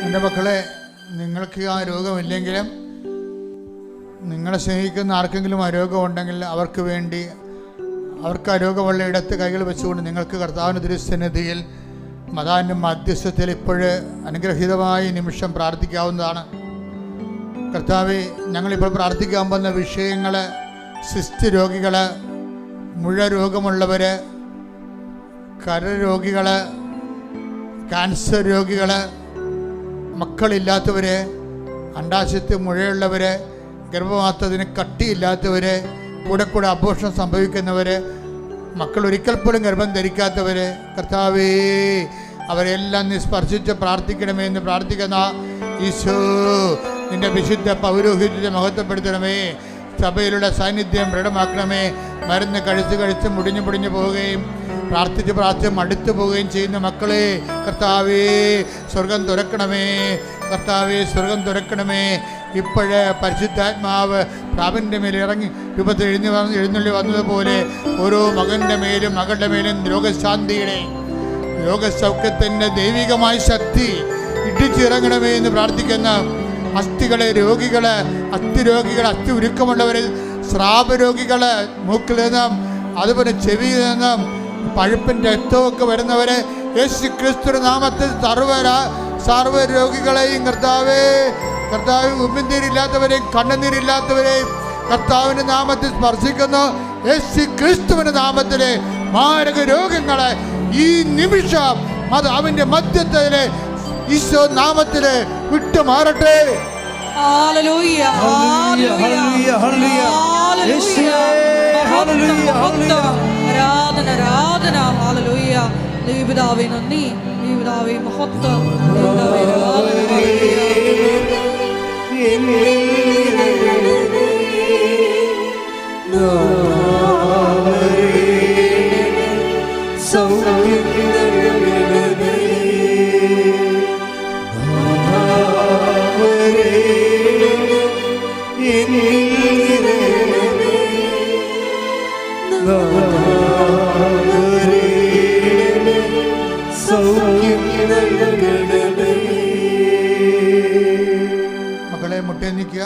എൻ്റെ മക്കളെ, നിങ്ങൾക്ക് ആ രോഗമില്ലെങ്കിലും നിങ്ങളെ സ്നേഹിക്കുന്ന ആർക്കെങ്കിലും ആ രോഗമുണ്ടെങ്കിൽ അവർക്ക് വേണ്ടി, അവർക്ക് ആ രോഗമുള്ള ഇടത്ത് കൈകൾ വെച്ചുകൊണ്ട് നിങ്ങൾക്ക് കർത്താവിൻ്റെ തിരുസന്നിധിയിൽ മതാവിൻ്റെ മധ്യസ്ഥത്തിൽ ഇപ്പോഴ് അനുഗ്രഹീതമായ നിമിഷം പ്രാർത്ഥിക്കാവുന്നതാണ്. കർത്താവെ, ഞങ്ങളിപ്പോൾ പ്രാർത്ഥിക്കാൻ പോകുന്ന വിഷയങ്ങൾ സിസ്റ്റ് രോഗികൾ, മുഴ രോഗമുള്ളവർ, കരരോഗികൾ, ക്യാൻസർ രോഗികൾ, മക്കളില്ലാത്തവർ, അണ്ടാശയത്തിൽ മുഴയുള്ളവർ, ഗർഭപാത്രത്തിന് കട്ടിയില്ലാത്തവർ, കൂടെ കൂടെ അബോർഷൻ സംഭവിക്കുന്നവർ, മക്കൾ ഒരിക്കൽ പോലും ഗർഭം ധരിക്കാത്തവർ, കർത്താവേ അവരെല്ലാം നീ സ്പർശിച്ച് പ്രാർത്ഥിക്കണമേ എന്ന് പ്രാർത്ഥിക്കുന്ന ഈശോ, നിന്റെ വിശുദ്ധ പൗരോഹിത്യത്തെ മഹത്വപ്പെടുത്തണമേ. സഭയിലുള്ള സാന്നിധ്യം ദൃഢമാക്കണമേ. മരുന്ന് കഴിച്ച് മുടിഞ്ഞു പോവുകയും പ്രാർത്ഥിച്ച് മടുത്തു പോവുകയും ചെയ്യുന്ന മക്കളെ കർത്താവേ സ്വർഗം തുറക്കണമേ. കർത്താവേ സ്വർഗം തുറക്കണമേ. ഇപ്പോഴേ പരിശുദ്ധാത്മാവ് പ്രാവിൻ്റെ മേൽ ഇറങ്ങി രൂപത്തിൽ എഴുന്നള്ളി വന്നതുപോലെ ഓരോ മകൻ്റെ മേലും മകളുടെ മേലും രോഗശാന്തിയുടെ രോഗസൗഖ്യത്തിൻ്റെ ദൈവികമായ ശക്തി ഇടിച്ചിറങ്ങണമേ എന്ന് പ്രാർത്ഥിക്കുന്ന അസ്ഥികളെ രോഗികള്, അസ്ഥി ഉരുക്കമുള്ളവരിൽ, സ്രാവരോഗികള്, മൂക്കിൽ നിന്നും അതുപോലെ ചെവിയിൽ നിന്നും പഴുപ്പിൻ്റെ രക്തമൊക്കെ വരുന്നവരെ യേശു ക്രിസ്തു നാമത്തിൽ സർവ്വ രോഗികളെയും കർത്താവേ ഉമ്മിനീരില്ലാത്തവരെയും കണ്ണുനീരില്ലാത്തവരെയും കർത്താവിൻ്റെ നാമത്തിൽ സ്പർശിക്കുന്നു. യേശു ക്രിസ്തുവിൻ്റെ നാമത്തിലെ മാരക രോഗങ്ങളെ ഈ നിമിഷം അത് അവൻ്റെ മധ്യത്തിലെ ഈശോ നാമത്തില് വിട്ടുമാറട്ടെ. ഹല്ലേലൂയ ഹല്ലേലൂയ ഹല്ലേലൂയ ആരാധന ആരാധന. ഹല്ലേലൂയ. ദൈവപിതാവേ നന്ദി, ദൈവപിതാവേ മഹത്വം, ദൈവപിതാവേ ആരാധന. മക്കളെ മുട്ടേന്നിക്കുക.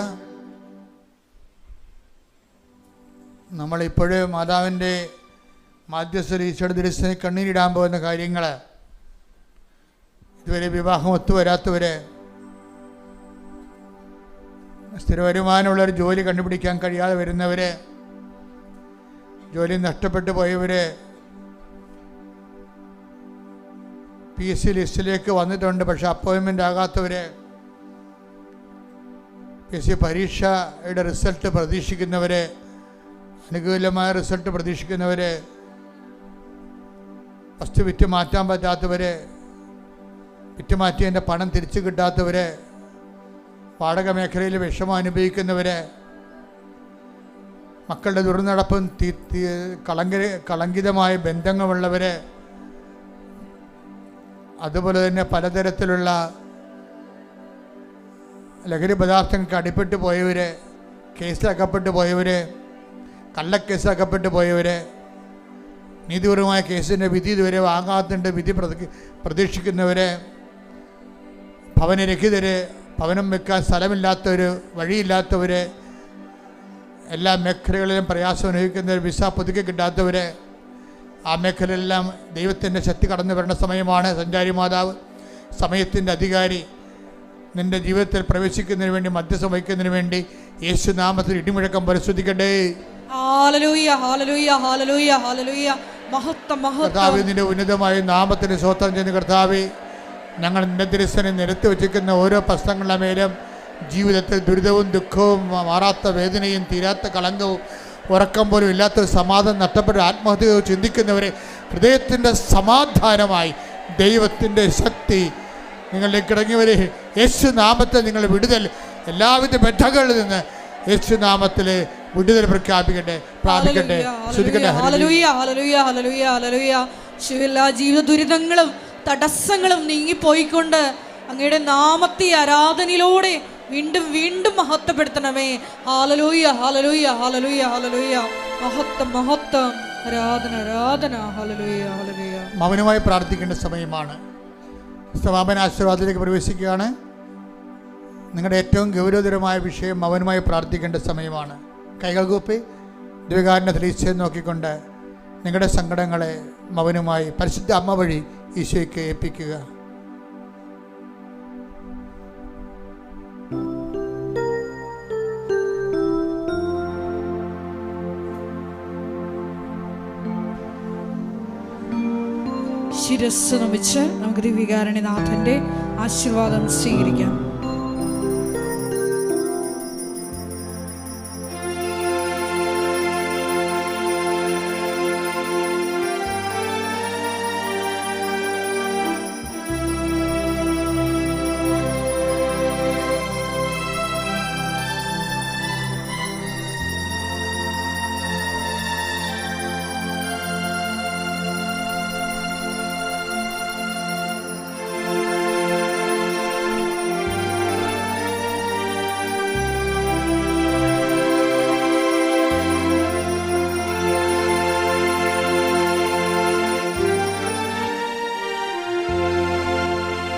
നമ്മളിപ്പോഴേ മാതാവിൻ്റെ മാധ്യസ്ഥ ഈശോയുടെ തിരുസന്നിധിയിൽ കണ്ണീരിടാൻ പോകുന്ന കാര്യങ്ങൾ, ഇതുവരെ വിവാഹം ഒത്തുവരാത്തവർ, സ്ഥിര വരുമാനമുള്ളവർ, ജോലി കണ്ടുപിടിക്കാൻ കഴിയാതെ വരുന്നവർ, ജോലി നഷ്ടപ്പെട്ടു പോയവർ, PSC ലിസ്റ്റിലേക്ക് വന്നിട്ടുണ്ട് പക്ഷെ അപ്പോയിൻമെൻ്റ് ആകാത്തവർ, PSC പരീക്ഷയുടെ റിസൾട്ട് പ്രതീക്ഷിക്കുന്നവരെ, അനുകൂലമായ റിസൾട്ട് പ്രതീക്ഷിക്കുന്നവരെ, വസ്തു വിറ്റ് മാറ്റാൻ പറ്റാത്തവരെ, വിറ്റ് മാറ്റിയതിൻ്റെ പണം തിരിച്ചു കിട്ടാത്തവരെ, വാടക മേഖലയിൽ വിഷമം അനുഭവിക്കുന്നവരെ, മക്കളുടെ ദുർനടപ്പും കളങ്കിതമായ ബന്ധങ്ങളുള്ളവരെ, അതുപോലെ തന്നെ പലതരത്തിലുള്ള ലഹരി പദാർത്ഥങ്ങൾക്ക് അടിപ്പെട്ടു പോയവർ, കേസിലകപ്പെട്ടു പോയവർ, കള്ളക്കേസിലകപ്പെട്ടു പോയവർ, നീതിപൂർവമായ കേസിൻ്റെ വിധി ഇതുവരെ വാങ്ങാത്തതിൻ്റെ വിധി പ്രതീക്ഷിക്കുന്നവർ, ഭവനരഹിതർ, ഭവനം വെക്കാൻ സ്ഥലമില്ലാത്തവർ, വഴിയില്ലാത്തവർ, എല്ലാ മേഖലകളിലും പ്രയാസം അനുഭവിക്കുന്നവർ, വിസ പുതുക്കി കിട്ടാത്തവർ, ആ മേഖലയിലെല്ലാം ദൈവത്തിൻ്റെ ശക്തി കടന്നു വരേണ്ട സമയമാണ്. സഞ്ചാരി മാതാവ്, സമയത്തിൻ്റെ അധികാരി, നിൻ്റെ ജീവിതത്തിൽ പ്രവേശിക്കുന്നതിന് വേണ്ടി, മധ്യസ്ഥം വഹിക്കുന്നതിന് വേണ്ടി യേശു നാമത്തിൽ ഇടിമുഴക്കം പരിശോധിക്കട്ടെ. കർത്താവേ, നിന്റെ ഉന്നതമായ നാമത്തിന് സ്വോത്രം ചെയ്യുന്ന കർത്താവേ, ഞങ്ങൾ നിന്റെ തിരുസനെ നിരത്തി വച്ചിരിക്കുന്ന ഓരോ പ്രശ്നങ്ങളുടെ മേലും ജീവിതത്തിൽ ദുരിതവും ദുഃഖവും, മാറാത്ത വേദനയും, തീരാത്ത കളങ്കവും, ഉറക്കം പോലും ഇല്ലാത്തൊരു സമാധാനം നഷ്ടപ്പെട്ട ആത്മഹത്യയോ ചിന്തിക്കുന്നവരെ ഹൃദയത്തിൻ്റെ സമാധാനമായി ദൈവത്തിൻ്റെ ശക്തി നിങ്ങളിലേക്ക് ഇറങ്ങിവരെ യേശു നാമത്തിൽ നിങ്ങൾ വിടുതൽ, എല്ലാവിധ ബന്ധങ്ങളിൽ നിന്ന് യേശു നാമത്തിൽ വിടുതൽ പ്രഖ്യാപിക്കട്ടെ, പ്രാപിക്കട്ടെ, ശ്രദ്ധിക്കട്ടെ. എല്ലാ ജീവിത ദുരിതങ്ങളും തടസ്സങ്ങളും നീങ്ങിപ്പോയിക്കൊണ്ട് അങ്ങയുടെ നാമത്തെ ആരാധനയിലൂടെ വീണ്ടും വീണ്ടും മഹത്വപ്പെടുത്തണമേ. ഹല്ലേലൂയ, ഹല്ലേലൂയ, ഹല്ലേലൂയ, ഹല്ലേലൂയ. മഹത്വം, മഹത്വം, ആരാധന, ആരാധന. ഹല്ലേലൂയ, ഹല്ലേലൂയ. മൗനമായി പ്രാർത്ഥിക്കേണ്ട സമയമാണ്. സമാപന ആശീർവാദത്തിലേക്ക് പ്രവേശിക്കുകയാണ്. നിങ്ങളുടെ ഏറ്റവും ഗൗരവതരമായ വിഷയം മൗനമായി പ്രാർത്ഥിക്കേണ്ട സമയമാണ്. കൈകൾ കൂപ്പി ദിവ്യകാരുണ്യത്തിൽ ഈശോയെ നോക്കിക്കൊണ്ട് നിങ്ങളുടെ സങ്കടങ്ങളെ മൗനമായി പരിശുദ്ധ അമ്മ വഴി ഈശോയ്ക്ക് ഏൽപ്പിക്കുക. ശിരസ് നമിച്ച് നമുക്ക് ദിവ്യകാരുണ്യനാഥന്റെ ആശീർവാദം സ്വീകരിക്കാം.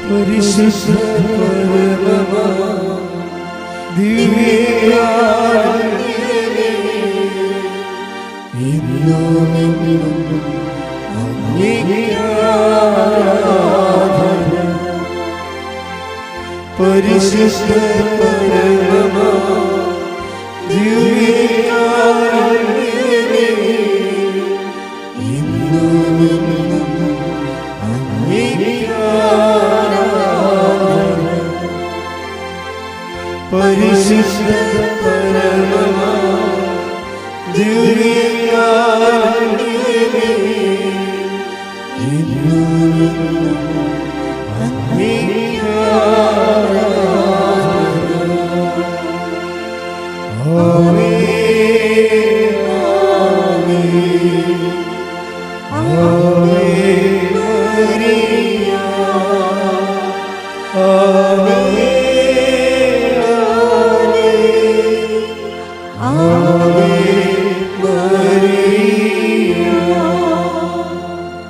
പരിശുദ്ധ പരമമാ ദിവ്യകാരുണ്യമേ, ഇന്നും എന്നും അങ്ങേക്ക് ആരാധന. പരിശുദ്ധ പരമമാ ദിവ്യകാരുണ്യമേ, ഇന്നും എന്നും അങ്ങേക്ക് പരിശുദ്ധ പരമമാ ദിവ്യകാരുണ്യമേ, ഇന്നും അങ്ങേക്ക് ആരാധന. ആമേൻ, ആമേൻ, ആമേൻ മരിയ, ആമേൻ.